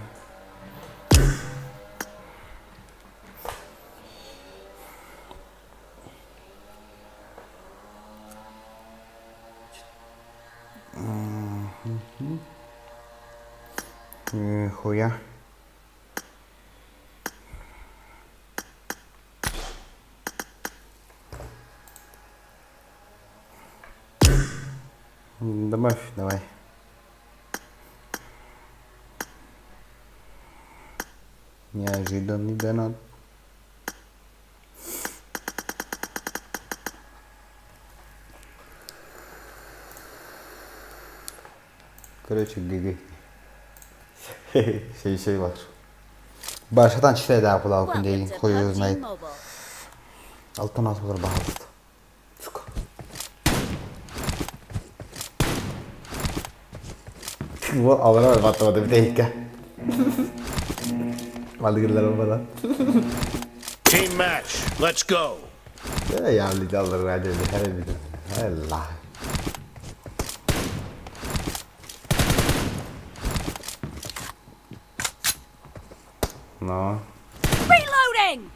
Нихуя. Добавь, давай. Неожиданный донат. Короче, гигы. Şey var. Başkatan çiftliğe daha kulağı okun değil. Koyu знает. Alttan atılır bahadır. Сука. Bu avına batmadı bir dakika. Malgırlar olmadan. Team match. Let's go. Ya liderler hadi Allah. No. Reloading!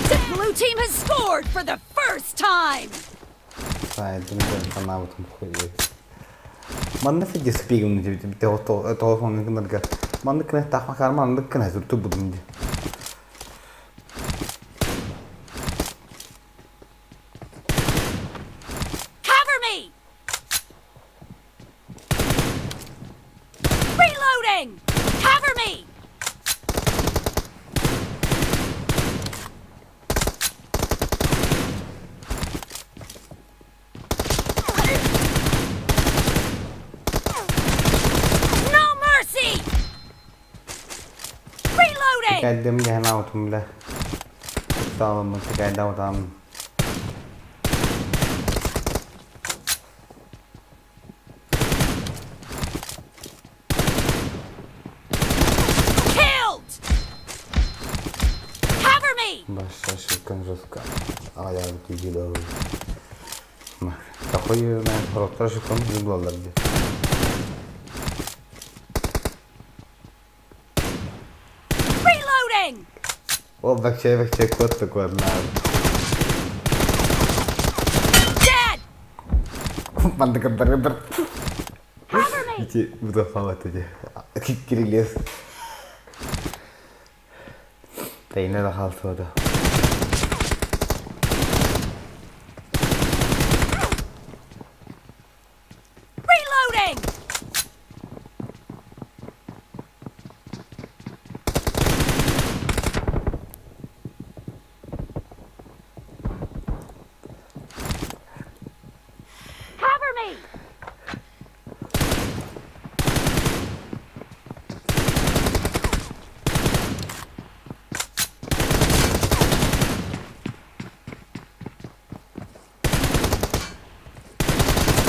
The blue team has scored for the first time! Man nafijis speaking with the telephone in the man can attack my car, man, look at to Buddha. Cover me! Reloading! Cover me! Geldim gel autumla. Tamam, geldim autum. Killed! Cover me! Başka şıkkın rızka. Ayağım ki doğru. Kakoyu ben korktar şıkkın zıblarlar diye. O bakçaya kottu kodlar. Dead! Mantık kadar. İki bu da falan atıcı. Kiriliyoruz. Teyine de haltı o da. Reloading! me!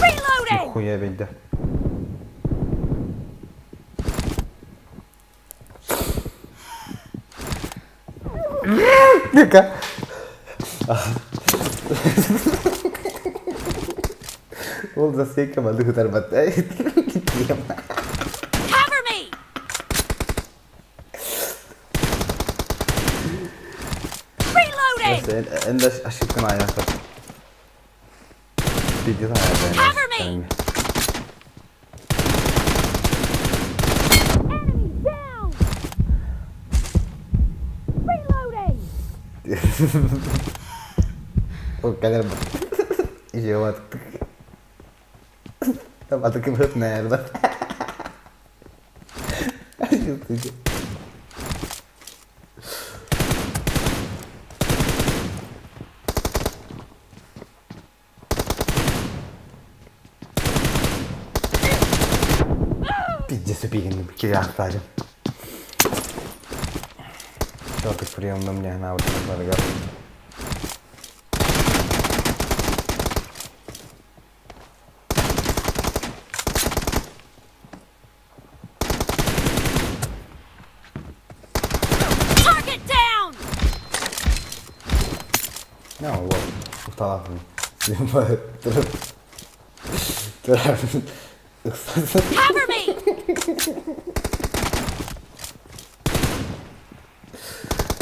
Reloading! Хуя бейді. Ника. Ол засейка мады хутар баттай. Cover me! Reloading! Enda aşıktan ayakta. Bir yıl ayakta. Cover me! Enemy down! Reloading! O kadar mı? İşe battık. Battık ki bırak nerede? Aşkım. Пиздец, убегай, киряк падем. Что ты прием на мне на вот это? Target down! No, вот, устала. Cover me!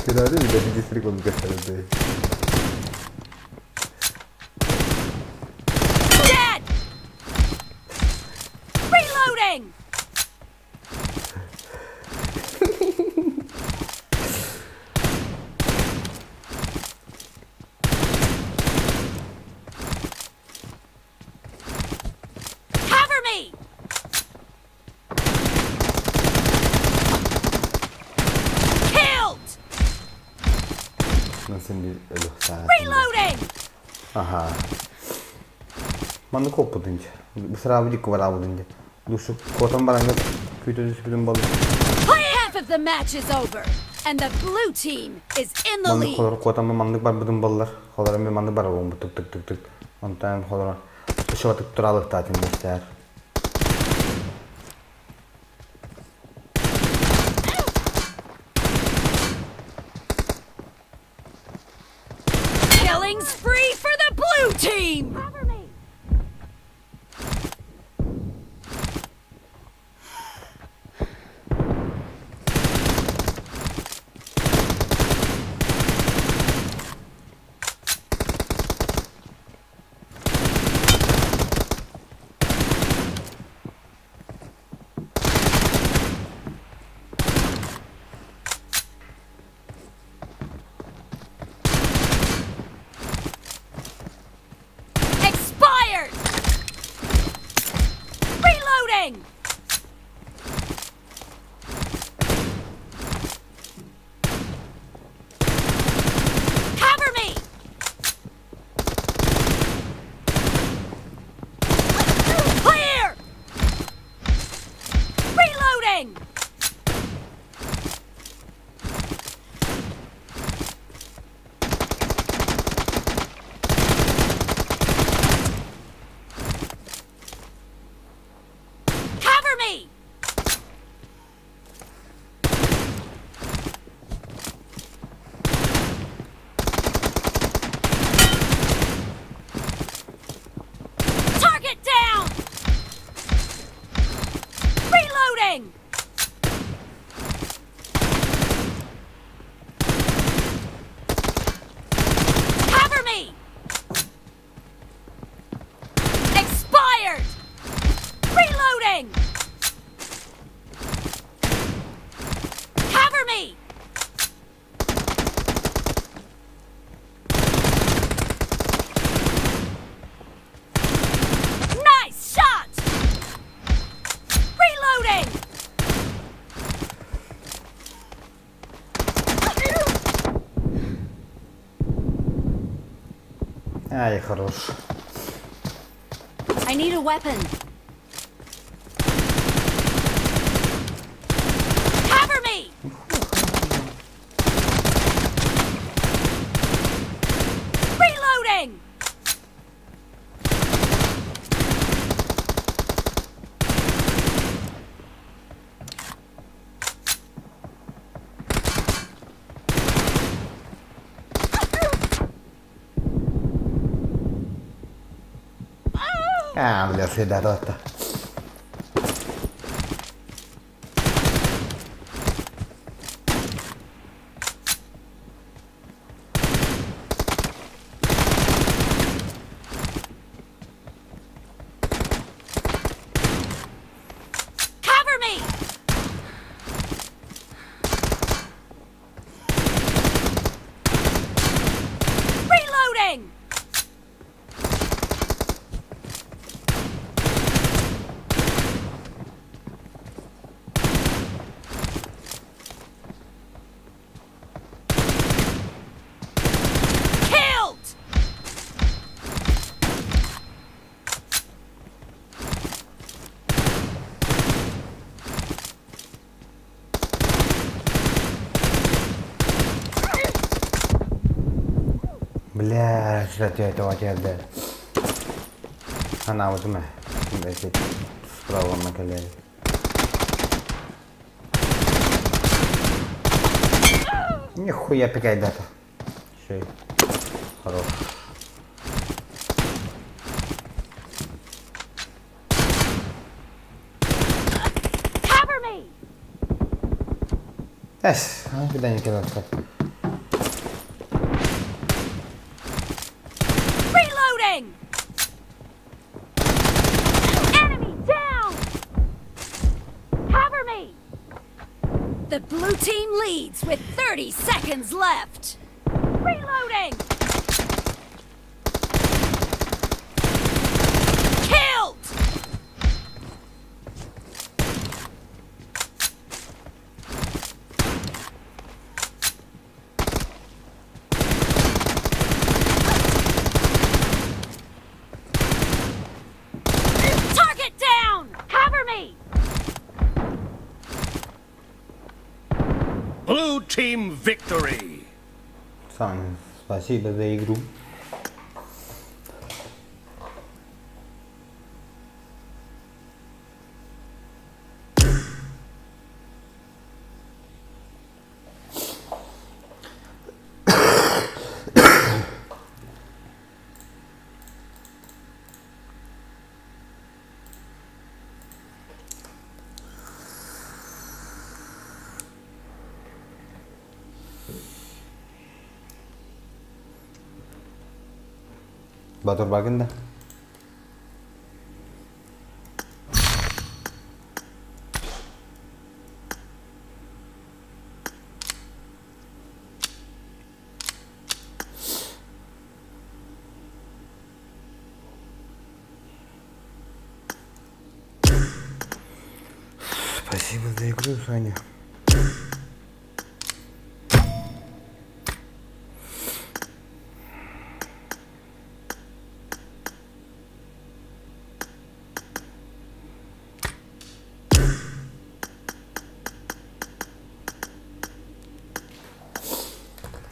Kenapa udah di distrik untuk kesana? Dead! Reloading! Cover me! Killed! Nasıl bir ölü saat? Reloading! Aha. Mandı kopudunca. Bir sıra abicik kovalavudunca. Duşu kotan baranga kötü düzgün balık. Half of the match is over, and the blue team is in the Mandı lead. kolar kotan mandık bar budun balılar. Kolarım bir mandık bar oğlum tık tık tık tık. Ondan kolar. Duşu atıp duralık tatil ister. Killing spree for the blue team! Cover me! Expired! Reloading! Cover me! Clear! Reloading! Cover me! Target down! Reloading! Cover me! Expired! Reloading! Cover me! Nice shot! Reloading! Ай, хорош. I need a weapon. Cover me! Reloading! Ah, me l'ha sedata. Cover me! Reloading! Бля, кстати, этого отъезда. Она вот у меня. Справа на колене. Нихуя пикай дата. Все. Хорош. Эс, куда не кидаться? Reloading! Enemy down! Cover me! The blue team leads with 30 seconds left. Reloading! Killed! Target down! Cover me! Blue team victory! Саня, спасибо за игру. Батур багында. Спасибо за игру, Саня.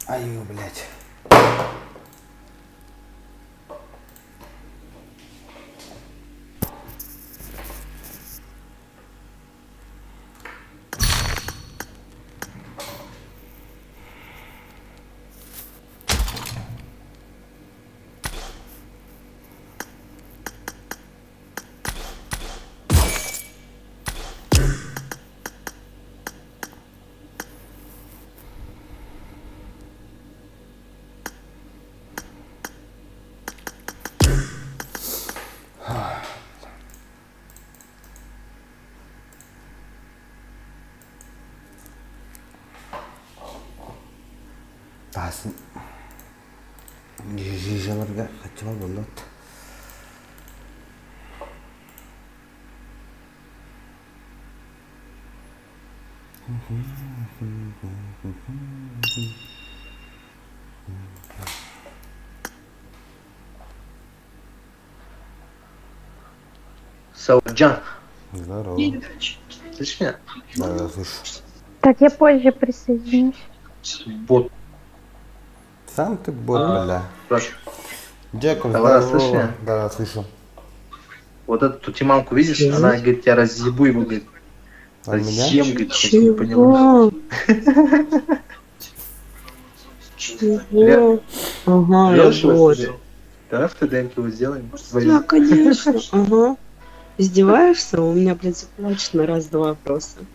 Аю, блядь. Басын жежаларға қачыма болады. Сауджан. Здорово. Слышишь меня? Да, я слышу. Так, я позже присоединюсь. Бот. Сам ты бот, бля. Прошу. Джекоб, Товара, здорово. слышишь меня? Да, слышу. Вот эту тутиманку видишь? Она говорит, я разъебу его, говорит. А меня? Разъем, говорит, хоть не понял. Чего? Ага, работает. Давай в ТДМ его сделаем. Да, конечно. Ага. Издеваешься? У меня, блядь, заплачено раз-два просто.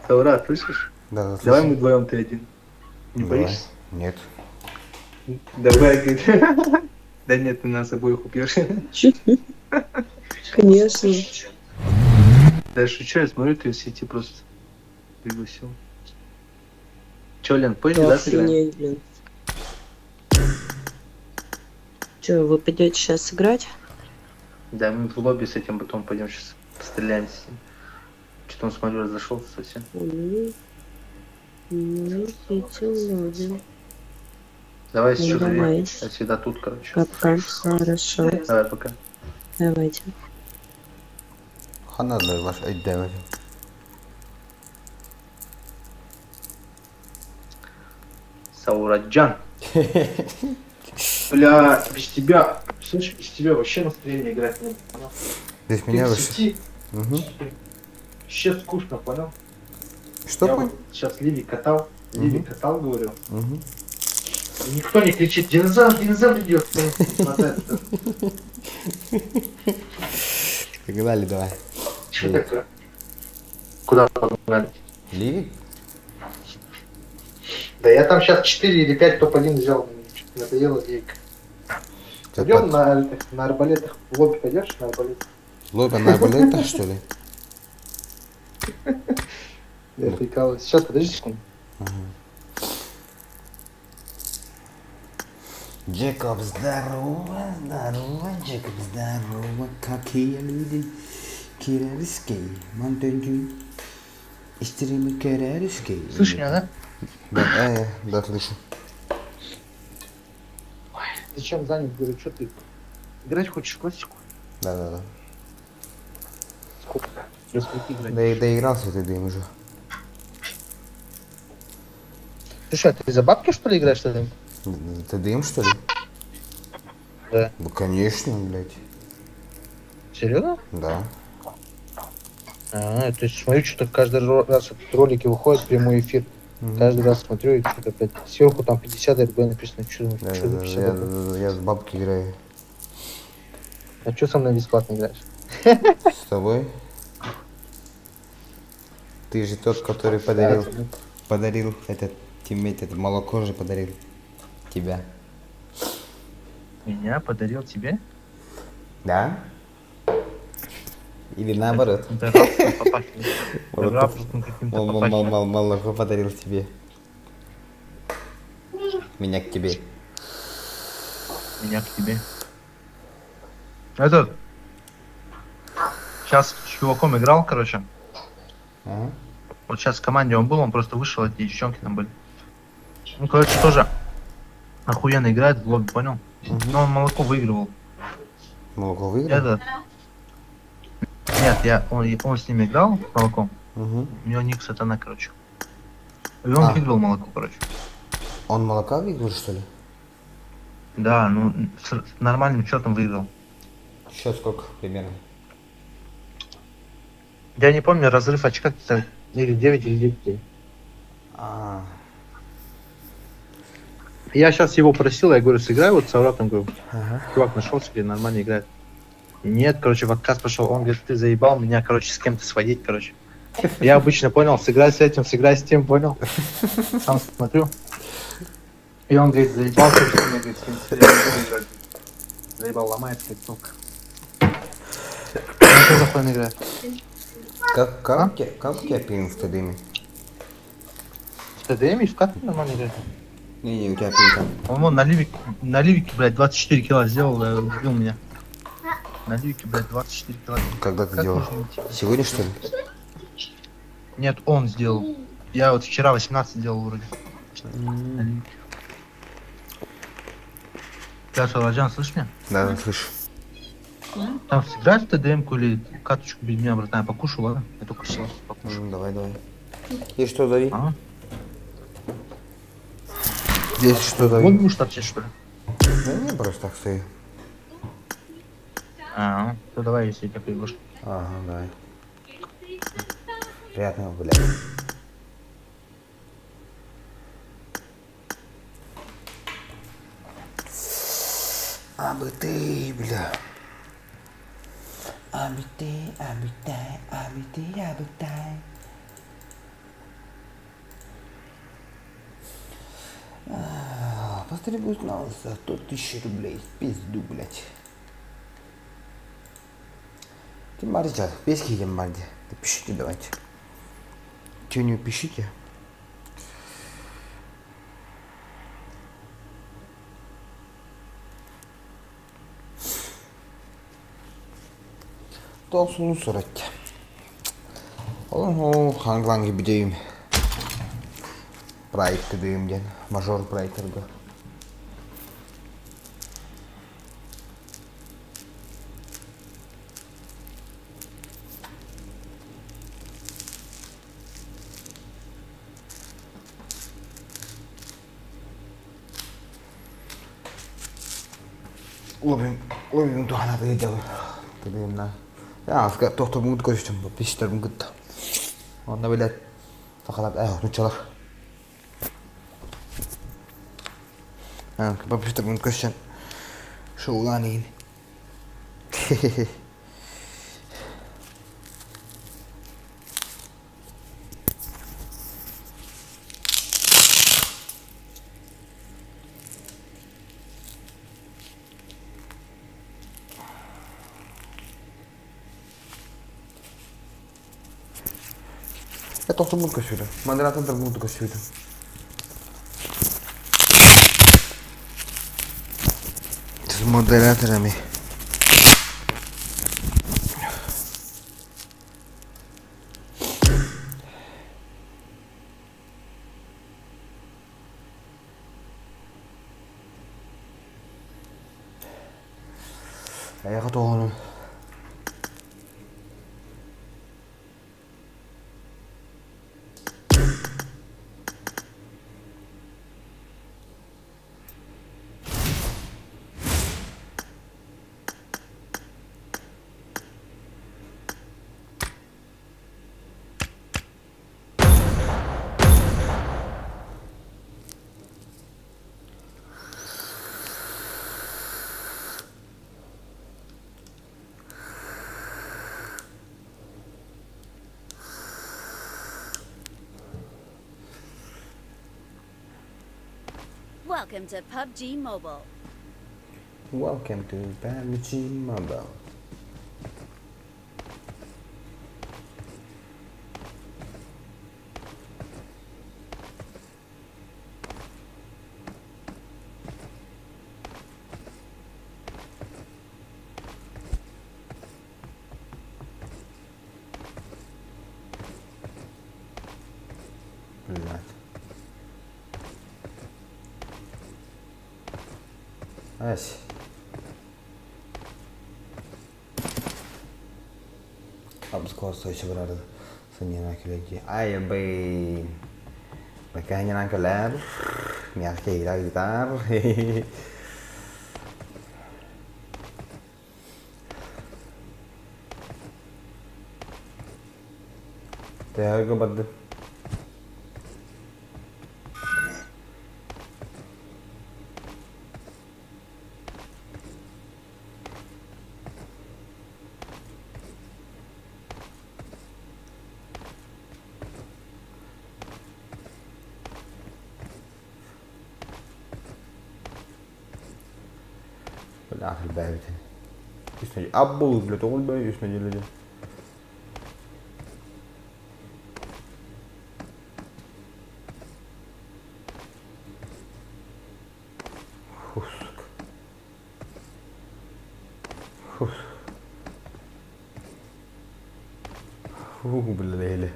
Товара, слышишь? Да, слышу. Давай мы вдвоем, ты один. Не Давай. боишься? Нет. Давай, говорит. Да нет, ты нас обоих убьешь. Конечно. Да шучу, я смотрю, ты в сети просто пригласил. Чё, Лен, пойди, да, сыграем? Охренеть, блин. Чё, вы пойдете сейчас играть? Да, мы в лобби с этим потом пойдем сейчас постреляем с ним. Что-то он, смотрю, разошелся совсем. Давай сейчас давай. я всегда тут, короче. Пока. Хорошо. Давай, пока. Давайте. Ханадlar var. Ay devam. Саураджан. Бля, без тебя, слышь, без тебя вообще настроение играть нет. Без меня вообще. Угу. Вообще скучно, понял? Что я понял? Вот сейчас Ливи катал, говорю. Угу. И никто не кричит, динозавр идет. Погнали, давай. Что такое? Куда погнали? Ливик? Да я там сейчас 4 или 5 топ-1 взял. Надоело Ливик. Пойдем на арбалетах. В лобби пойдешь на арбалетах? Лобби на арбалетах, что ли? Я прикалываюсь. Сейчас, подожди секунду. Джекоб, здорово, здорово, Джекоб, здорово, какие люди, кирарские, монтанджи, стримы кирарские. Слышишь меня, да? Да, да, слышу. Ой, зачем занят, говорю, что ты? Играть хочешь в классику? Да. Сколько? До скольки играть? Да, доигрался ты, Дым, уже. Ты что, ты за бабки, что ли, играешь тогда? Ты Дым, что ли? Да. Ну, конечно, блядь. Серьезно? Да. То есть смотрю, что-то каждый раз ролики выходят, прямой эфир. Каждый раз смотрю, и что-то опять сверху там 50 РБ написано, что за 50 РБ. Я с бабки играю. А что со мной бесплатно играешь? С тобой? Ты же тот, который подарил этот тиммейт, это молоко же подарил. Тебя. Меня подарил тебе? Да? Или наоборот? Молоко подарил тебе. Меня к тебе. Меня к тебе. Этот. Сейчас с чуваком играл, короче. Ага. Вот сейчас в команде он был, он просто вышел, эти девчонки там были. Ну, короче, тоже охуенно играет в лобби, понял? Но он молоко выигрывал. Молоко выиграл? Этот. Нет, он с ними играл с молоком. У него ник сатана, короче. И он выиграл молоко, короче. Он молока выиграл, что ли? Да, ну с нормальным счетом выиграл. Счет сколько примерно? Я не помню, разрыв очка или 9, или 9. Я сейчас его просил, я говорю, сыграй вот с Ауратом, говорю. Чувак нашелся, где нормально играет. Нет, короче, в отказ пошел. Он говорит, ты заебал меня, короче, с кем-то сводить, короче. Я обычно понял, сыграй с этим, сыграй с тем, понял. Сам смотрю. И он говорит, заебал, короче, мне говорит, с кем-то играть. Заебал, ломается, как сука. Что за хуйня играет? Как у тебя пинг в ТДМе? В ТДМе в карте нормально играет? Не, у тебя пинг там. Он вон на ливике, блядь, 24 кило сделал, убил меня. На ливике, блядь, 24 кило. Когда ты делал? Сегодня, что ли? Нет, он сделал. Я вот вчера 18 делал вроде. Ты что, Раджан, слышишь меня? Да, слышу. Там сыграть в ТДМ-ку или каточку без меня, братан, я покушал, ладно? Я только сейчас покушал. Давай. И что зови? А? Здесь что зови? Вот будешь торчать, что ли? Да не, просто так стою. То давай, если я тебя приглашу. Ага, давай. Приятного, блядь. А бы ты, бля. А бы ты. Постригусь на за 100 000 рублей. Пизду, блядь. Тем более, пески тем более. Пишите, давайте. Что-нибудь пишите. Толсunu suratja. Olen hanglangi bideyim. Проекты даем, мажор проекторга. Ловим Донатом видел. Я сказал, то, что мы готовим, пишите, мы готовим. Он навелят, сахалат, ну чалах. Попишите, мы готовим. Шоуланин. Я только мутку сюда. Модератор мутку сюда. С модераторами. Я готов. Welcome to PUBG Mobile. Welcome to PUBG Mobile. Ась. Abskos еще berada senyana lagi. Ay bay. Mereka hanya nangkelar. Niat kira gitar. Teh ke bad. في الباب تاني يسمع ابو ولا تقول بقى يسمع جل بالليل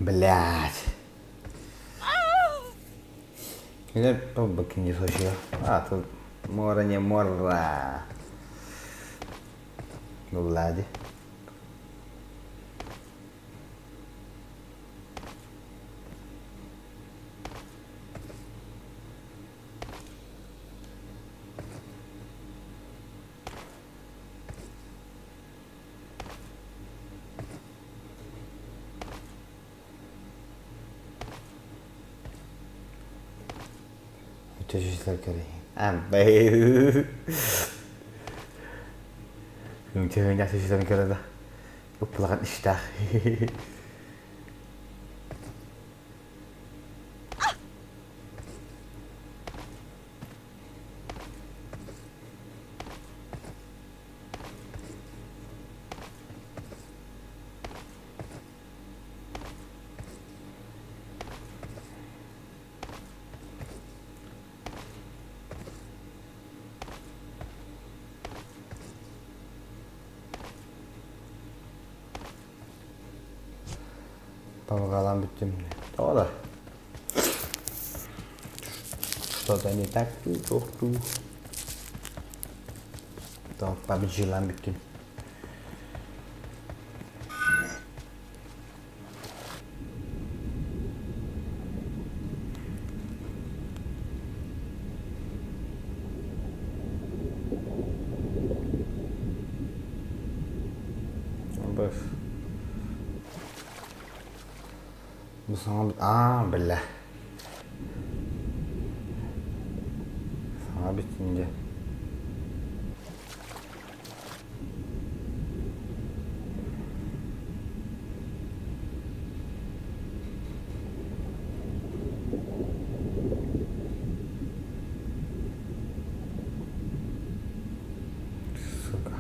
Блядь. Ini begini sosial. Tuh moranya mora. Nol aja. Çocuklar keren. Baik. Yung ceweknya çocuklar keren dah. Upelakan istah. Pengalaman bikin tahu lah. Что-то не так tuh. Tuh Pubg lah bikin. Bos. Belah. Sama bitince. Suka.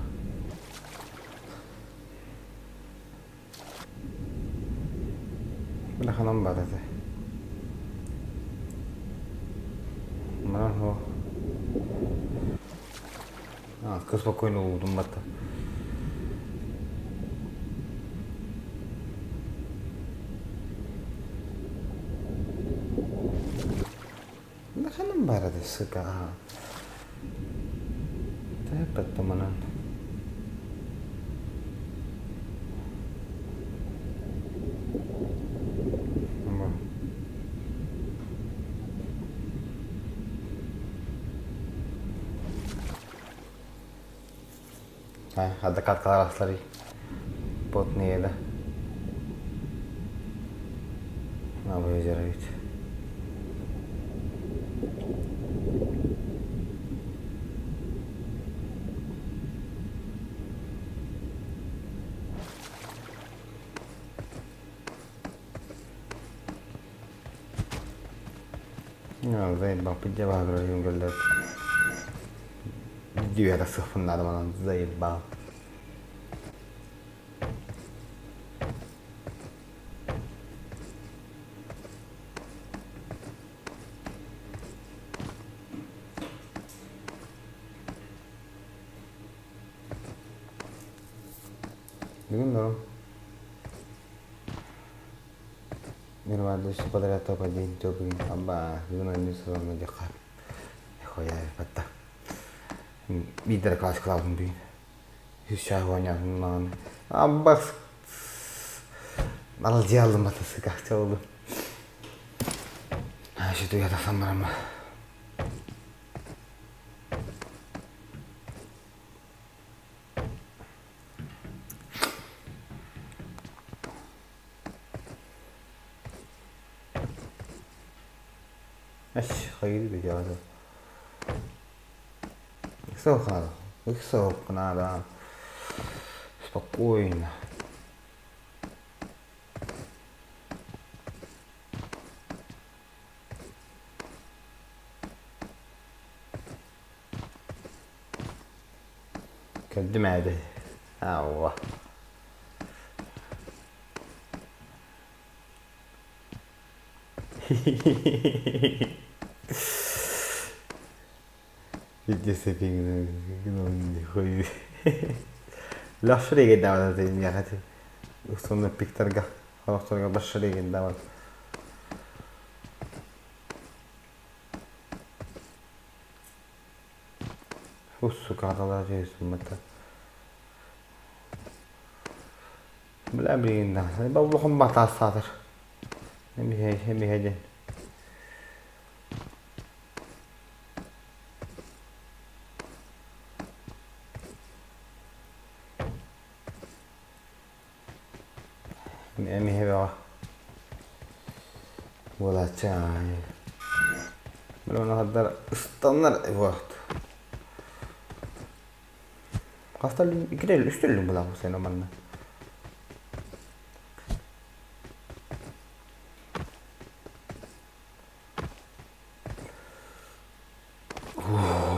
Belah kanan baratı. Mana ho? Kız спокойно oldum batta. Belah kanan baratı suka. Dapat temenan. Ada kart-kart asları pot nih ada. Apa ya jarak itu? Ya, saya bapak jawab lagi yang gelap. Dia ada sebenarnya mana saya bang. Dengan dong. Mirwado si padre ato pa din jobing aba yun ang niso na jakar. Hoya patta. Bidder class cloud bin. Hüsyahwanya nan. Abas. Alacağım mata sıkakça oldu. Ha şu ya da sanırım. Hayır bir cevap. Их сок надо. Спокойно. Kaddim hadi. Allah. Video setting non koy. Laf şuraya gidelim zaten ya hadi. Sonra piktarga Kalaklarga başarı geldi ama. Ussu kadalar diyorsun mata. Bile bileyim ben. Babuluğum batasadır. Hem bir hece. Em hebe var. Valla çay. Ben ona kadar ısıtanlar vakit. Kastal ikide üstüllüm bulan bu sen o manna.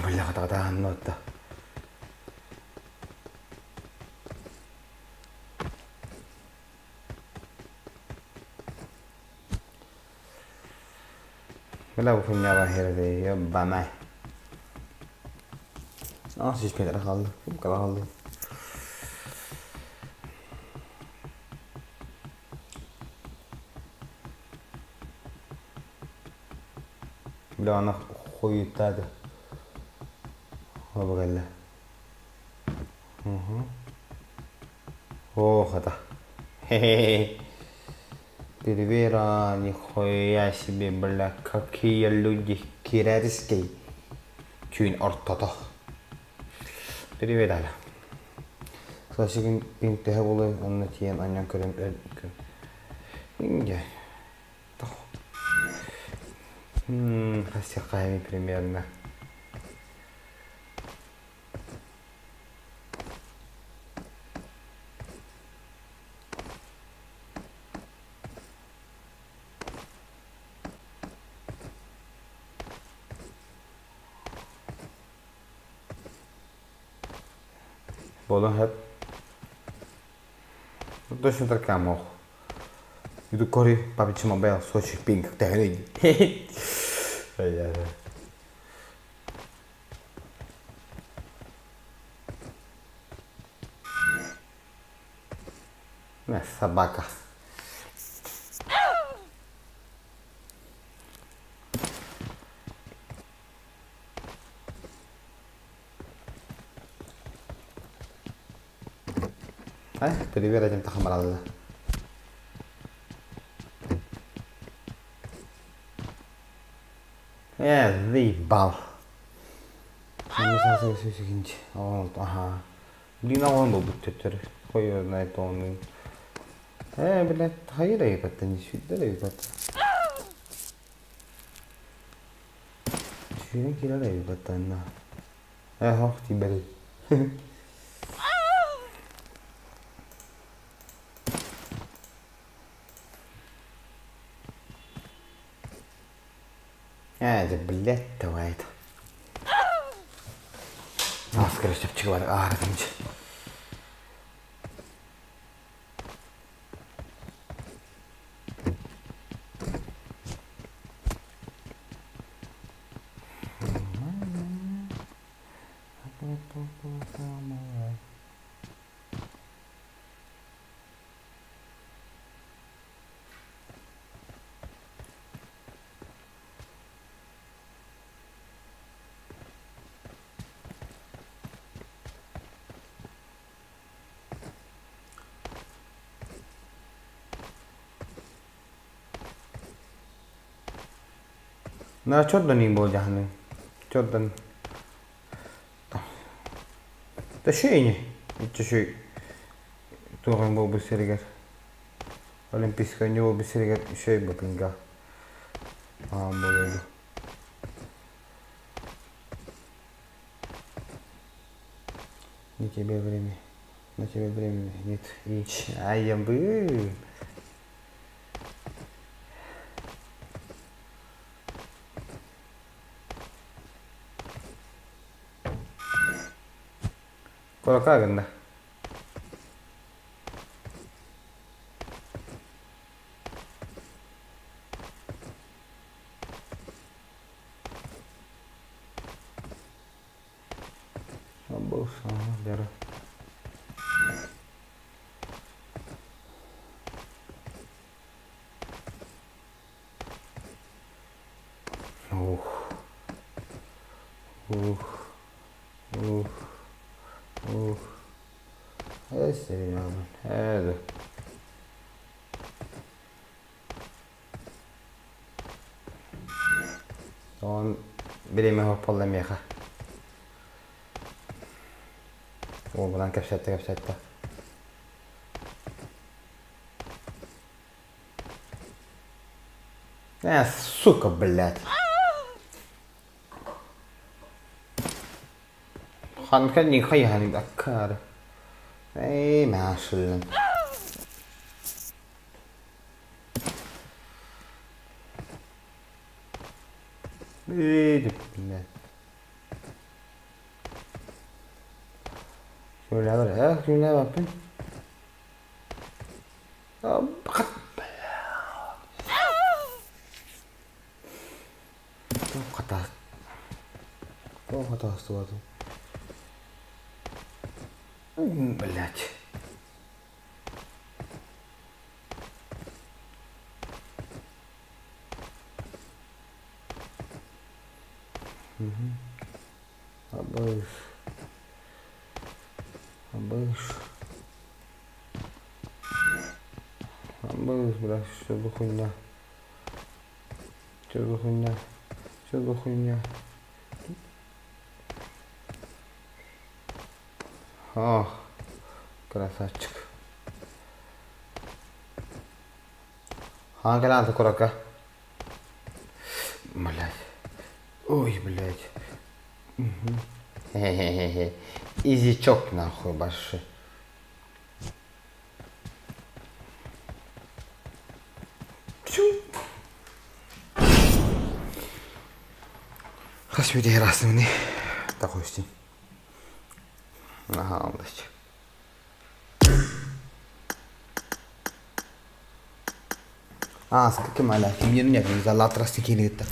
Bila kata-kata hanut dah. Bila bu punya bahir deh ya bamai. Ah, sih sepeda kaldı. Bu kadar kaldı. Bila anak koyutadı. Apa kala? Oh, kata. Hehehe. Перевера нихуя себе, бля, какие люди кирарские. Чуин ортото. Перевер ала. Сашигин пинтеhe болой, онны тиен аньян көрем. Инге. Тох. Хасяками примерно. Bolon hep точно така мог. И докори папиче Мобайл сочи пинг техники. Не, собака. Перевер этим тахамаралда. Заебал. Не знаю, что seguinte. Ага. Блин, а он был тетер. Хуй его знает, он. Блядь, hayır ayıp не сюда ayıp et. Şuraya kirar ayıp et anna. Hoş tibel. Hadi блядь, давай это. Скорее всего, пчеловод. Радимч. Na çoddan iyi bolca hani. Çoddan. Da şey ne? İşte şey. Tuğan bu seriger. Olimpiska ne bu seriger şey bakınca. Böyle. Не тебе время. На тебе времени нет. Ай, я был. Колокаганда. Bolsa, dera. Seveyim abi. Evet. Son birimi hoppalamaya. O buradan kapşattı. Сука, блядь. Ханка не хаян дакар. Эй, машин. Блядь. Şöyle var ya, şöyle bakın. Bak. Kata suatu. Блядь. Абыш, блядь, что за хуйня? Что за хуйня? О, красавчик. Hangi lan kuraka? Блядь. Ой, блядь. Хе-хе-хе. Изичок нахуй большой. Kaç video rastımını takıyor işte. Aha aldık. Sıkı hala kim yerini yapıyoruz Allah atrası geliyor da.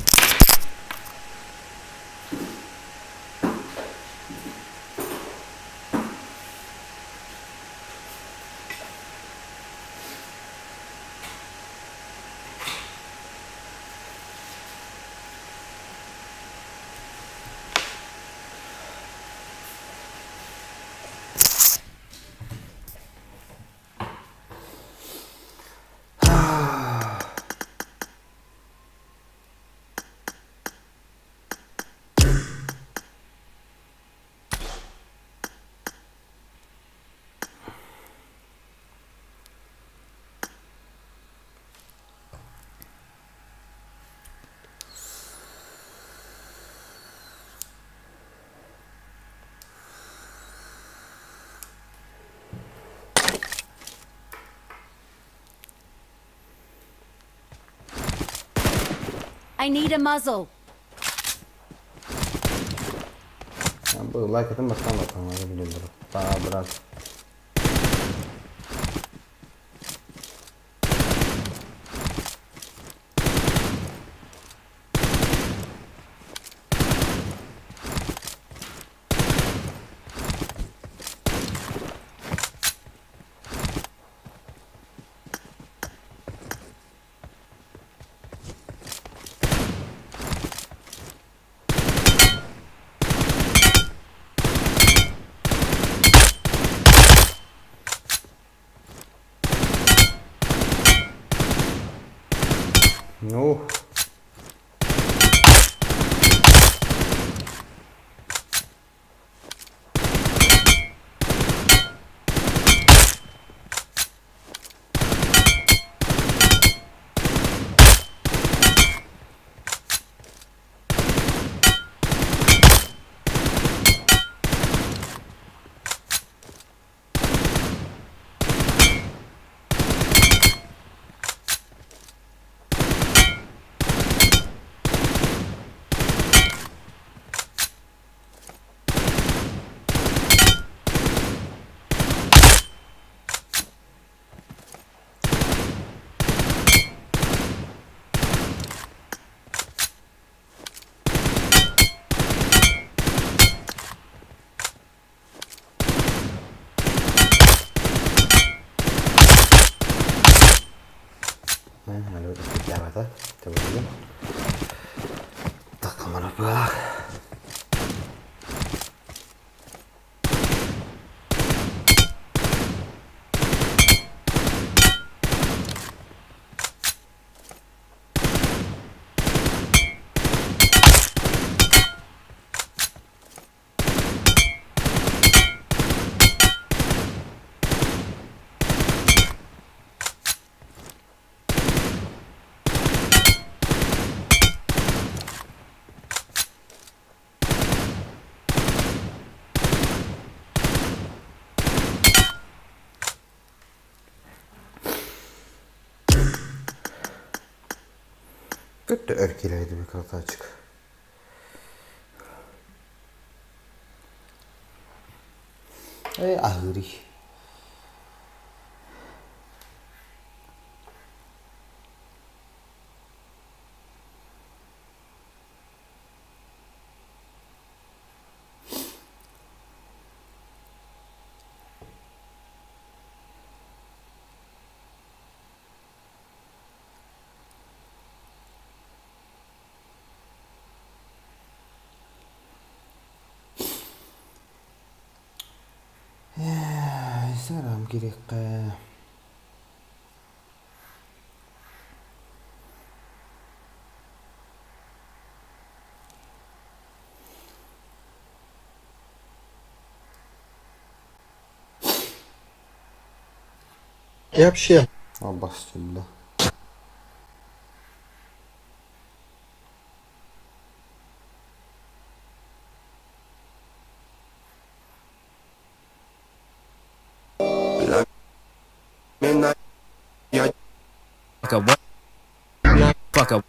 I need a muzzle. Bu like atın bakalım biliyorum. Daha biraz. No. Lalu kita coba dulu. Tak kemana pula. Kötü örkileydi bir kartı açık. Ahıri. Seram gerek. И вообще. Обостюмда. Fuck up.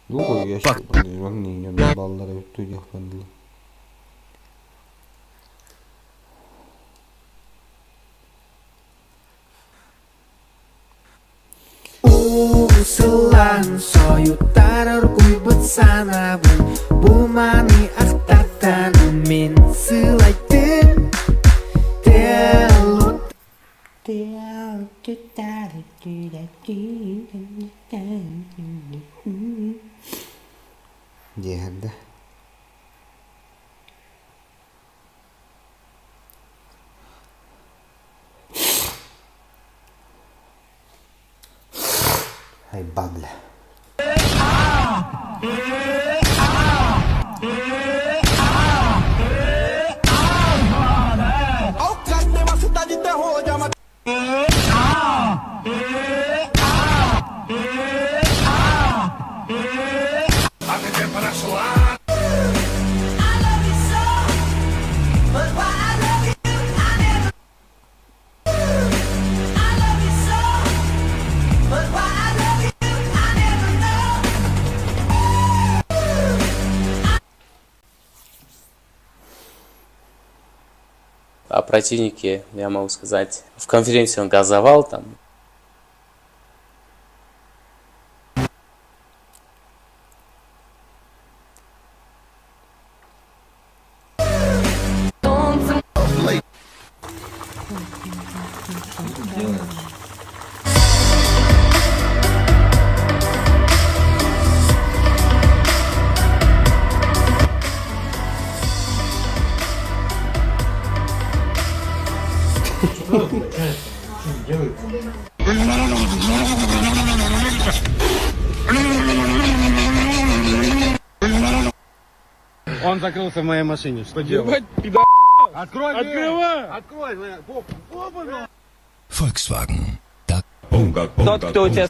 Долго я сейчас не баллары тудях пандли. Usulan soyutar kuybut sanabın Bu mani ahtatan min sılайтын Telut Yerde. Hay bable. О противнике я могу сказать. В конференции он газовал там. Он закрылся в моей машине. Что делать? Открой! Открывай! Открой! Volkswagen. Тот, кто у тебя...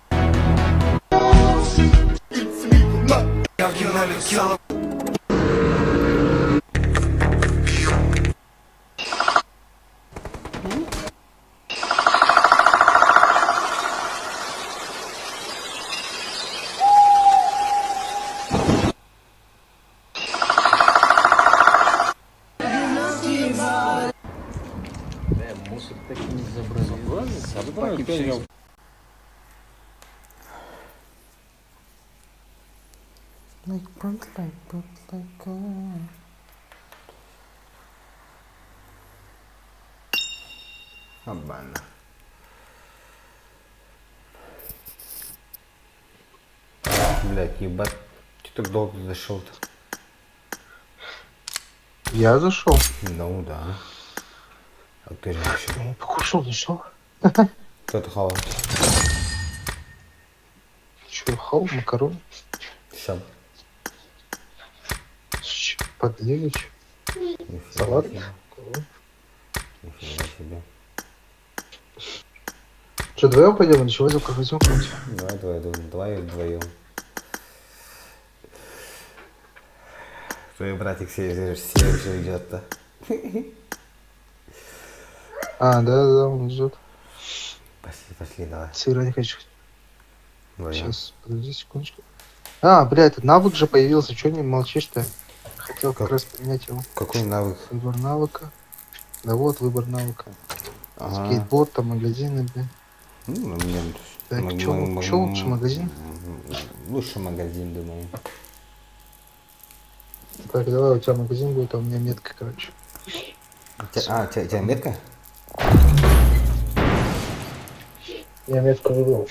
Обана. Блять, ебать. Ты так долго зашел-то? Я зашел? Ну да. А ты же еще. Покушал, зашел. Кто-то хавал. Че, хал, макарон? Все. Подливич. Салат. Нифига себе. Что, вдвоем пойдем или чего только возьмем? Давай вдвоем. Твой братик все же идет-то. А, да, он идет. Спасибо. пошли, давай. Сыграть хочу. Вариант. Сейчас, подожди секундочку. А, бля, этот навык же появился, чё не молчишь-то? Хотел как раз поменять его. Какой навык? Выбор навыка. Да вот, выбор навыка. Ага. Скейтборд, там магазины, бля. Ну, мне... Так, чё лучше, магазин? Лучше магазин, думаю. Так, давай, у тебя магазин будет, а у меня метка, короче. У тебя метка? Я метку выбрал.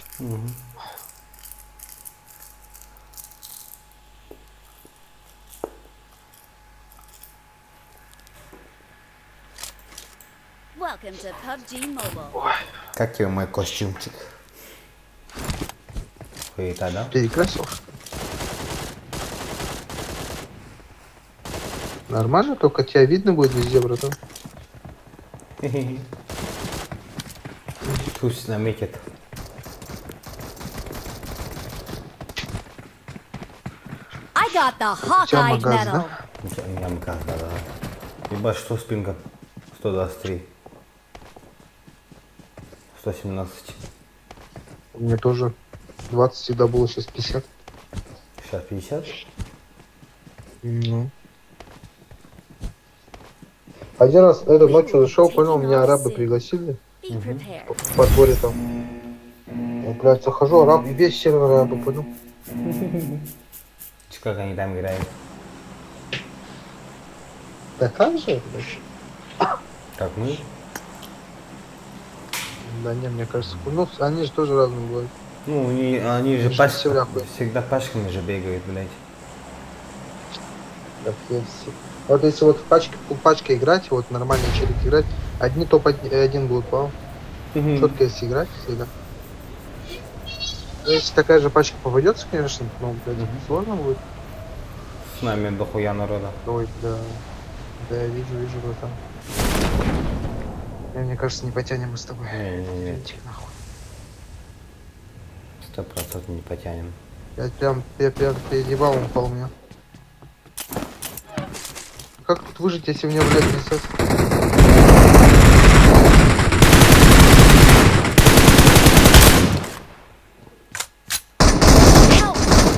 Welcome to PUBG Mobile. Как тебе мой костюмчик? Хуета, да? Перекрасил? Нормально, только тебя видно будет везде, братан. Пусть наметит. I got the Hawkeye medal. У меня магаз, да. Ебать, что с пингом? 123. 117. У меня тоже 20 всегда было, сейчас 50. Сейчас 50? Ну. Один раз эту ночью зашел, понял, меня арабы пригласили. В подборе там. Я, блядь, захожу, араб, весь сервер арабы, понял. Как они там играют? Да как же, блядь? Как мы? Да не, мне кажется, ну, они же тоже разные бывают. Ну, они же всегда пачками же бегают, блядь. Да, все. Вот если вот в пачке играть, вот нормально челик играть, одни топ-1 будут, по-моему. Четко если играть всегда. Если такая же пачка попадется, конечно, ну, блядь, сложно будет. С нами дохуя народа. Ой, да. Да, я вижу, братан. Мне кажется, не потянем мы с тобой. Не. Нахуй. 100% не потянем. Я прям переебал, он упал у меня. Как тут выжить, если у меня, блядь, несет?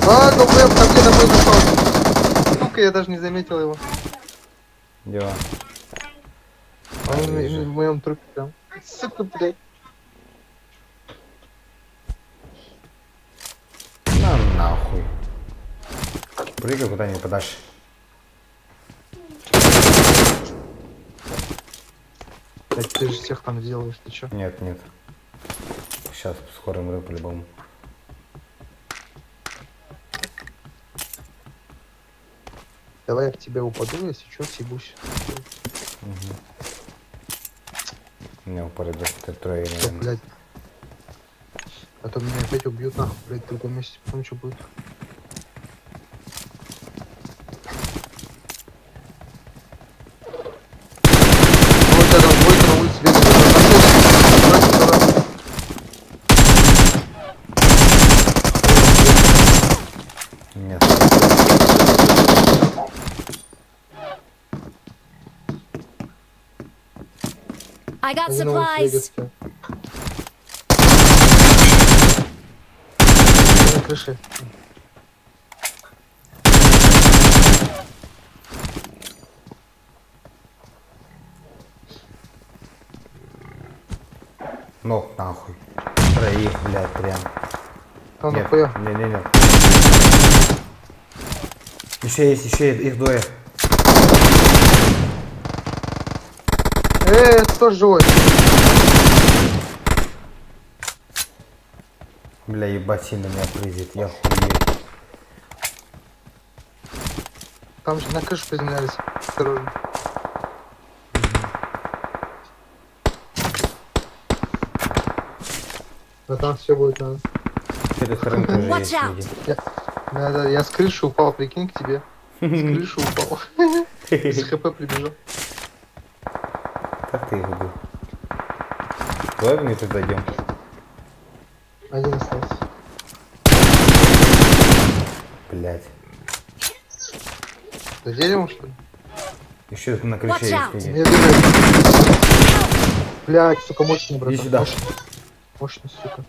А, ну, блядь, ко мне домой зашел. Сука, я даже не заметил его. Дела. Он в моем трупе прям. Сука, блядь. На нахуй. Прыгай куда-нибудь подальше. Блядь, ты же всех там делаешь, ты чё? Нет. Сейчас скоро умру по-любому. Давай я к тебе упаду, если чё, съебусь. Меня упадет трое, наверное. Блядь. А то меня опять убьют нахуй, блядь, в другом месте. Потом что будет? Вот это двойка на улице бегает. Нет. I got supplies. На крыше. Ну, нахуй. Троих, блядь, прям. А, нахуя? Нет. Еще есть, их двое. Это тоже живой. Бля, ебать, сильно меня призит, я хуею. Там же на крышу приземлялись. Осторожно. Да там все будет надо. С этой стороны тоже есть люди. Да, я с крыши упал, прикинь, к тебе. С крыши упал. С хп прибежал. Как ты их убил? Давай мы тут дойдем. Один остался. Блять. За деревом, что ли? Еще на крыше есть люди. Блять, сука, мощный, братан. Иди сюда. Мощный, сука.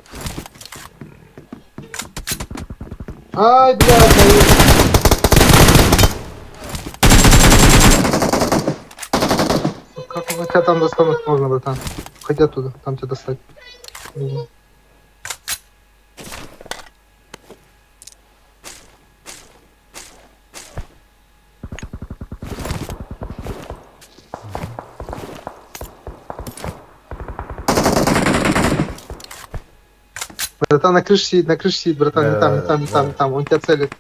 Ай, блядь, как тебя там достануть можно, братан? Уходи оттуда, там тебя достать. Братан, на крыше сидит, братан, не там, не там, он тебя целит.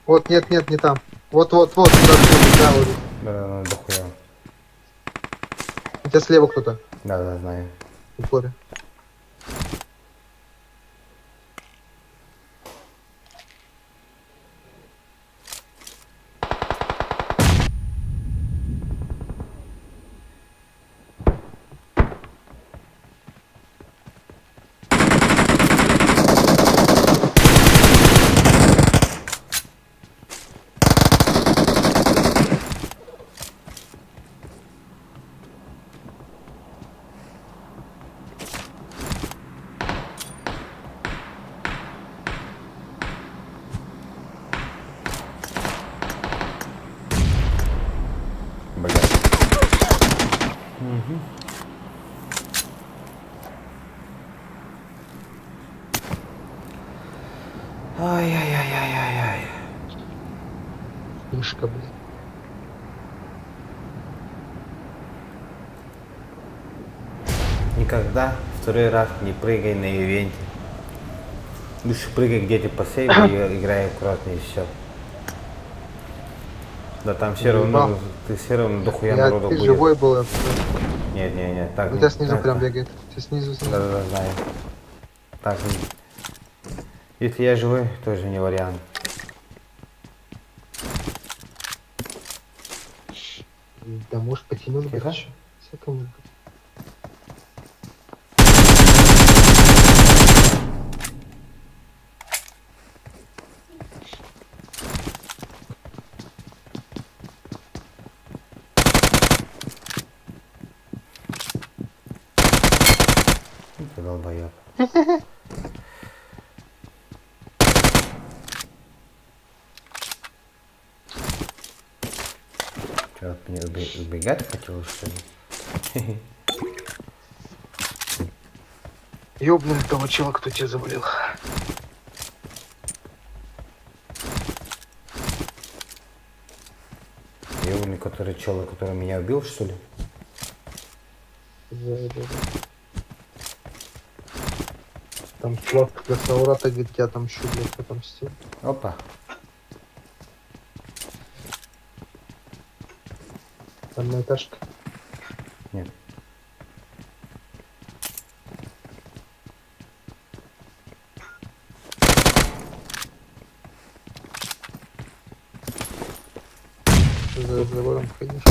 Вот, нет, не там. Вот, да, вот. Да, дохуя. У тебя слева кто-то. Да, знаю. В упоре. Ай-яй-яй-яй-яй-яй. Мишка, блин. Никогда второй раз не прыгай на ивенте. Лучше прыгай где-то по сейву и играй аккуратно и все. Да там все равно, ты все равно дохуя народу будет. Ты живой был. Нет, так. У тебя снизу прям бегает. Ты снизу. Да, знаю. Так, если я живой, тоже не вариант. Да, может потянуть еще. Всякому. Ты долбоёб. Что, от меня убегать хотел, что ли? Ёбнули того чела, кто тебя заболел. Ёбнули, который чел, который меня убил, что ли? Да. Там флаг Красаурата, говорит, я там еще, блядь, отомстил. Опа. Там этажка. Нет. За забором ходишь.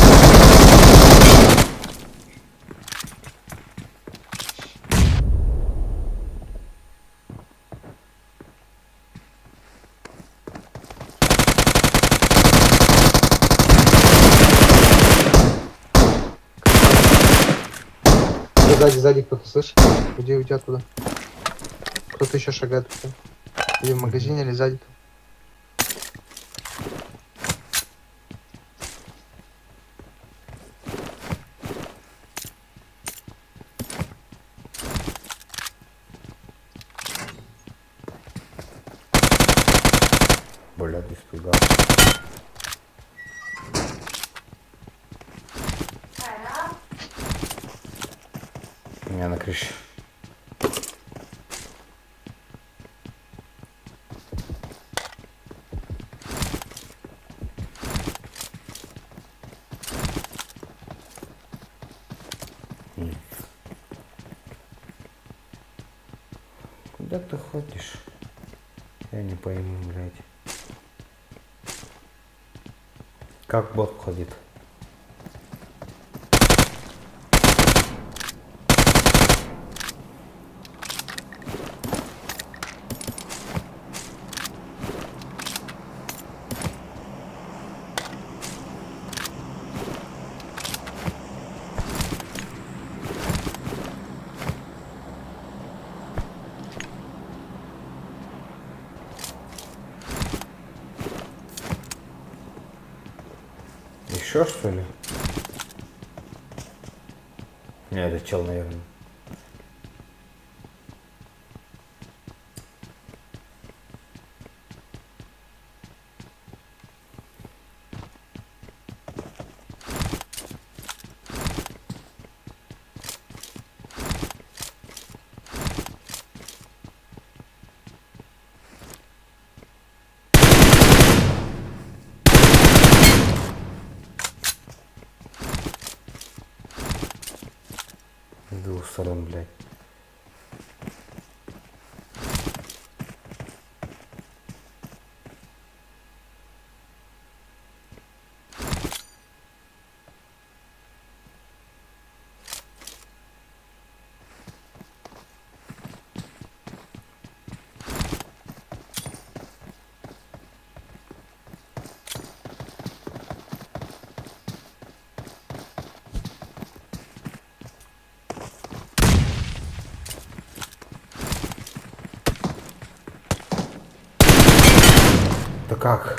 Сзади кто-то, слышишь? Уйди оттуда. Кто-то еще шагает. Или в магазине, или сзади. Блядь, испугал. У меня на крыше. Куда ты ходишь? Я не пойму, блядь. Как бот ходит? Еще что ли? Не, это чел, наверное. С двух сторон, блядь. Да как?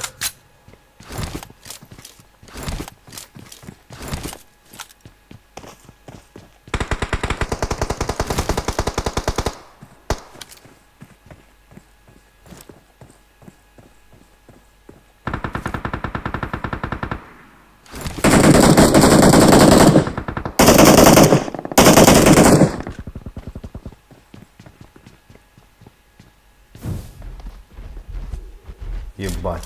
Ебать.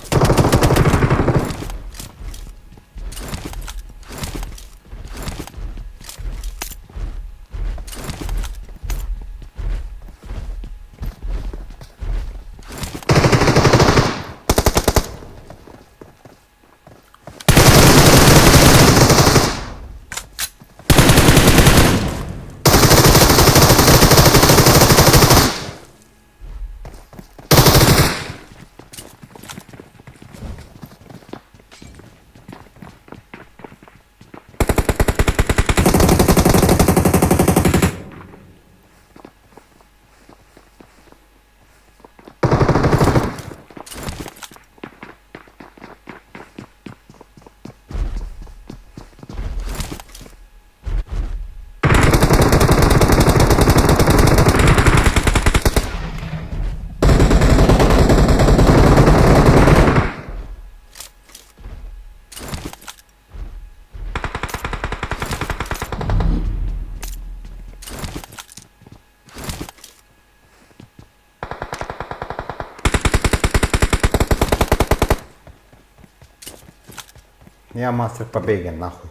Я мастер побега, нахуй.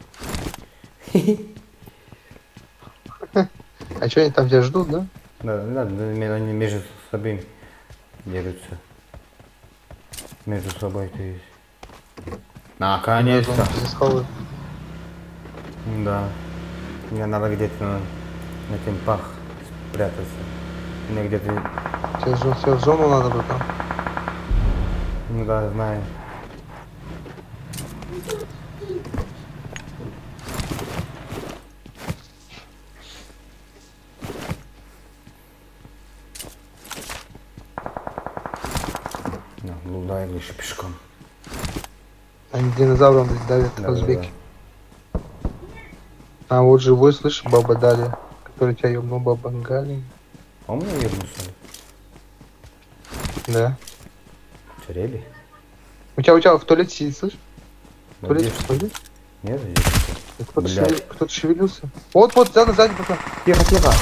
А что они там тебя ждут, да? Да, они между собой дерутся. Между собой, то есть. Наконец-то. Да. Мне надо где-то на темпах спрятаться. Мне где-то... Тебе в зону надо, братан? Ну да, знаю. Луда или еще пешком. Они динозаврам давят в узбеки. А вот живой, слышишь, баба Дарья, который тебя ебнул, баба Галя. А у меня ебнулся? Да. Черели? У тебя в туалете сидит, слышишь? В туалете Здесь? что ли? Нет, здесь. Кто-то шевелился. Вот, сзади, пока. Тихо.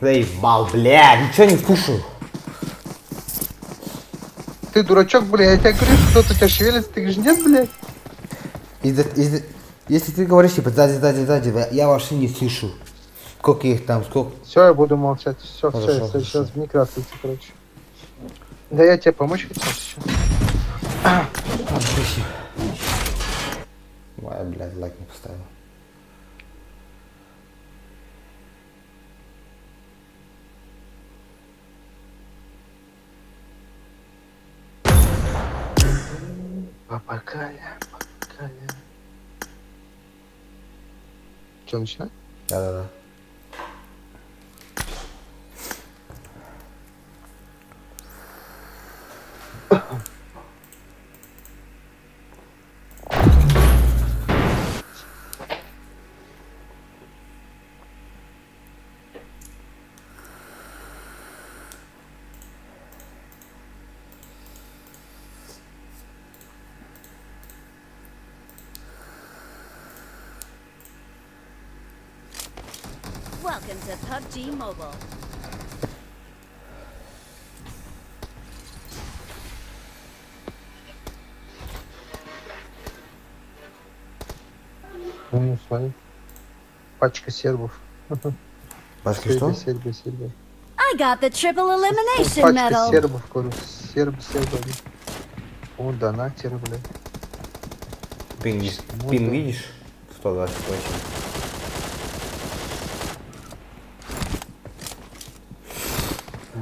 Заебал, блядь, ничего не слышу. Ты дурачок, блядь, я тебе говорю, что кто-то тебя шевелится, ты говоришь, нет, блядь? Если ты говоришь, типа, сзади, я вообще не слышу. Сколько их там, сколько... Все, я буду молчать. Все, Хорошо, я сейчас в миграции, короче. Да я тебе помочь хотел сейчас. Спасибо. Ой, блядь, лайк не поставил. Папа Галя. Что, начинать? Да. Welcome to PUBG Mobile. Ну, смотри. Пачка сербов. Пачка что? Сербы. I got the triple elimination Пачка medal. сербов, говорю. Сербы. О, донатеры, блядь. Пин видишь? 128.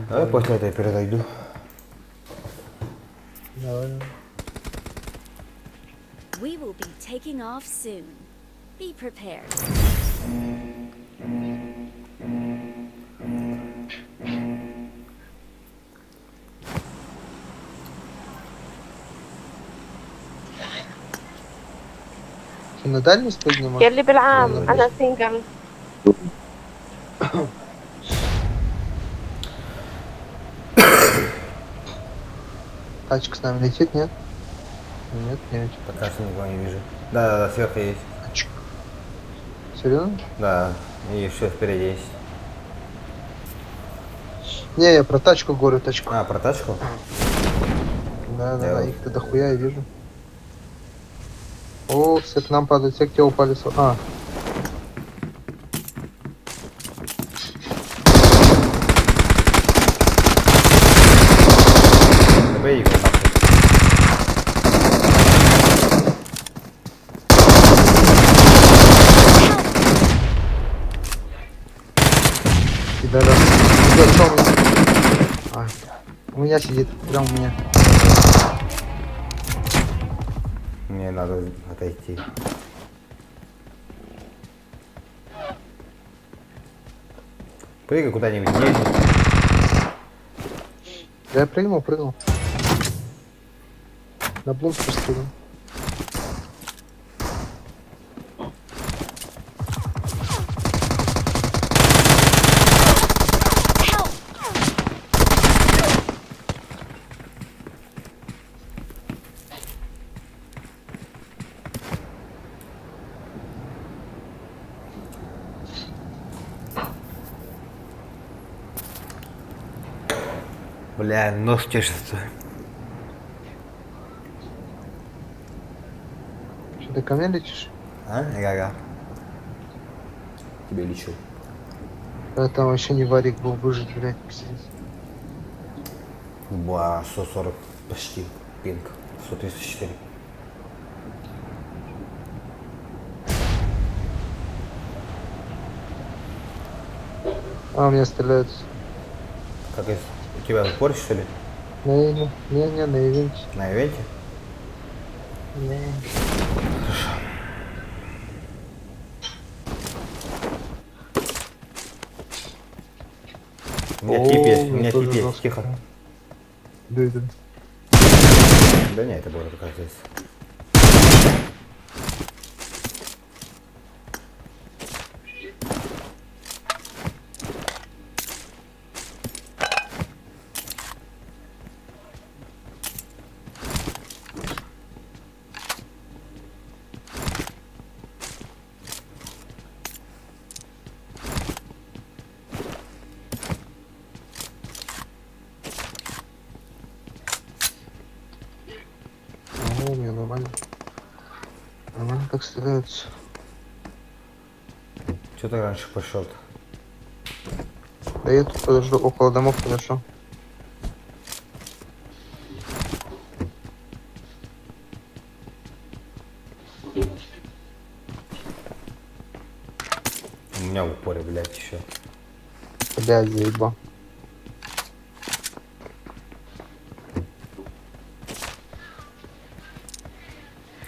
Давай после этого передойду. Давай. We will be taking off soon. Be prepared. Ты на дальность поднимаешь? يلي بالعام أنا سنجل. Тачка с нами летит, нет? Нет, не летит. Пока что никого не вижу. Да, сверху есть. Тачка. Серьезно? Да, и все впереди есть. Не, я про тачку говорю, тачку. А, про тачку? Да, их-то дохуя я вижу. О, все к нам падают, все к тебе упали. А. Давай его. Пидорас. Идёт, что у меня? Ай, у меня сидит, прям у меня. Мне надо отойти. Прыгай куда-нибудь, едем. Да я прыгнул. На блумстер спрыгнул. Бля, нос чешется. Что, ты ко мне летишь? А? Ага. Тебе лечу. Да, там вообще не варик был выжить, блядь, пиздец. Ба, 140 почти. Пинг. 134. А, у меня стреляют. Как из... У тебя упор, что ли? Не, на ивенте. На ивенте? Не. Хорошо. У меня тип есть, тихо. Да. Да не, это было как здесь. У меня нормально. Нормально так стреляются. Что ты раньше пошел-то? Да я тут подожду, около домов подошел. У меня в упоре, блядь, еще. Блядь, заебал.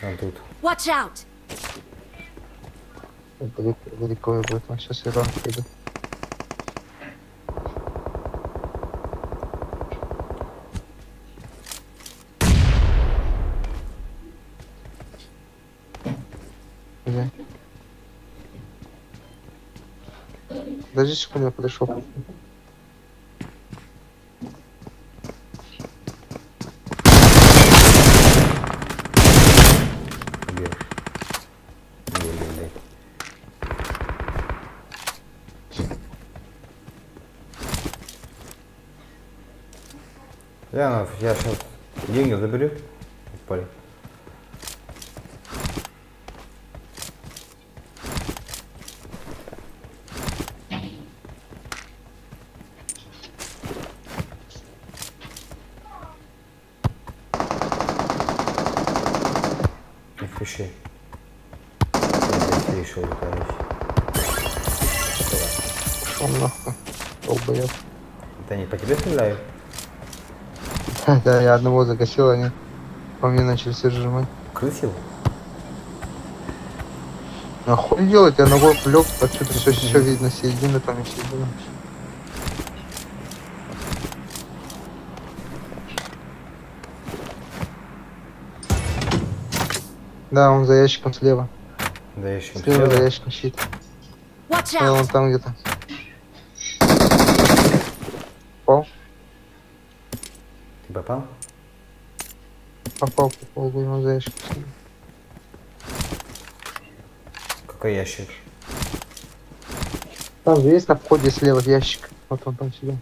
Он тут. Watch out! Далеко я будет, сейчас я ранг пойду. Блядь. Подожди секунду, я подошел. Я сейчас деньги заберу. Поле. Напиши. Пришел, короче. Пошел нахуй. Долбоёб. Это не по тебе стреляют? Да, я одного загасил, они по мне начали все сжимать. Крысил? А хуй делать, я ногой плёк, отсюда все видно, середина там и середина. Да, он за ящиком слева. За ящиком слева? За ящиком щит. Он там где-то. Попал? Ты попал? Попал, ему за ящиком слева. Какой ящик? Там же есть на входе слева ящик. Вот он там сидел.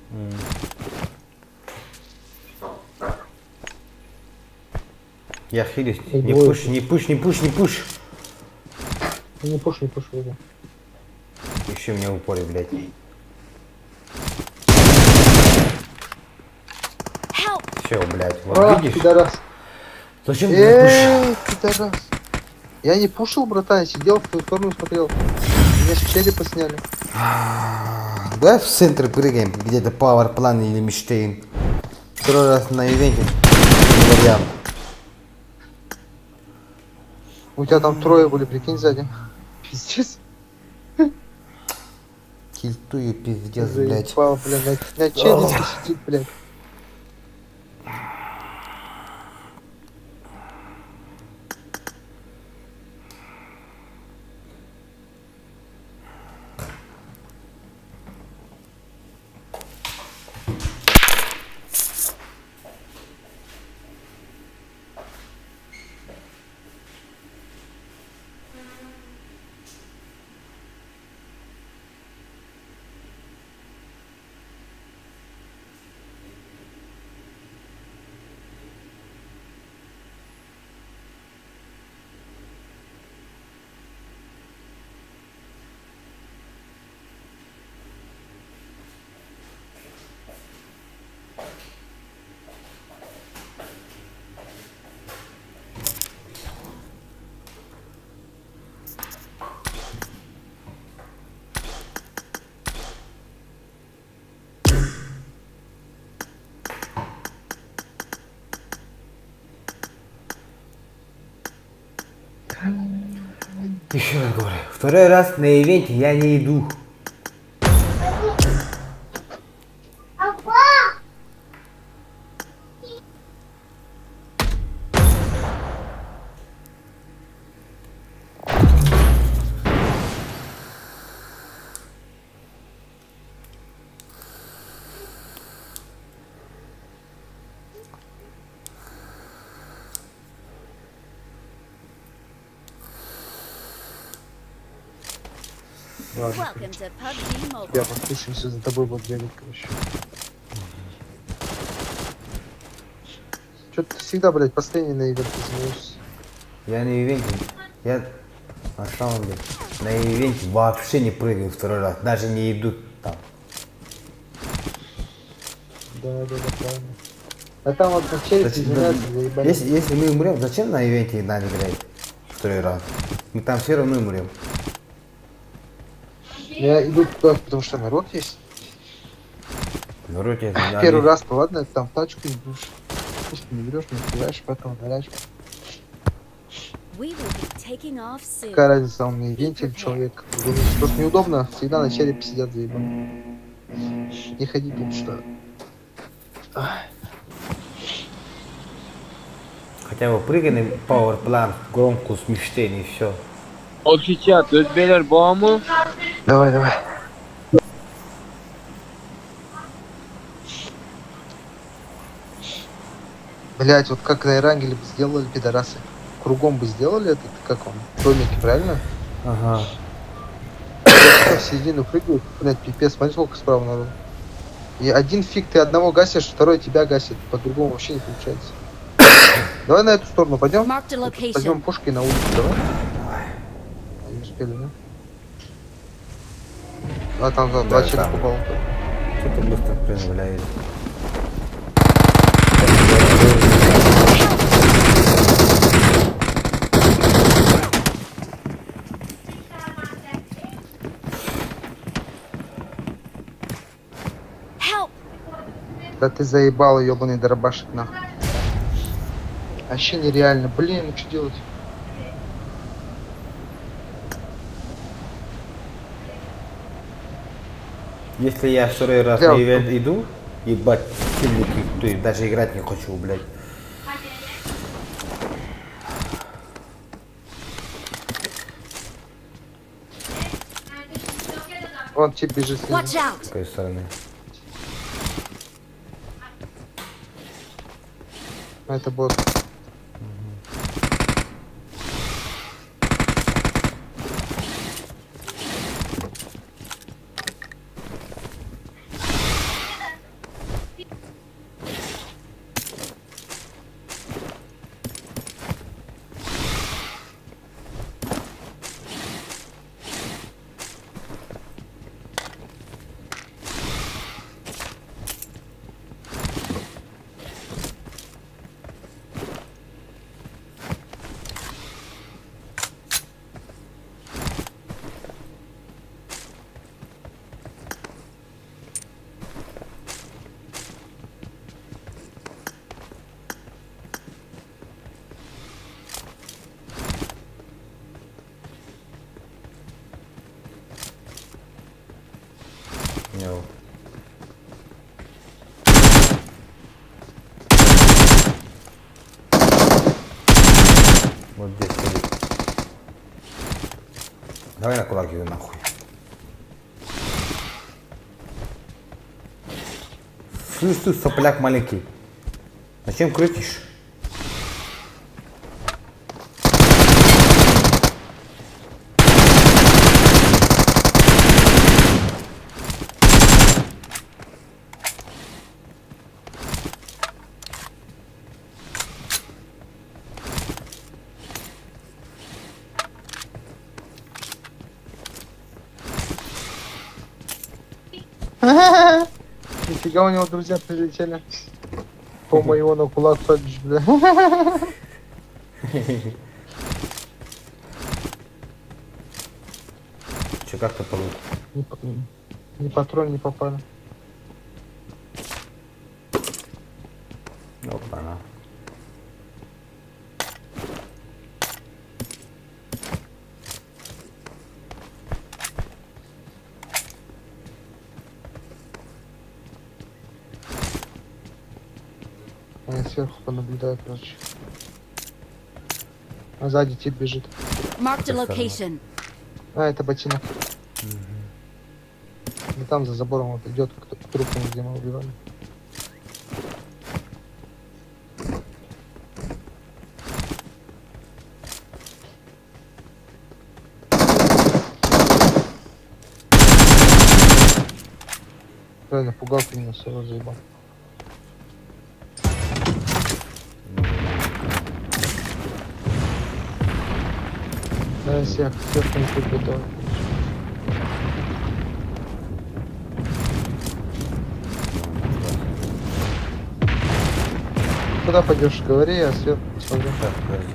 Я хилюсь. Не пуш, не пуш, не пуш, не пуш. Не пуш, выйди. Еще меня упорит, блядь. Все, блядь. Вот видишь? Пидорас. Зачем ты пушишь? Пидорас. Я не пушил, братан, сидел в твою сторону смотрел. Меня с черепа сняли. Давай в центр прыгаем, где-то пауэрплан или Миштейн. Второй раз на ивенте. Вариант. У тебя там трое были, прикинь, сзади. Пиздец. Кильтую, пиздец, блядь. Заебал, блядь, на челленджи сидит, блядь. Еще раз говорю, второй раз на ивенте я не иду. Я послушаюсь, за тобой буду бегать, короче. Чё ты всегда, блядь, последний на ивенте занимаешься? Я на ивенте, я на самом деле на ивенте вообще не прыгаю второй раз, даже не иду там. Да, правильно. А там вот на челюсти заебали. Если мы умрем, зачем на ивенте надо играть второй раз? Мы там все равно умрем. Я иду туда, потому что народ есть. Народ есть. Первый раз, то ладно, там тачку не будешь. Пусть не берешь, не успеваешь, поэтому горячку. Какая разница, он на ивенте или человек. Просто неудобно, всегда на черепе сидят заебаны. Не ходи тут, что. Хотя бы прыгай на пауэрплан, громко смещение и все. Общий чат, тут белер бомбу. Давай. Блять, вот как на Ирангеле бы сделали пидорасы. Кругом бы сделали этот, как он, домики, правильно? Ага. В середину прыгают, блять, пипец, смотри, сколько справа народу. И один фиг ты одного гасишь, второй тебя гасит. По-другому вообще не получается. Давай на эту сторону пойдем. Возьмем пушки на улицу, давай. Не успели, да? А там за два человека попало. Что-то быстро проявляется. Да ты заебал, ебаный дробашек, нахуй. Вообще нереально. Блин, ну что делать? Если я второй раз на ивент иду, ебать, сильники, то есть даже играть не хочу, блядь. Он тип бежит. С какой стороны? Это бот. No. Вот здесь сидит. Давай на кулак его нахуй. Слышь, ты сопляк маленький. Зачем крутишь? Нифига у него друзья прилетели. По моего на кулак садишь, бля. Че, как-то получилось? Ни патрон не попали. Опа-на. Я сверху понаблюдаю, короче. А сзади тип бежит. Marked a location. А, это ботинок. И там за забором вот идет, как трупами, где мы убивали. Правильно, пугал ты меня, сразу заебал. Да, всех не приготовил. Куда пойдешь, говори, я сверху посмотрю. Так, подожди.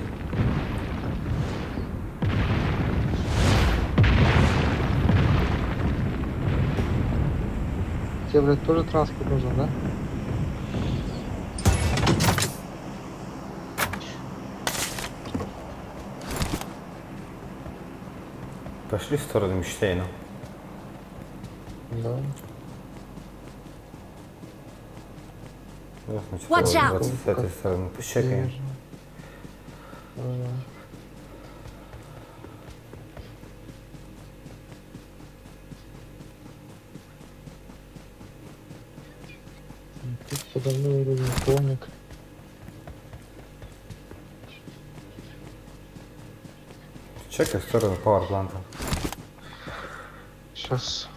Тебе, блядь, тоже транспорт нужен, да? Пошли в сторону Мечтейна. Да. Watch out! Вот с этой стороны. Пусть чекаем. Тут подо мной уровень коник. Чекай в сторону пауэрпланта. Сейчас.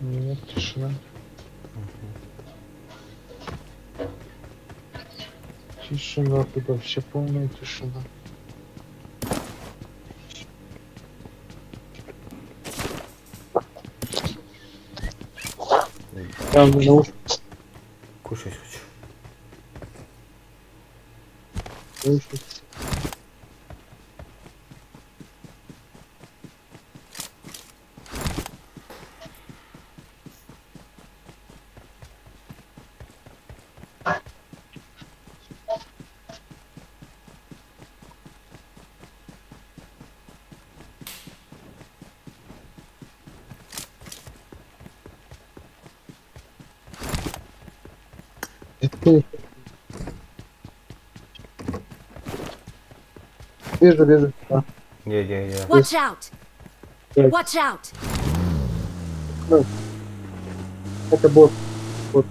Нет, тишина. Тишина, тут вообще полная тишина. Я на уши. Кушать хочу. Вижу, вижу. Я. Watch out! Watch out! Ну, это бот. Бот.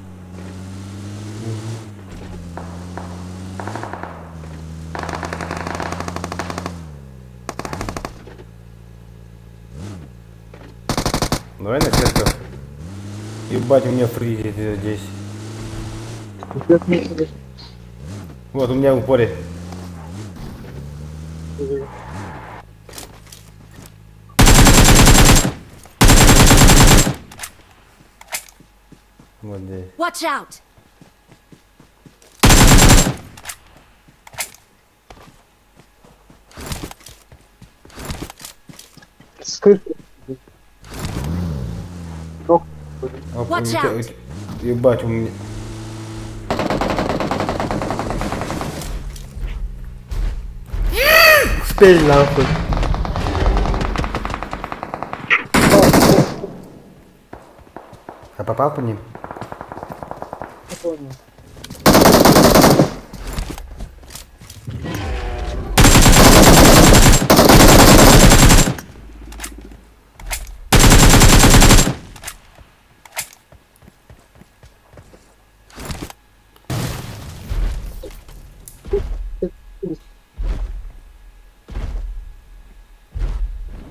Давай на центр. Ебать, у меня фризит здесь. Вот, у меня в упоре. Вот здесь. Watch out! Скрыт. Watch out! Ебать, у меня... Успей нахуй. А попал по ним? Понял.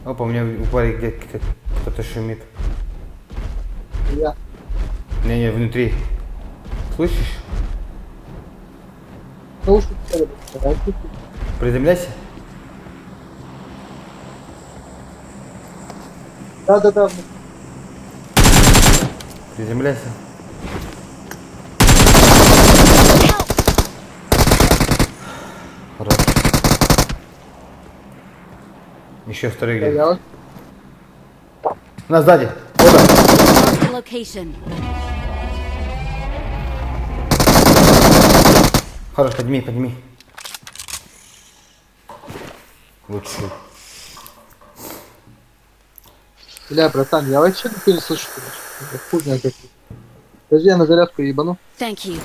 Опа, у меня в упоре где-то кто-то шумит. Я. Не, внутри. Слышишь? Приземляйся. Да. Приземляйся. Хорошо. Еще второй где? На сзади. Location. Хорош, подними. Лучше. Бля, братан, я вообще никто не слышу. Хуй знает как. Подожди, я на зарядку ебану. Thank you.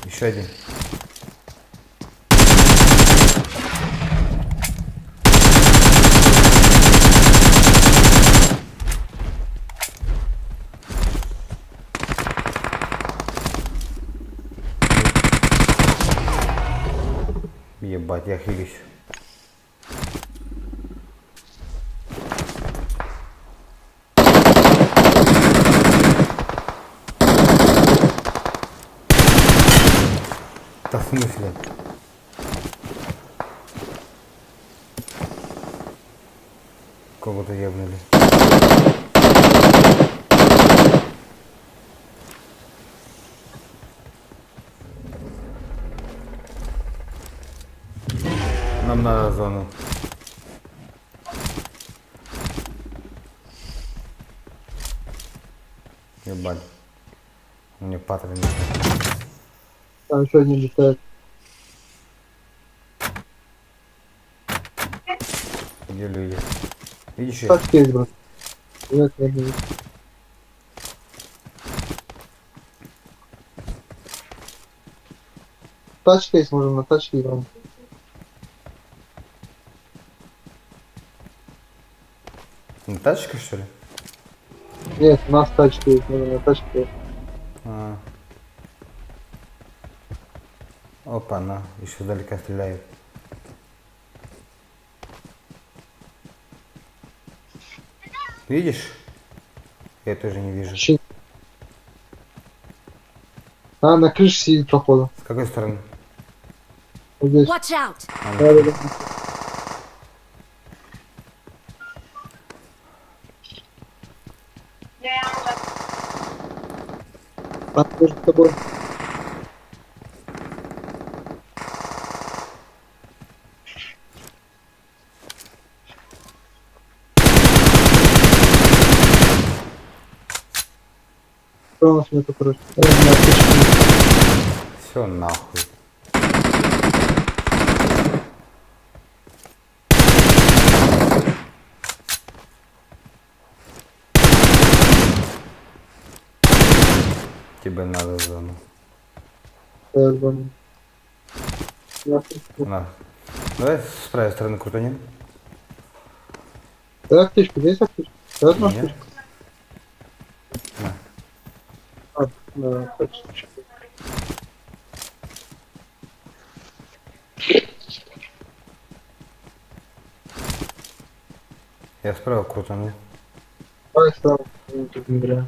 Еще один. Ебать, я хилюсь. Да в смысле? Кого-то ебнули. Нам надо зону. Ебать. У меня патрон нет. Там еще один летает. Где люди? Видишь? Тачки есть, брат. Нет, не видно. Тачка есть, можем на тачке играем. На тачке, что ли? Нет, у нас тачки есть, можем на тачке. Опа, на, еще далеко стреляет. Видишь? Я тоже не вижу. А, на крыше сидит, походу. С какой стороны? Вот здесь. Watch out! Да. Тоже с тобой. Что у нас нету, короче? Все нахуй. Тебе надо зону. На. Давай с правой стороны крутанем. Да, аптечку, здесь аптечку. Да, одну Нет. аптечку. Да, точно. Я справа крутану. Давай справа. Я тут не играю.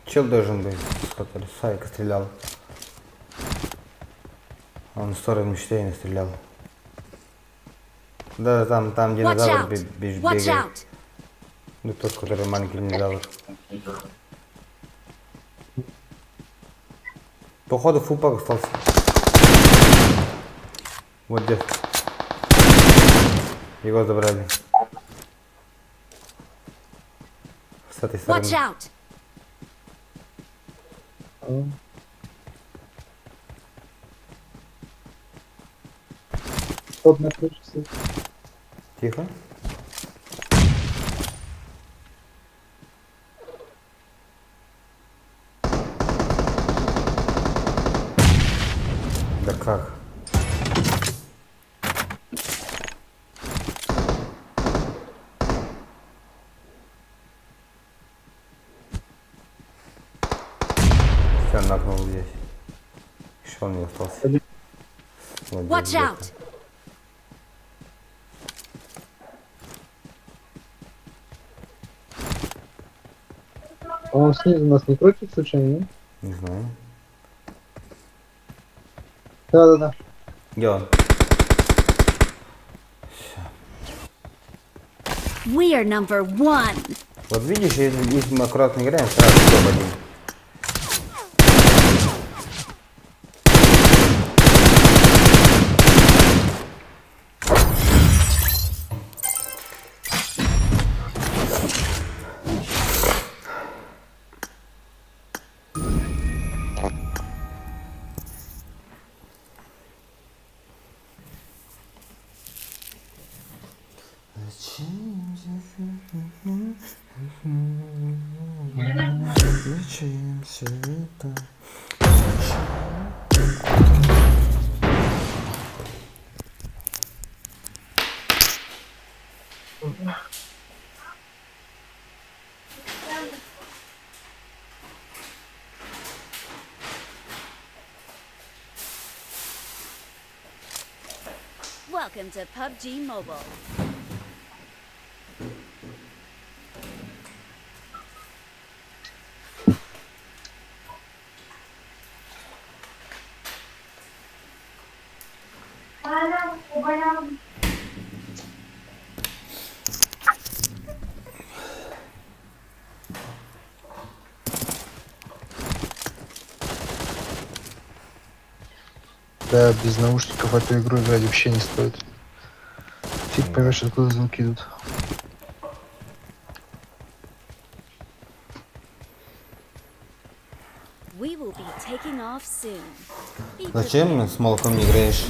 Чел должен быть, который Сайка стрелял. Он в сторону Штейна стрелял. Да, там динозавр бегает. Ну тот, который маленький динозавр. Походу фулл остался. Вот здесь. Его забрали. С этой стороны. Тот на крыше сидит. Тихо. Да как? Все, нагнул здесь. Еще он не остался. Вот Watch здесь out! где-то. А он снизу нас не крутит случайно, нет? Не знаю. Да. Где он? We are number one. Вот видишь, если мы аккуратно играем, сразу топ-1. Welcome to PUBG Mobile. Да, без наушников эту игру играть вообще не стоит. Фиг поймешь, откуда звуки идут. We will be taking off soon. Зачем с молоком не играешь?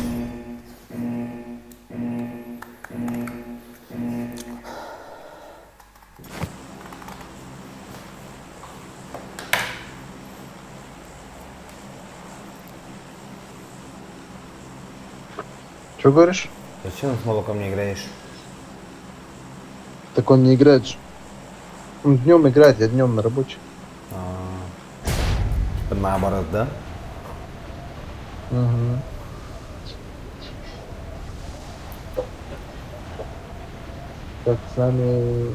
Что говоришь? Зачем с молоком не играешь? Так он не играет же. Он днем играет, я днем на рабочий. Типа наоборот, да? Угу. Так, с нами...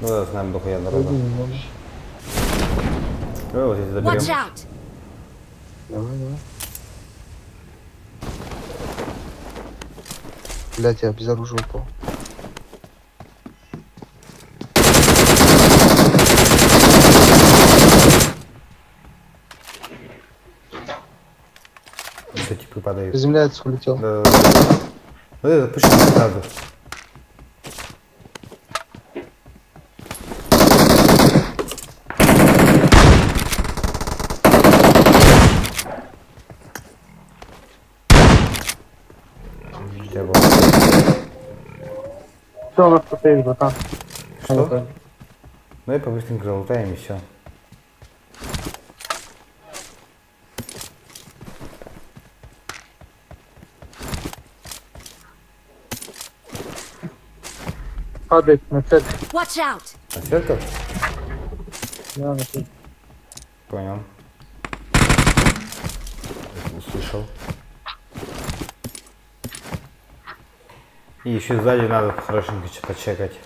Ну да, с нами дохуя народу. Давай вот здесь Watch заберем. out! Давай, давай. Блять, я без оружия упал. Все типы падают. Приземляется, улетел. Да, да, да. Ну запиши сразу. Что у нас тут есть, братан? Что? Давай по-быстренько залутаем и все. Падает на цель. Watch out! А сверка? Да, на цель. Понял. Услышал. И еще сзади надо хорошенько почекать.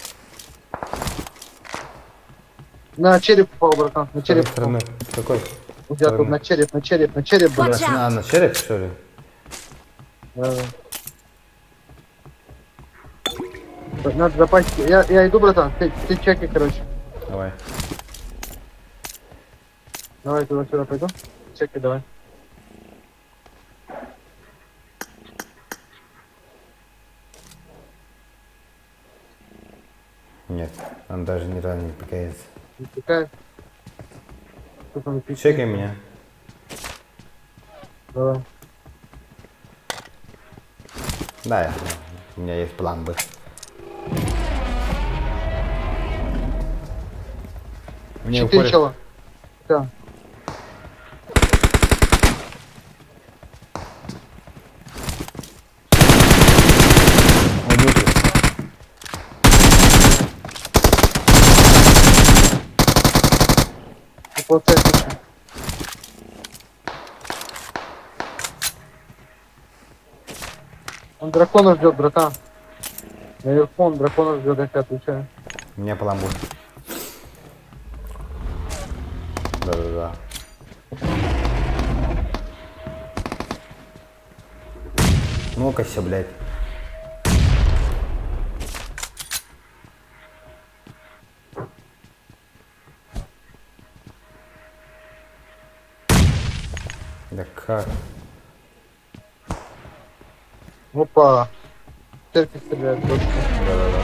На череп упал, братан, на череп. Стороны. Какой? У тебя тут на череп, на череп, на череп, блядь. На череп, что ли? Да. Надо запастить. Я иду, братан. Ты чеки, короче. Давай. Давай туда-сюда пойду. Чеки давай. Нет, он даже ни разу не пикается. Не пикает. Чекай меня. Давай. Да, у меня есть план Б. Мне 4 уходит. чела. Да. Он дракона ждет, братан. Наверху он дракона ждет, я тебе отвечаю. У меня план Б. Да-да-да. Ну-ка, все, блядь. Да как? Опа. Церковь стреляет. Да-да-да.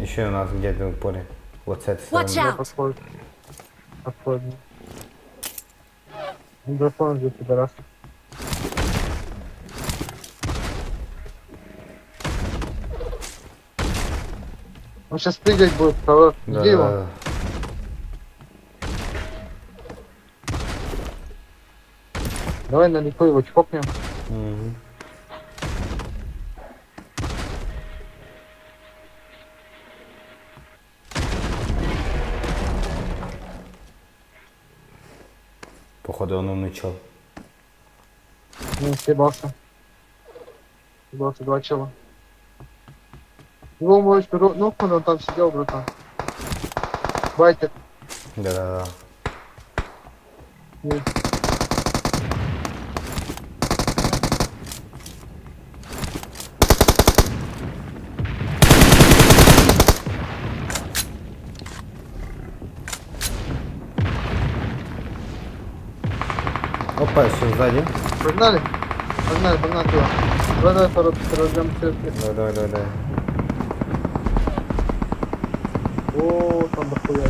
Еще у нас где-то в поле. Вот с этой стороны. Подходит. Подходит. Дракон здесь, пидорас. Он сейчас прыгать будет, кого? Где его? Давай на легко его чпокнем. Походу он умный чел. Ну, съебался. Съебался, два чела. Его можешь, ну, он там сидел, братан. Байтер. Да-да-да. Оп. Опа, еще сзади. Погнали. Погнали, погнали туда. Давай, разжем церкви. Давай. О, там дохуя.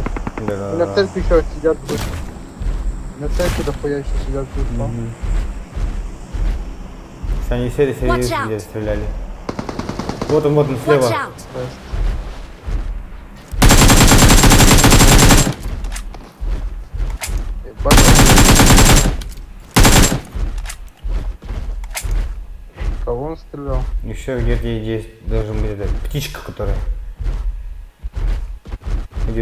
Да. У меня в церкви еще сидят. На церкви дохуя еще сидят. Они сели, стреляли. Вот он слева. Кого он стрелял? Еще где-то есть должен быть эта птичка, которая.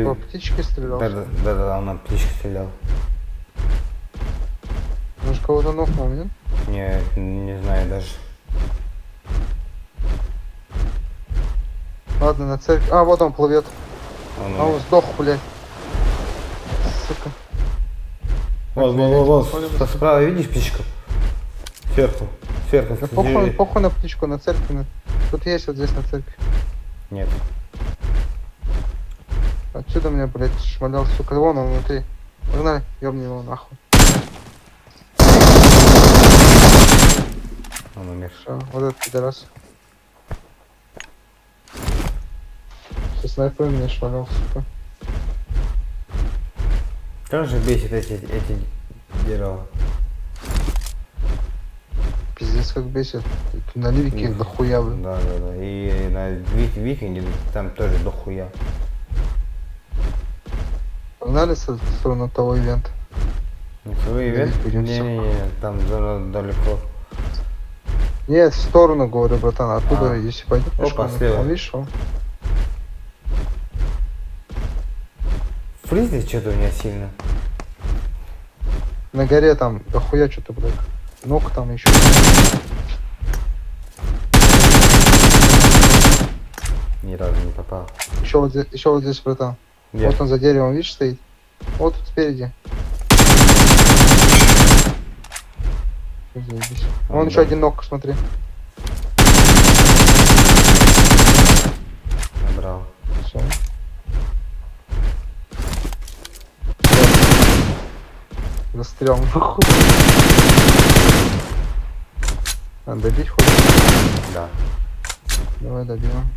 По птичке стрелял? Да, она птичка стреляла. Может, кого-то нокнул, нет? Не знаю даже. Ладно, на церковь. А, вот он плывет. Он сдох, блядь. Сука. Вот, справа видишь птичку? Сверху. Да похуй на птичку, на церкви. Тут есть вот здесь на церкви. Нет. Отсюда меня, блядь, шмалял, сука. Вон он внутри. Погнали, ёбни его нахуй. Он умер. Все, вот этот пидорас. Со снайпером меня шмалял, сука. Как же бесит эти гиро. Пиздец как бесит. На ливике их дохуя, блин. Да. И на викинге там тоже дохуя. Погнали в сторону того ивента. Свой ивент? Не, там далеко. Нет, в сторону, говорю, братан. Оттуда, если пойдешь, опа, слева. Видишь, что? Фризит что-то у меня сильно. На горе там дохуя что-то, блядь. Ног там еще. Ни разу не попал. Еще вот здесь, братан. Где? Вот он за деревом, видишь, стоит. Вот тут спереди. Вон еще один ног, смотри. Набрал. Все. Застрял нахуй. А, добить хочешь? Да. Давай добьем.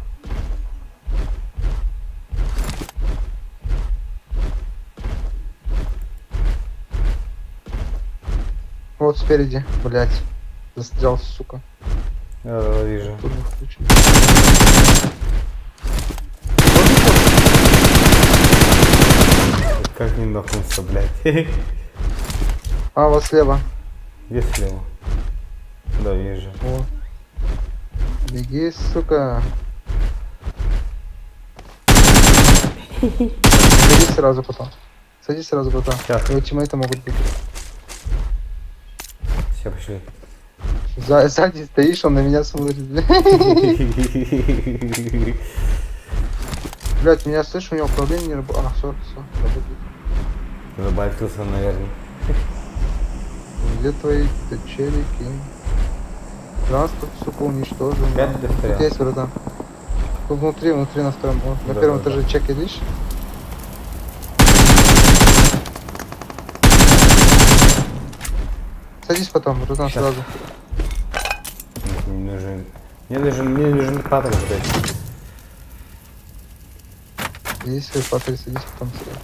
Вот спереди, блять. Застрял, сука. Да, вижу. Как не нахнулся, блять. А, вот слева. Где слева? Да, вижу. О. Беги, сука. Садись сразу потом. Садись сразу потом. Его тиммейты могут быть. Все, пошли. Сзади стоишь, он на меня смотрит. Блять, меня слышишь, у него управление не работает. А, все, работает. Забайтился, наверное. Где твои челики? Транспорт, сука, уничтожен. Тут есть, братан. Тут внутри на втором. На первом этаже чек видишь? Садись потом, братан, сразу. Мне нужен патрон, блядь. Если патрон, садись потом сразу.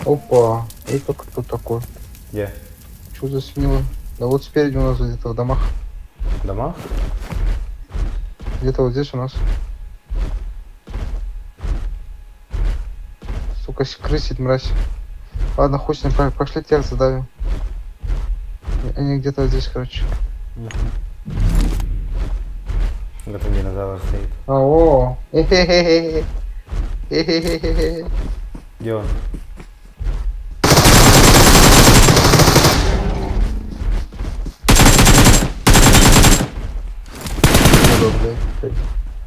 Опа, это кто такой? Где? Что за свинила? Да вот спереди у нас где-то в домах. В домах? Где-то вот здесь у нас. Сука, крысит, мразь. Ладно, хуй с ним, пошли тех задавим. Они где-то вот здесь, короче. Вот он динозавр стоит. О, где он?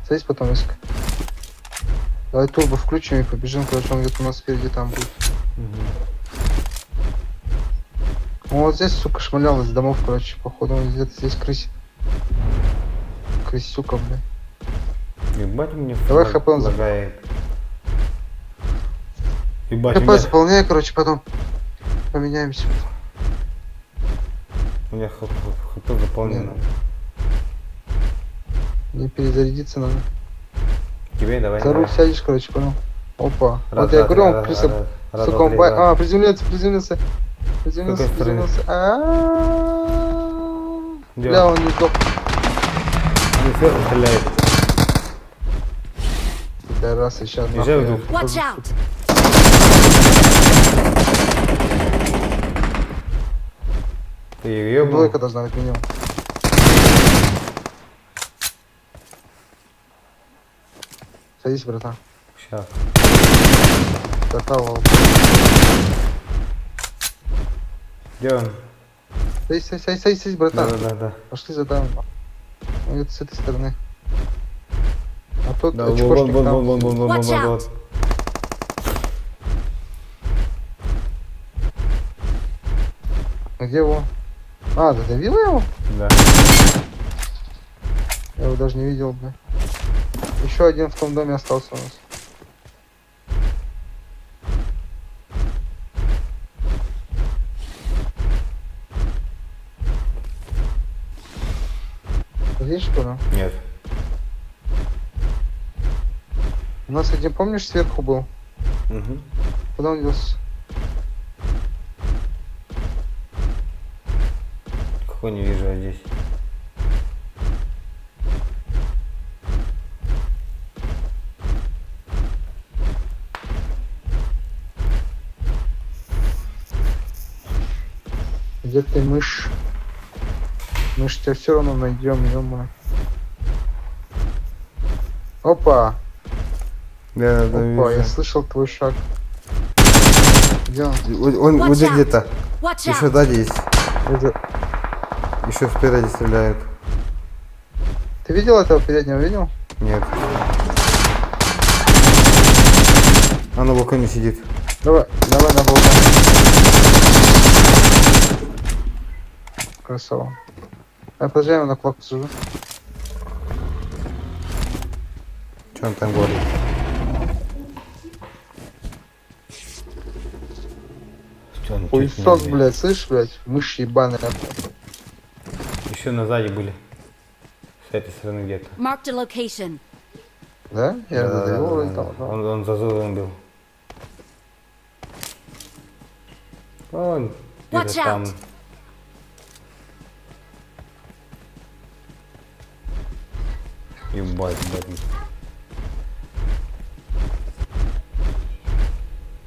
Садись потом, Иска. Давай турбо включим и побежим, короче, он где-то у нас спереди там будет. Вот здесь, сука, шмалял из домов, короче, походу он где-то здесь крысит. Крысюка, бля. Ебать мне давай хп он лагает. Ебать хп заполняй, короче, потом поменяемся. У меня хп заполнено. Не перезарядиться надо. Тебе давай. За руль сядешь, короче, понял? Опа. Раз, Вот я раз, говорю, он раз, присып. раз, Сука, два, он три, бай... да. А, приземлился. Приземлился. Бля, он не сдох. Не сверху стреляет. Да, раз, еще одна. Езжай вдруг. Watch out! Ты ее Двойка должна быть минимум. Садись, братан. Сейчас. Готово. Где он? Садись, братан. Да. Пошли за дамой. Он идет с этой стороны. А тут Да, очкошник там. вон. А где его? А, задавила его? Да. Я его даже не видел, бля. Еще один в том доме остался у нас. Здесь что ли? Нет. У нас один, помнишь, сверху был? Угу. Куда он делся? Какой не вижу здесь. Где ты, мышь? Мы ж тебя все равно найдем, ё-моё. Опа! Да, Опа, вижу. я слышал твой шаг. Где он? Он вот здесь где-то. Watch Еще out! сзади есть. Это- Еще спереди стреляют. Ты видел этого переднего, видел? Нет. А на балконе сидит. Давай на балкон. Красава. Я подожди, я на кнопку сижу. Что он там говорит? Что он Хуесос, блядь, слышь, блядь? Мышь ебаная. Еще на сзади были. С этой стороны где-то. Marked a location. Да? Я задавил вроде да. там. Он за зубом был. Он Watch где-то там. out. Ебать,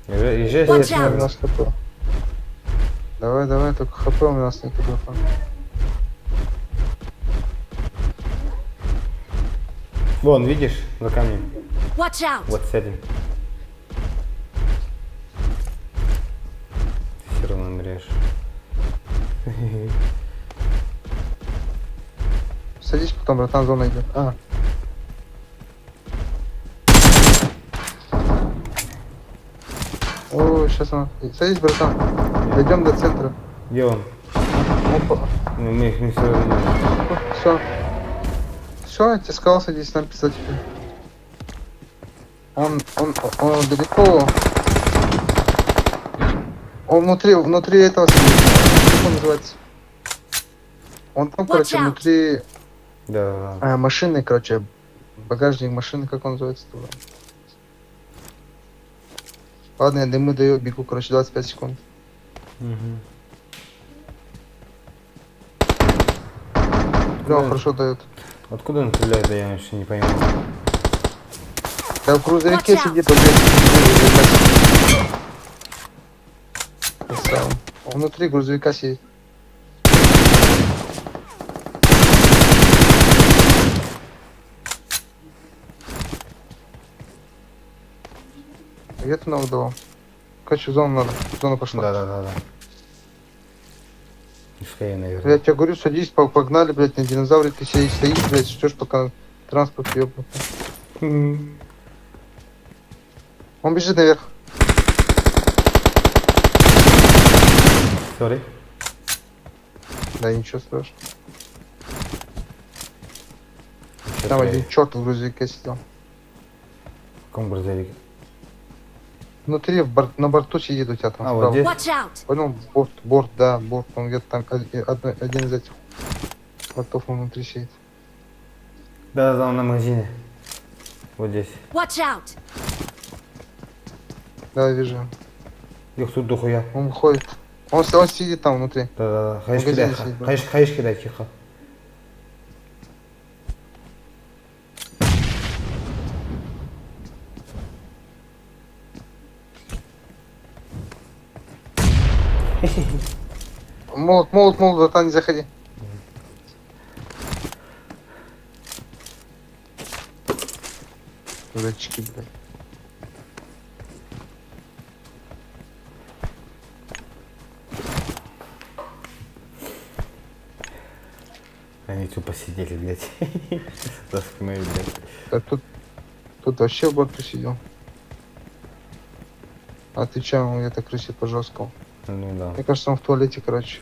Езжай, Watch езжай. out. У нас ХП. Давай, только ХП у нас нет, братан. Вон, видишь, за камнем. Watch out! Вот с этим. Ты все равно умрешь. Садись, потом, братан, зона идет. А. Ой, сейчас она. Садись, братан. Дойдем до центра. Где он? Опа. Ну, мы их не все видим. Все, я тебе сказал, садись, нам писать теперь. Он далеко. Он внутри этого сидит. Как он называется? Он там, короче, внутри Да. машины, короче, багажник машины, как он называется туда. Ладно, я дымы даю, бегу, короче, 25 секунд. Да, он хорошо дает. Откуда он стреляет, да я вообще не пойму. Да в грузовике сидит, он здесь. Он внутри грузовика сидит. Где ты ног давал? Короче, в зону надо. В зону пошла. Да. Скорее, наверное. Я тебе говорю, садись, погнали, блядь, на динозавре ты сидишь, стоишь, блядь, ждешь, пока транспорт ёбнут. Он бежит наверх. Сори. Да, ничего страшного. Там один черт в грузовике сидел. В каком грузовике? Внутри, на борту сидит у тебя там. А, вот здесь? Watch out! Понял? Борт, да, борт. Он где-то там, один из этих бортов он внутри сидит. Да, он на магазине. Вот здесь. Watch out! Да, вижу. Их тут дохуя. Он выходит. Он сидит там внутри. Да. Хаиш кидай, тихо. Молот, да, не заходи. Дурачки, блядь. Они тупо сидели, блядь. За спиной, блядь. А тут вообще в борту сидел. А ты че, он где-то крысит по жесткому? Ну да. Мне кажется, он в туалете, короче.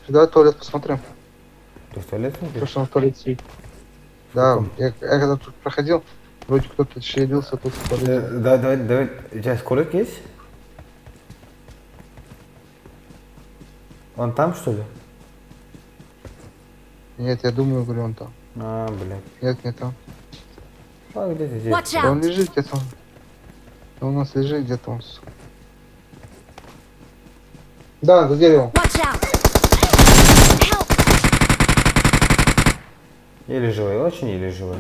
Давай туалет посмотрим. Ты в туалет смотришь? То, что он в туалете сидит. Да, я когда тут проходил, вроде кто-то шевелился тут в туалете. Давай. У тебя скорость есть? Он там, что ли? Нет, я думаю, говорю, он там. А, блядь. Нет, не там. А, где-то здесь. Да он лежит где-то. Он у нас лежит где-то он. Да, за деревом. Еле живой, очень еле живой.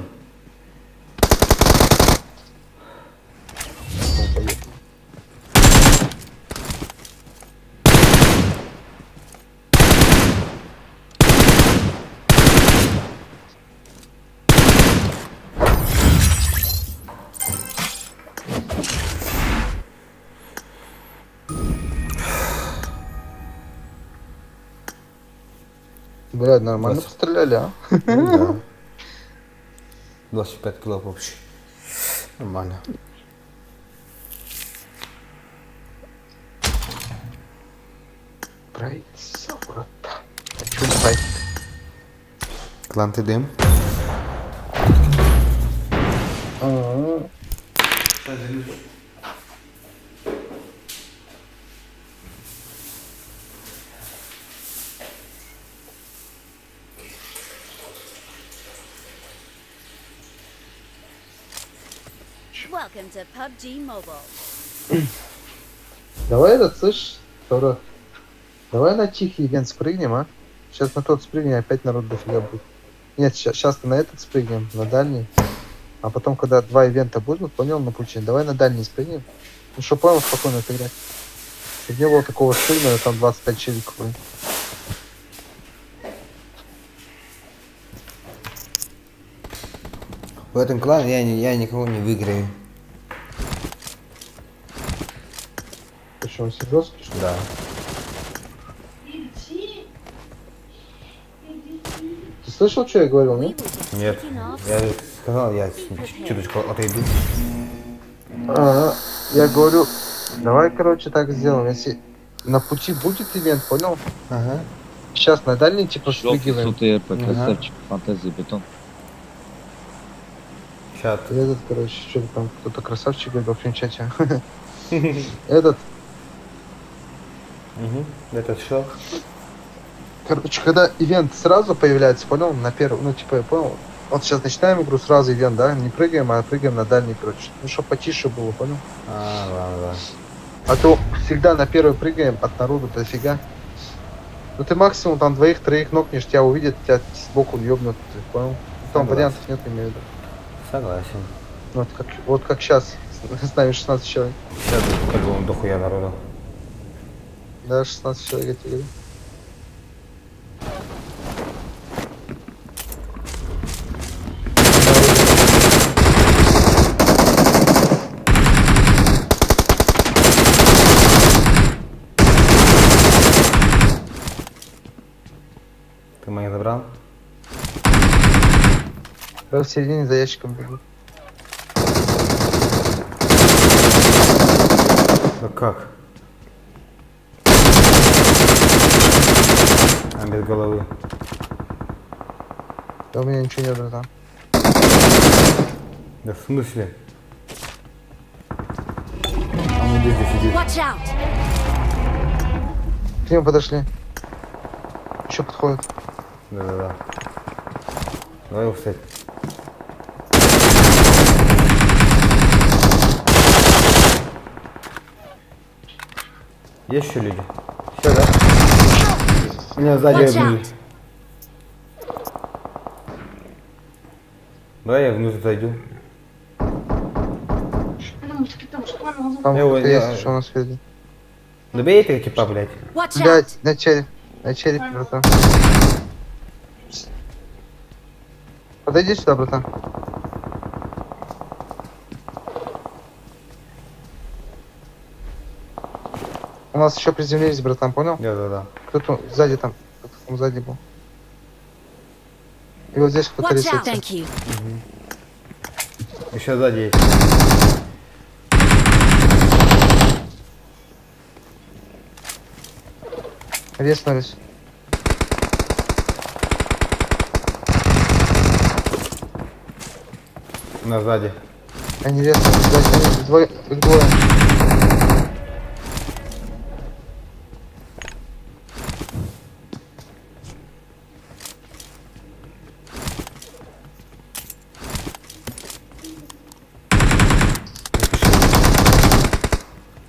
Блядь, нормально постреляли, а? Да. 25 килов вообще. Нормально. Правительство, брат. А чё правительство? Клан ТДМ. Welcome to PUBG Mobile. Давай этот, слышь, Тора. Давай на тихий ивент спрыгнем, а? Сейчас на тот спрыгнем, опять народ дофига будет. Нет, сейчас на этот спрыгнем, на дальний. А потом, когда два ивента будут, понял, на пути, давай на дальний спрыгнем. Ну что, понял, спокойно отыграть. Чтобы не было такого спрыгнув, там 25 челиков. В этом клане я никого не выиграю. Почему, серьезно? Да. Ты слышал, что я говорил, нет? Нет. Я сказал, я чуточку отойду. Я говорю, давай, короче, так сделаем. Если на пути будет ивент, понял? Ага. Сейчас на дальний типа спрыгиваем. Красавчик, фантазии, бетон. Чат. Этот, короче, что-то там кто-то красавчик говорил в чате. Этот. Этот что? Короче, когда ивент сразу появляется, понял, на первый, ну типа я понял. Вот сейчас начинаем игру, сразу ивент, да? Не прыгаем, а прыгаем на дальний, короче. Ну, чтоб потише было, понял? Ладно. А то всегда на первый прыгаем, от народу дофига. Ну ты максимум там двоих-троих нокнешь, тебя увидят, тебя сбоку ёбнут, ты понял? Там вариантов нет, имею в виду. Согласен. Вот как сейчас, с нами 16 человек. Сейчас как бы он дохуя народу. Да, 16 человек, я тебе говорю. Ты моих забрал? Я в середине за ящиком бегу. Да как? А без головы. Да у меня ничего нет, братан. Да в смысле? Watch out! К нему подошли. Еще подходит. Да. Давай его встать. Есть еще люди? Все, да? Меня сзади обнули. Давай я внутрь зайду. Там его, есть, что у нас впереди. Добей этого типа, блядь. Блядь, на череп, братан. Подойди сюда, братан. У нас еще приземлились, братан, понял? Да. Кто-то сзади там, кто-то там сзади был. И вот здесь кто-то рисуется. Еще сзади есть. Резнулись. На сзади. Они резнулись, сзади, они двое.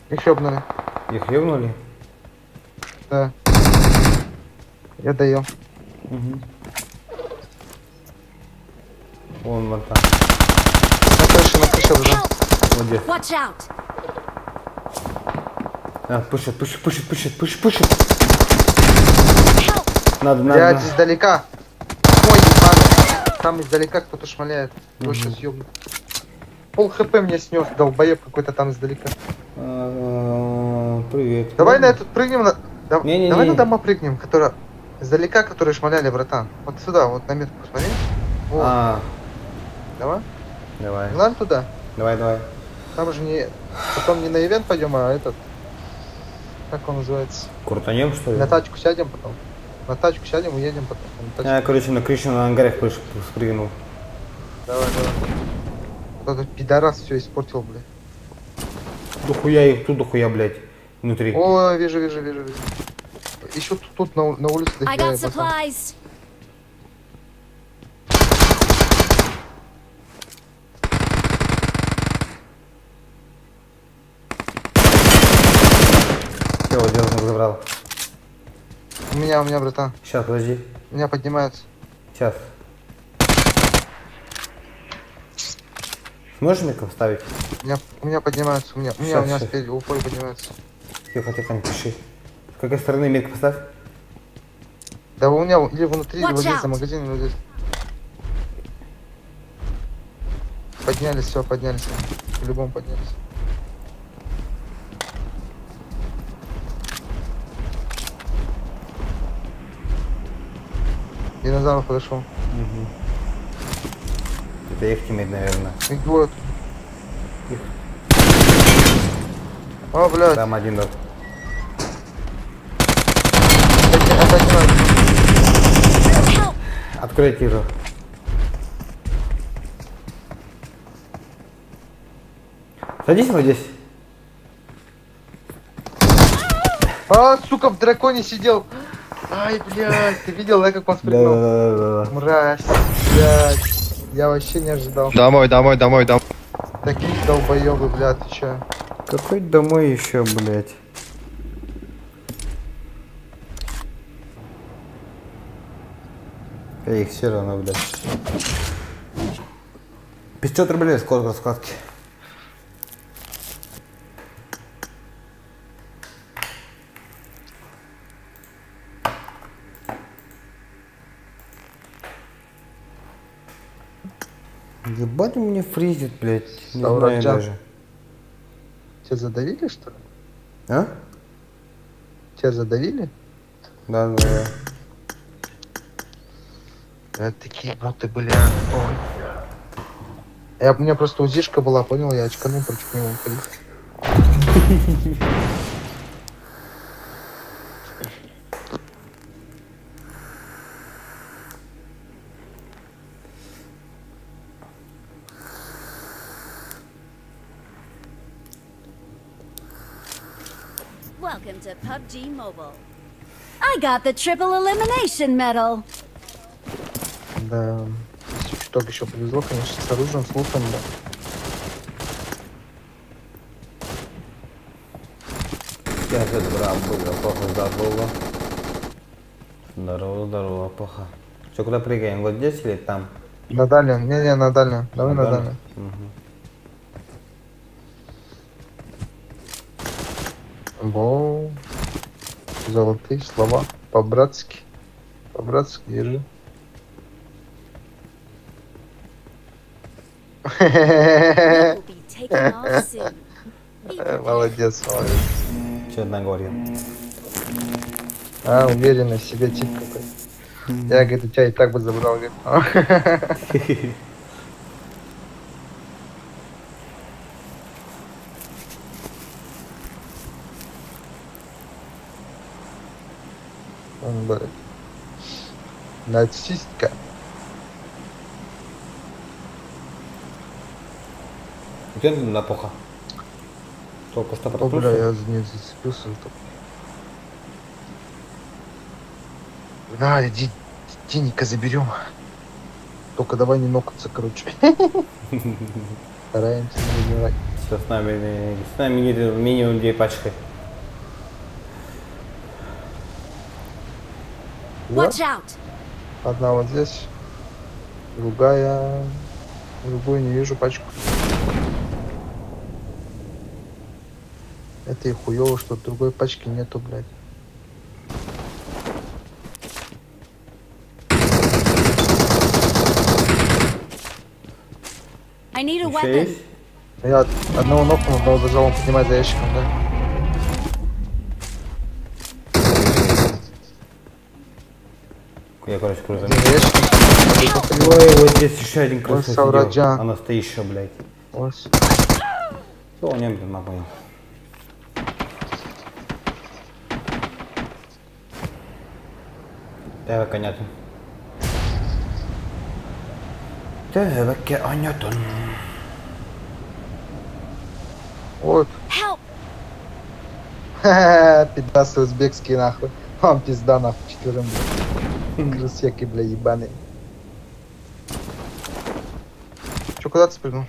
Их ёбнули. Их ёбнули? Да. Я доел. Вон там. На крыше, да. Вот здесь. Пушит. Надо. Блядь, издалека. Ой, ебаный. Там издалека кто-то шмаляет. Его сейчас ёбнут. Пол хп мне снес, долбоеб какой-то там издалека. Привет. Давай на этот прыгнем. Не. Давай на дома прыгнем, которые издалека, которые шмаляли, братан. Вот сюда, вот на метку посмотри. Вот. Давай. Глянь туда. Давай. Там же не... Потом не на ивент пойдем, а этот... Как он называется? Крутанем, что ли? На тачку сядем потом. На тачку сядем, уедем потом. Я, короче, на крышу на ангаре спрыгнул. Давай. Вот этот пидорас все испортил, блядь. Дохуя, блядь, внутри. О, вижу. Еще тут на улице дофига, братан. Все, вот дело забрал. У меня, братан. Сейчас, подожди. У меня поднимается. Сейчас. Сможешь мне поставить? У меня поднимается, у меня спереди упор поднимается. Тихо, не пиши. С какой стороны метку поставь? Да у меня или внутри, или вот здесь за магазином, вот здесь. Поднялись, все, поднялись. По-любому поднялись. Динозавр подошел. Это их тиммейт, наверное. Их двое. О, блядь. Там один док. Откройте его. Садись вот здесь. А, сука, в драконе сидел. Ай, блядь, ты видел, да, как он спрыгнул? Да. Мразь, блядь. Я вообще не ожидал. Домой. Такие долбоёбы, блядь, ты чё? Какой домой еще, блядь? Их все равно, блядь. 500 рублей сколько раскладки. Ебать, у меня фризит, блядь. Не знаю даже. Тебя задавили, что ли? А? Тебя задавили? Да. Это такие боты были. Ой. У меня просто УЗИшка была, понял? Я очканул против него. Welcome to PUBG Mobile. I got the triple elimination medal. Да. Только еще повезло, конечно, с оружием, с луком, да. Я же плохо забыла. Здорово, плохо. Что, куда прыгаем? Вот здесь или там? На дальнем. Не, на дальнем. Давай на дальнем. Воу. Золотые слова. По-братски. По-братски держи. Молодец, молодец. Что наговорил? Уверенный в себе тип какой. Я, говорит, у тебя и так бы забрал, говорит. Он говорит. Нацистка. Где на плохо? Только что проснулся. Бля, я за ней зацепился. На, иди, денег заберем. Только давай не нокаться, короче. Стараемся не убивать. Все, с нами минимум 2 пачки. Watch out. Одна вот здесь, другая, другую не вижу пачку. Это и хуёво, что другой пачки нету, блядь. I need a weapon. Я одного нокнул, одного зажал, он поднимает за ящиком, да. Я, короче, крузу. Ой, вот здесь еще один крузу. Она стоит еще, блядь. Ось. О, не, блин, понял. Teveke anyatun. Teveke anyatun. Вот. Пидасы узбекские, нахуй. Вам пизда, нахуй, 4, блядь. Жесеки, бля, ебаные. Че, куда ты спрыгнул?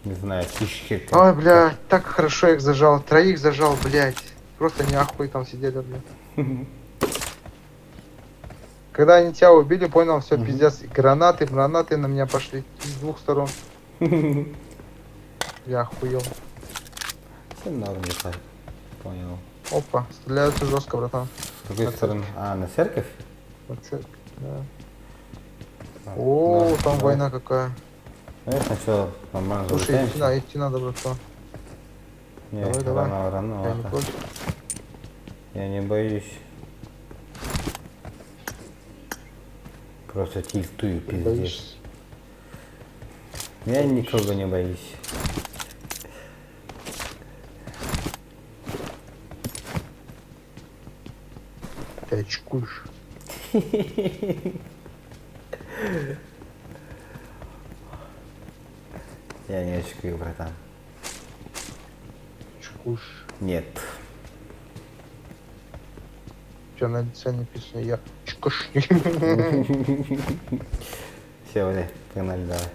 Не знаю, фишки. Ой, бля, так хорошо их зажал. 3 зажал, блядь. Просто не ахуй там сидели, блядь. Когда они тебя убили, понял, все, пиздец. Гранаты на меня пошли с 2 сторон. Я охуел. Все норм, понял. Опа, стреляются жестко, братан. С какой стороны? А, на церковь? На церковь, да. О, там война какая. Я сначала нормально залетаем. Слушай, идти надо, братан. Нет, давай. Рано. Я не против. Я не боюсь. Просто тильтую, пиздец. Я никого не боюсь. Ты очкуешь. Я не очкую, братан. Очкуешь? Нет. Что на лице написано? Я очкуш. Все, бля, погнали, давай.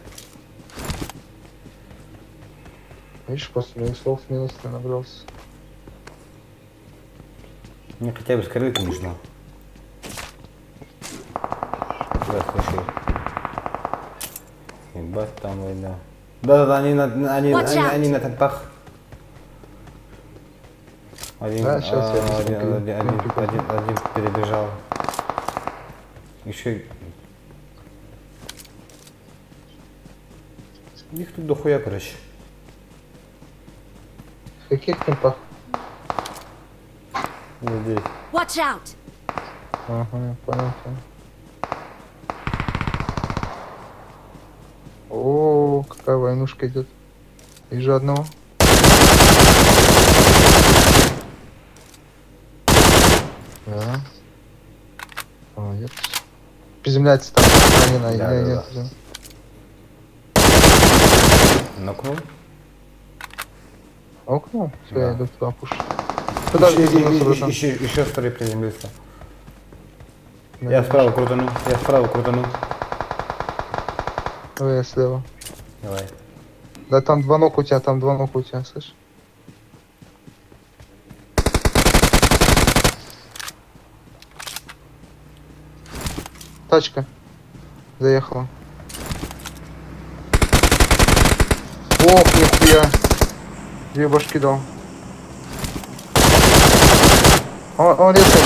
Видишь, после моих слов минус не набрался. Мне хотя бы скрытый нужно. Да, слушай. Ебать там война. Да, они на толпах. Один перебежал. Еще. Их тут дохуя, короче. В каких темпах? Вот здесь. Watch out. Ага, понял. О, какая войнушка идет. Вижу одного. Да. Молодец. Приземляется там. Да. Нокнул? Окно? Все, да. я иду туда пушить. Куда же приземлился, братан? Еще второй приземлился. Я справа крутану. Давай я слева. Давай. Да там два нока у тебя, слышь? Тачка. Заехала. Ох, нихуя. 2 башки дал. Он резко.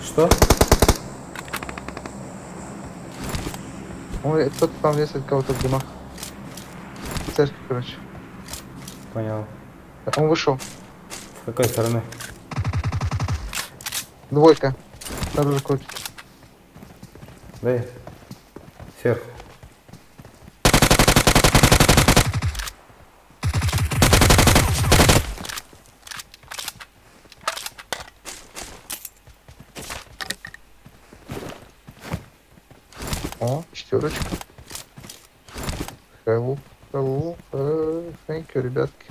Что? Кто-то там резает кого-то в дымах. Церковь, короче. Понял. Он вышел. С какой стороны? Двойка. Снаружи крутит. Дай. Сверху. О, 4. Hello. Thank you, ребятки.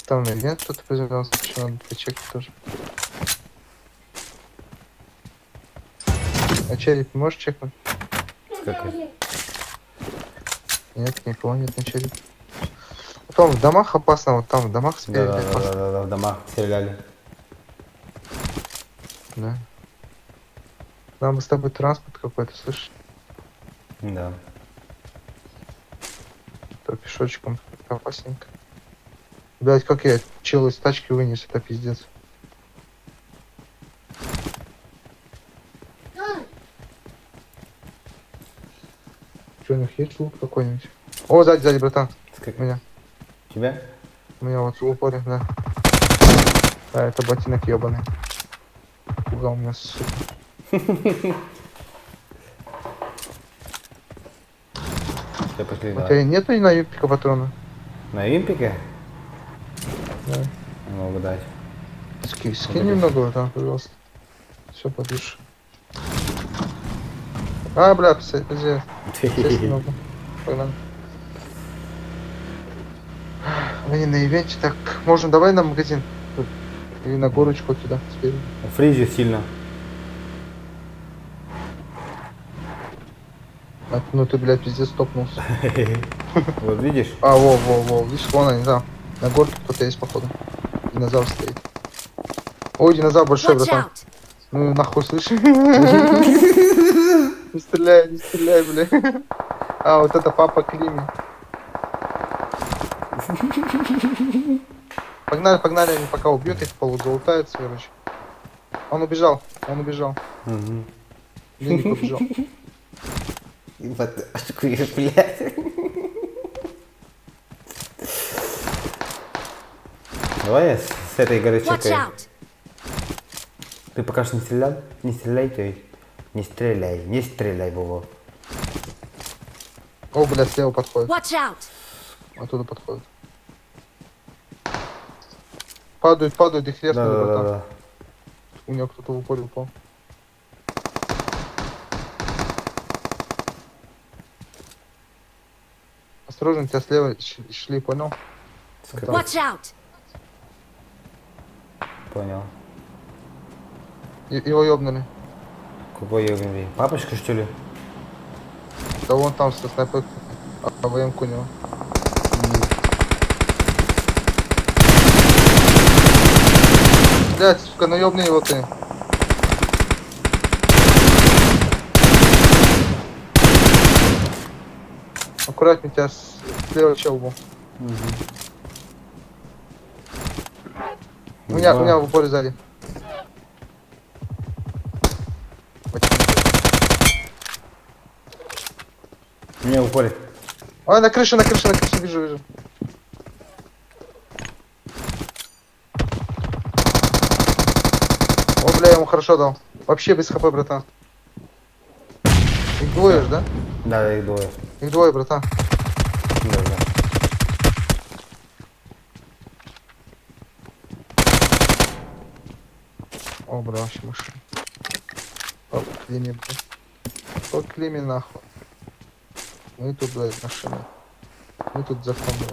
Там нет, кто-то приземлялся, еще надо почекать тоже. А череп не можешь чекнуть? Какой? Нет, никого нет на черепе. Потом в домах опасно, вот там в домах спереди опасно. Да, в домах стреляли. Да. Нам бы с тобой транспорт какой-то, слышишь? Да. То пешочком опасненько. Блять, как я чел из тачки вынес, это пиздец. Че, у них есть лук какой-нибудь? О, сзади, братан. Меня. Тебя? У меня вот в упоре, да. Да, это ботинок ебаный. Пугал меня, сука. Все, пошли, У давай. тебя нету ни на юпика патрона? На импике? Да. Не могу дать. Скинь немного, братан, пожалуйста. Все, подышь. А, бля, подожди. Сесть немного. Погнали. Мы не на ивенте, так, можно давай на магазин. Или на горочку туда, спереди. Фризи сильно. А, ну ты, блядь, пиздец топнулся. Вот видишь? А, во, видишь, вон они, да. На горке кто-то есть, походу. Динозавр стоит. Ой, динозавр большой, братан. Ну нахуй, слышишь? Не стреляй, бля. А, вот это папа Клими. Погнали, они пока убьют их, полузалутаются, короче. Он убежал. Леник убежал. Блядь. Давай я с этой горы чекаю. Ты пока что не стрелял? Не стреляй, ты. Не стреляй, Вова. О, блядь, слева подходит. Оттуда подходит. Падают, их резко, братан. Да. У него кто-то в упоре упал. Осторожно, тебя слева шли, понял? Watch out! Понял. Его ёбнули. Какой ёбнули? Папочка, что ли? Да вон там со снайперкой. АВМ-ку у него. Блять, сука, ну ёбни его ты. Аккуратнее, тебя слева чел был. У меня в упоре сзади. У меня в упоре. Ой, на крыше, вижу. О, бля, я ему хорошо дал. Вообще без хп, братан. Их двое ж, да? Да, их двое. Их двое, братан. Да. О, бля, вообще машина. По климе, бля. По климе, нахуй. Мы тут двое машины. Мы тут законно.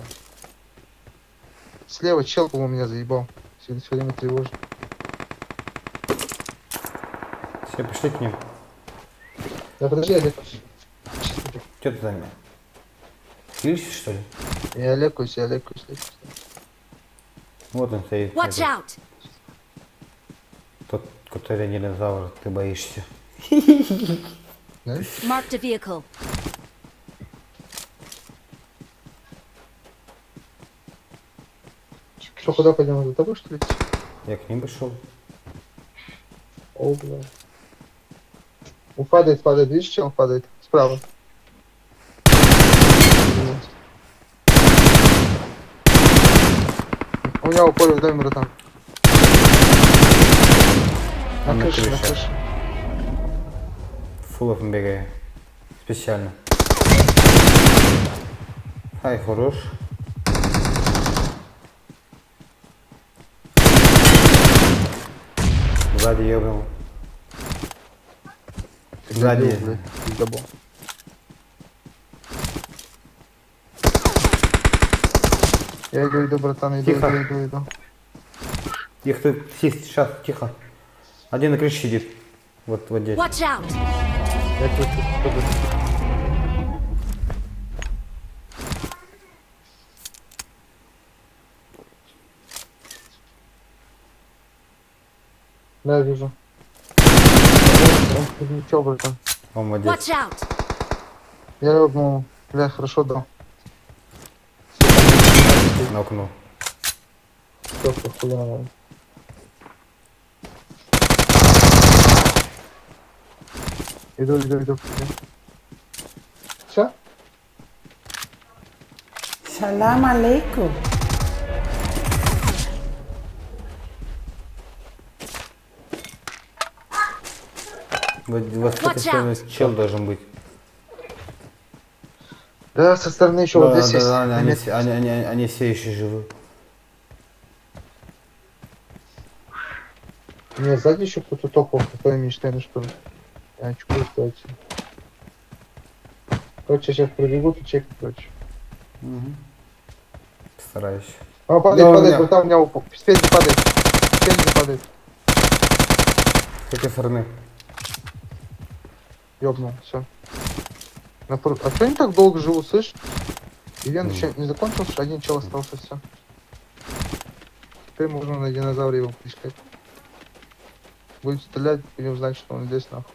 Слева чел, по-моему, меня заебал. Все время тревожит. Все, пошли к ним. Да подожди, Олег. Что ты там? Хилишься, что ли? Я лекусь. Вот он стоит. Watch out! Тот, который динозавр, ты боишься. Marked a vehicle. Что, куда пойдем? За тобой, что ли? Я к ним пошел. О, бля. Падает, видишь, чел падает? Справа. У меня упор в доме, братан. На крыше. Фуллов бегаю. Специально. Ай, хорош. Сзади ебнул. Сзади. Я иду, братан, иду. Тихо, сейчас, тихо. Один на крыше сидит. Вот здесь. Watch out! Я тут. Да, вижу. Он ничего, братан. Он молодец. Watch out! Я ебнул. Бля, хорошо дал. На окно. Все, похуя. Иду. Все? Салам алейкум. Вот какой чел должен быть. Да, со стороны еще вот здесь есть. Они все еще живы. Нет, сзади еще кто-то топал, какой Миштейн, что ли. Я не чую, кстати. Короче, сейчас пробегу, и чек, короче. Постараюсь. А, падает, братан, у меня упал. Спереди падает. С какой стороны? Ёбнул, все. А что они так долго живут, слышь? Ивент еще не закончился, один чел остался, все. Теперь можно на динозавре его поискать. Будет стрелять, будем знать, что он здесь, нахуй.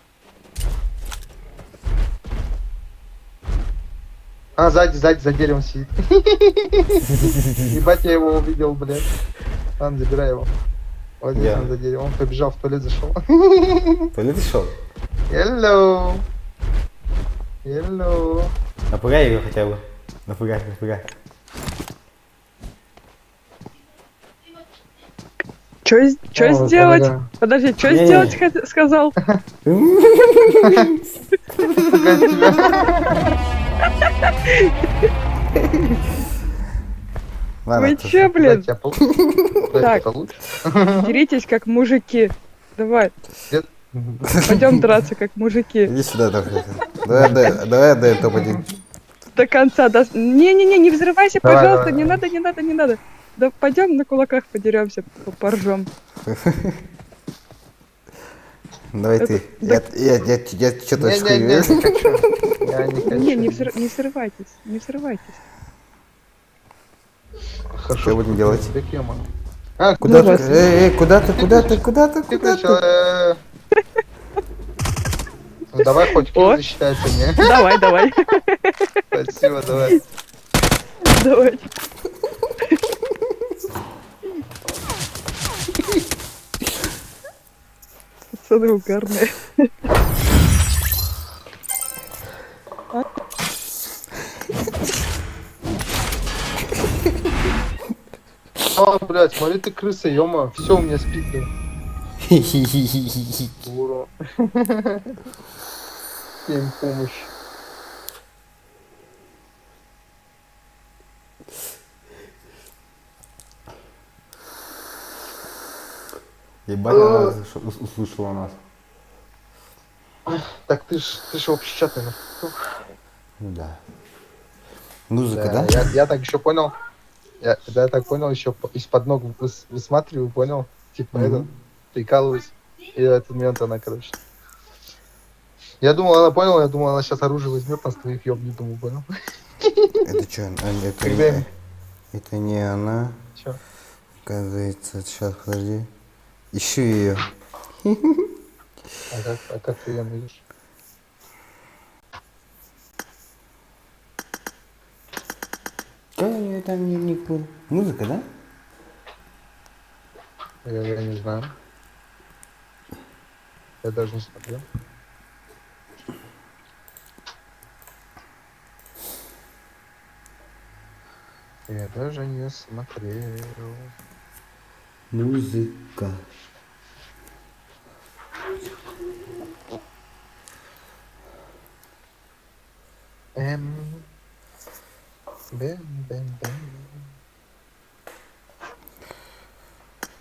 А, сзади, за деревом сидит. Ебать, я его увидел, блядь. Ладно, забирай его. Вот здесь он за деревом. Он побежал, в туалет зашел. В туалет зашел? Hello. Напугай его хотя бы. Напугай. Что сделать? Да. Подожди, что сделать сказал? Вы че, блин? Так, деритесь как мужики. Давай. Пойдем драться как мужики. Иди сюда, давай до этого пойдем. До конца. Не взрывайся, пожалуйста, не надо. Да пойдем на кулаках подеремся, поржем. Давай ты. Я что-то скрываю. Не взрывайтесь. Что будем делать? Куда ты? Ну давай хоть килл засчитается мне. Давай. Спасибо, давай. Давай. Пацаны угарные. А, блядь, смотри ты крыса, ёма. Все у меня спит, блядь. Ура. Всем помощь. Ебать, она услышала нас. Так ты ж общий чат, наверное. Да. Музыка, да? Я так еще понял. Я так понял, еще из-под ног высматриваю, понял? Типа это, прикалываюсь. И в этот момент она, короче. Я думал, она поняла, я думал, она сейчас оружие возьмет, нас твоих ёбнет, думаю, понял? Это что? Это не она. Чё? Оказывается, сейчас, подожди. Ищу ее. А как ты ее найдешь? Какой у нее там ник был? Музыка, да? Я не знаю. Я даже не смотрел. Я даже не смотрел. Музыка.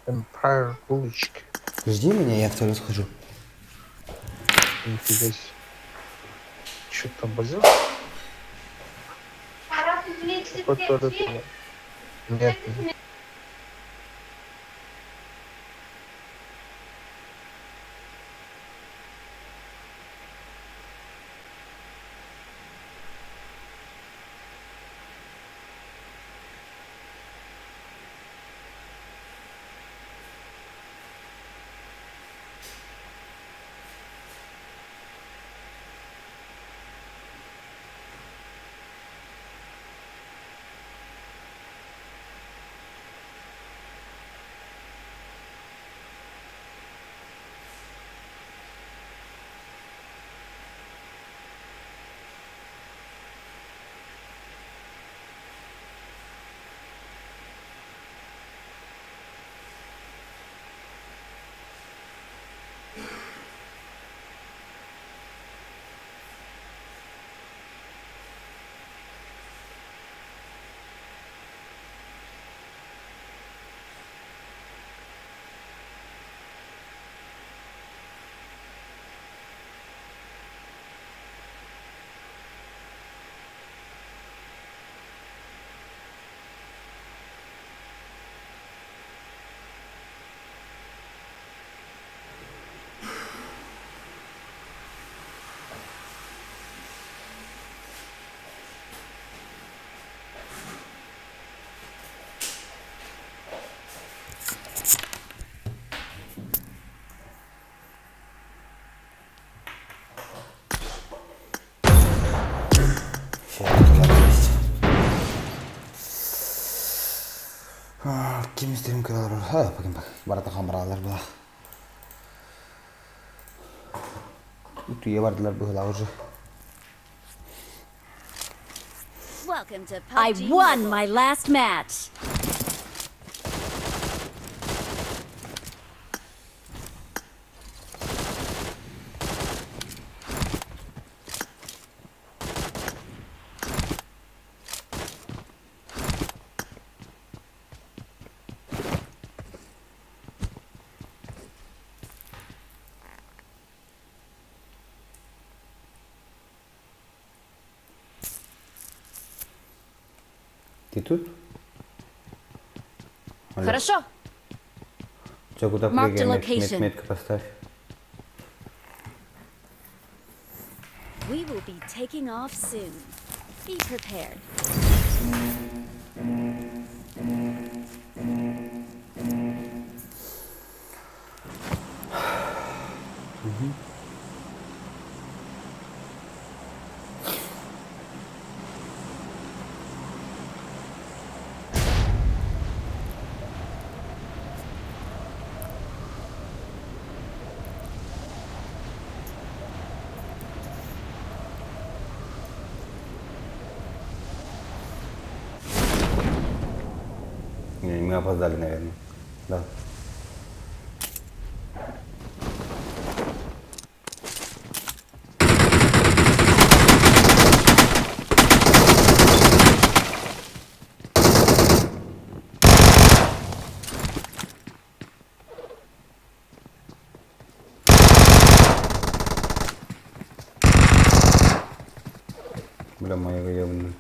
Empire булочки. Жди меня, я в туалет схожу. Нифига себе. Чё там базил? Нет. Kim СТРИМ каналдар? Ha, bakın bak. Barata kameralar bu. Ütüye vardılar bu hılavuzı. I won my last match. Ты тут? Хорошо. Че, куда прыгаем? Метку поставь. We will be taking off soon. Be prepared. Мы опоздали, наверное. Да. Бля, моего ебаного.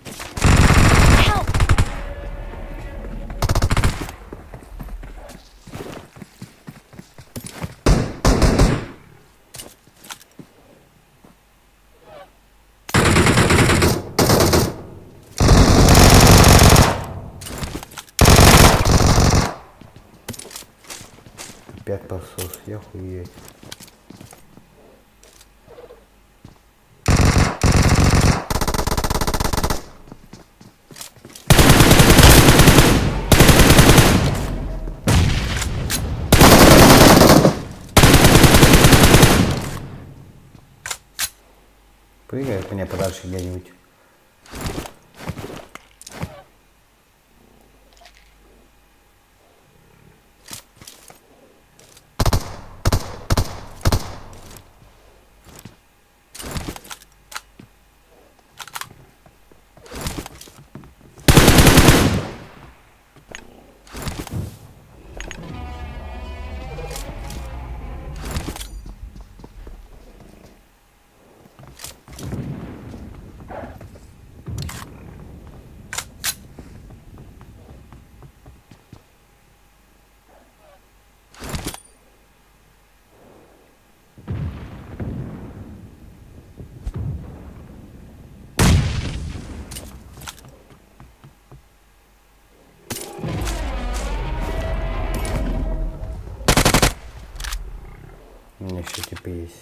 5 посос, я хуеть. Прыгай от меня подальше где-нибудь. У меня еще типа есть.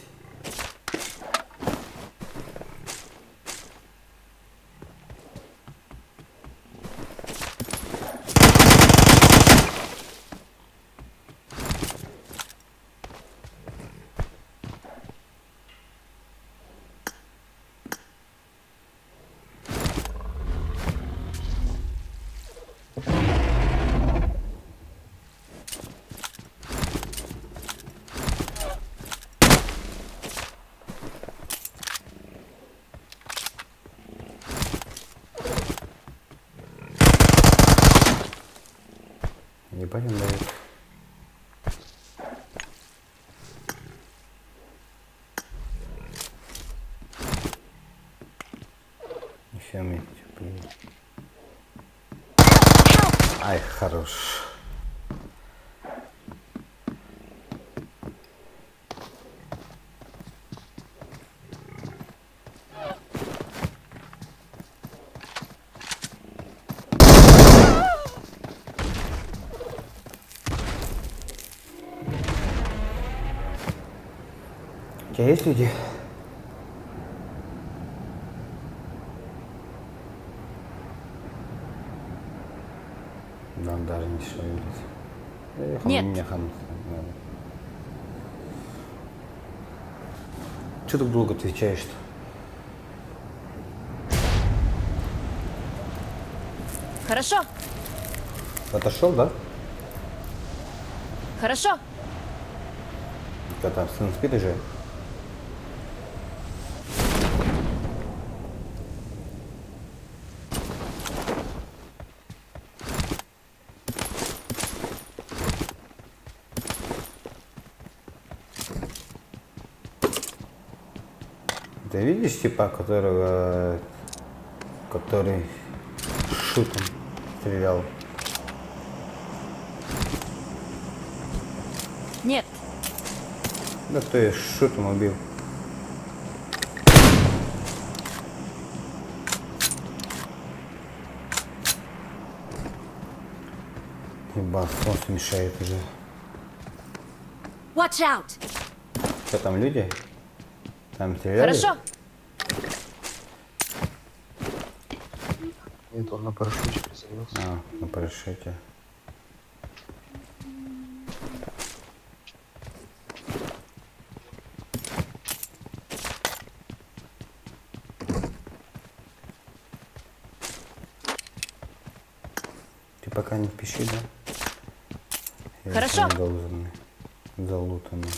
Не понимаю. Еще мне теплее. Ай, хорош. У тебя есть люди? Да, он даже не шевелится. Нет. Че так долго отвечаешь-то? Хорошо. Отошел, да? Хорошо. Кто там, сын спит уже? Ты видишь типа, который шутом стрелял? Нет. Да кто я шутом убил? Ебать, солнце мешает уже. Watch out. Что там, люди? Там стреляли? Хорошо. Нет, он на парашюте приземлился. А, на парашюте. Ты пока не пиши, да? Я Хорошо. должен залутанный.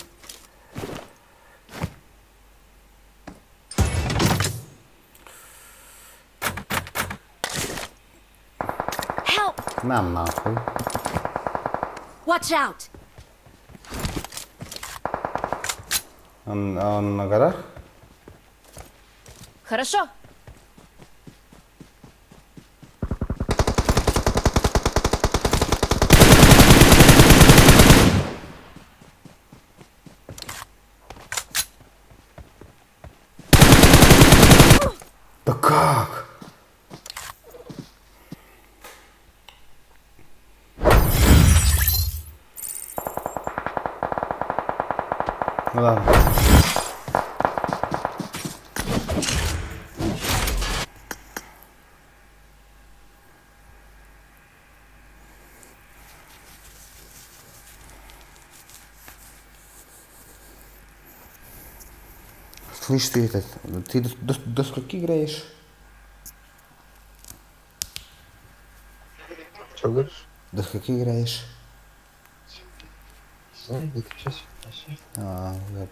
Нам нахуй. Watch out. Он на горах? Хорошо. Да как? Ну ладно. Слышь, ты до скольки играешь? Что говоришь? До скольки играешь? Где-то сейчас. Я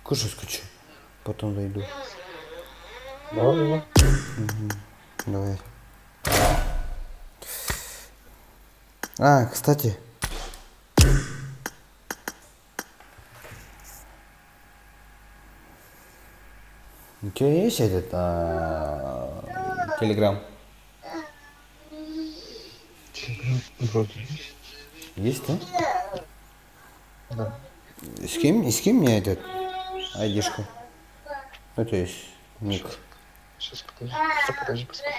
кушать хочу, потом зайду. Давай. Давай. Кстати. У тебя есть этот Телеграм? Вроде. Есть, да? Да. Скинь мне этот айдишку. Ну, то есть ник. Сейчас подожди, посмотрим.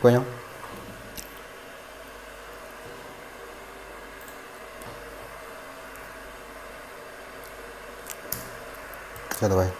Понял. Все, давай.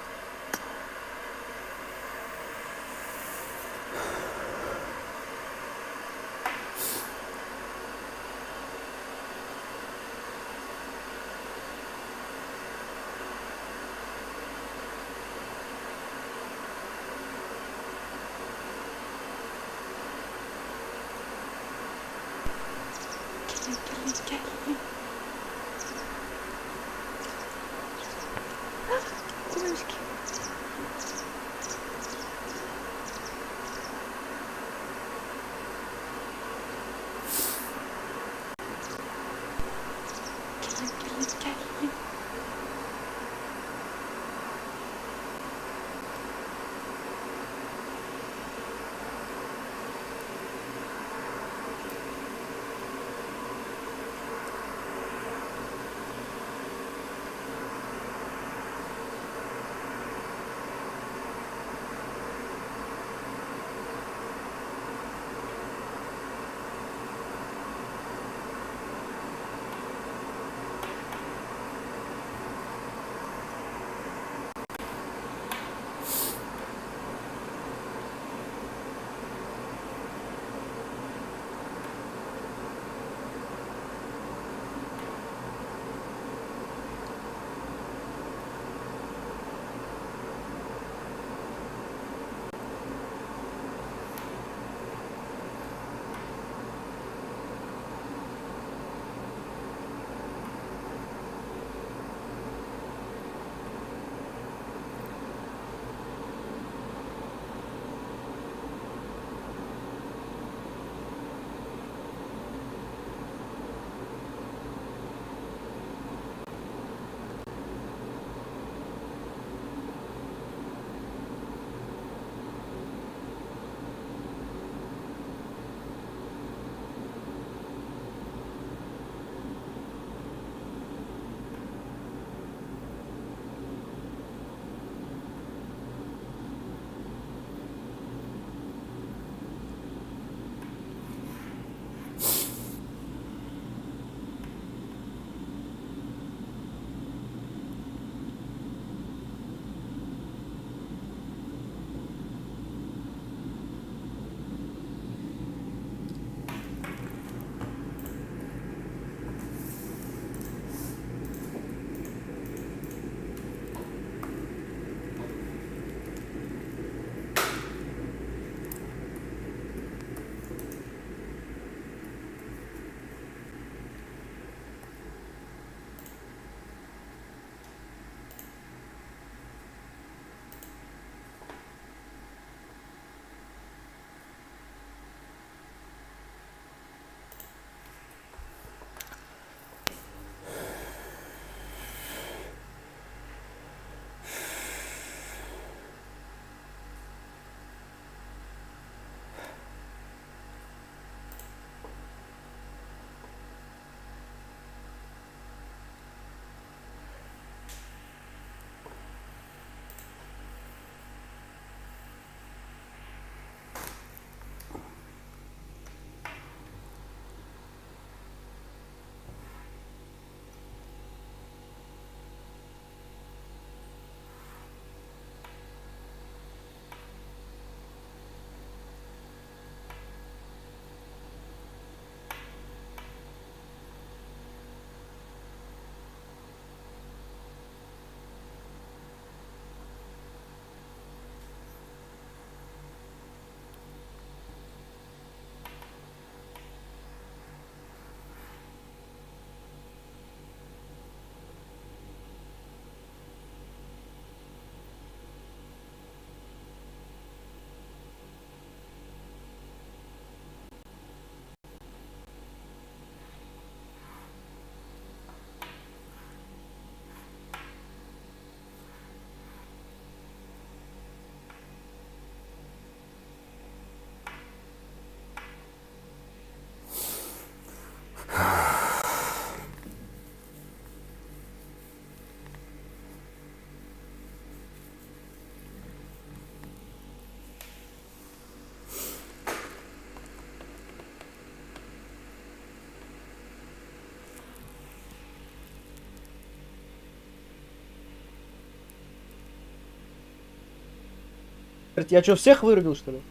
Я что, всех вырубил, что ли?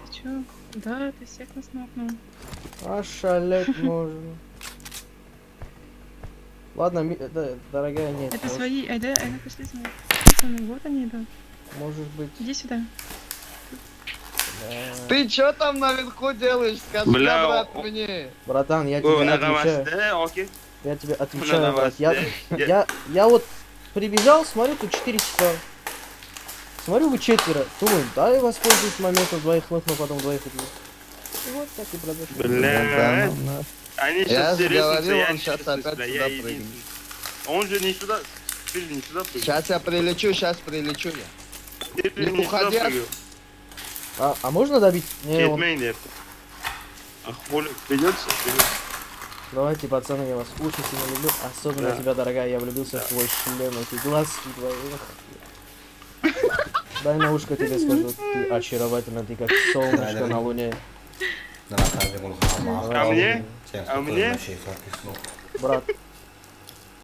Ты чё? Да, ты всех нас нокнул. Ошалеть можно. Ладно, дорогая, нет. Это свои, айда, пошли со мной. Вот они идут. Может быть. Иди сюда. Ты чё там наверху делаешь? Скажи, брат, мне. Братан, я тебе отвечаю. Я тебе отвечаю, брат. Я вот прибежал, смотрю, тут 4 часа. Смотрю, вы 4. Думаю, дай воспользуюсь моментом, двоих махну, потом двоих убью. Вот так и произошло. Бля, Они я сейчас же все говорил, я он сейчас опять сюда прыгнет. Он же не сюда, ты же не сюда прыгнул. Сейчас я прилечу я. Ты не сюда прыгнул. А можно добить? Не, он... А хули, придется? Давайте, пацаны, я вас очень сильно люблю. Особенно тебя, дорогая, я влюбился в твой шлем, эти глазки твои. Дай на ушко тебе скажу, ты очаровательна, ты как солнышко на луне. А мне? А мне? Брат,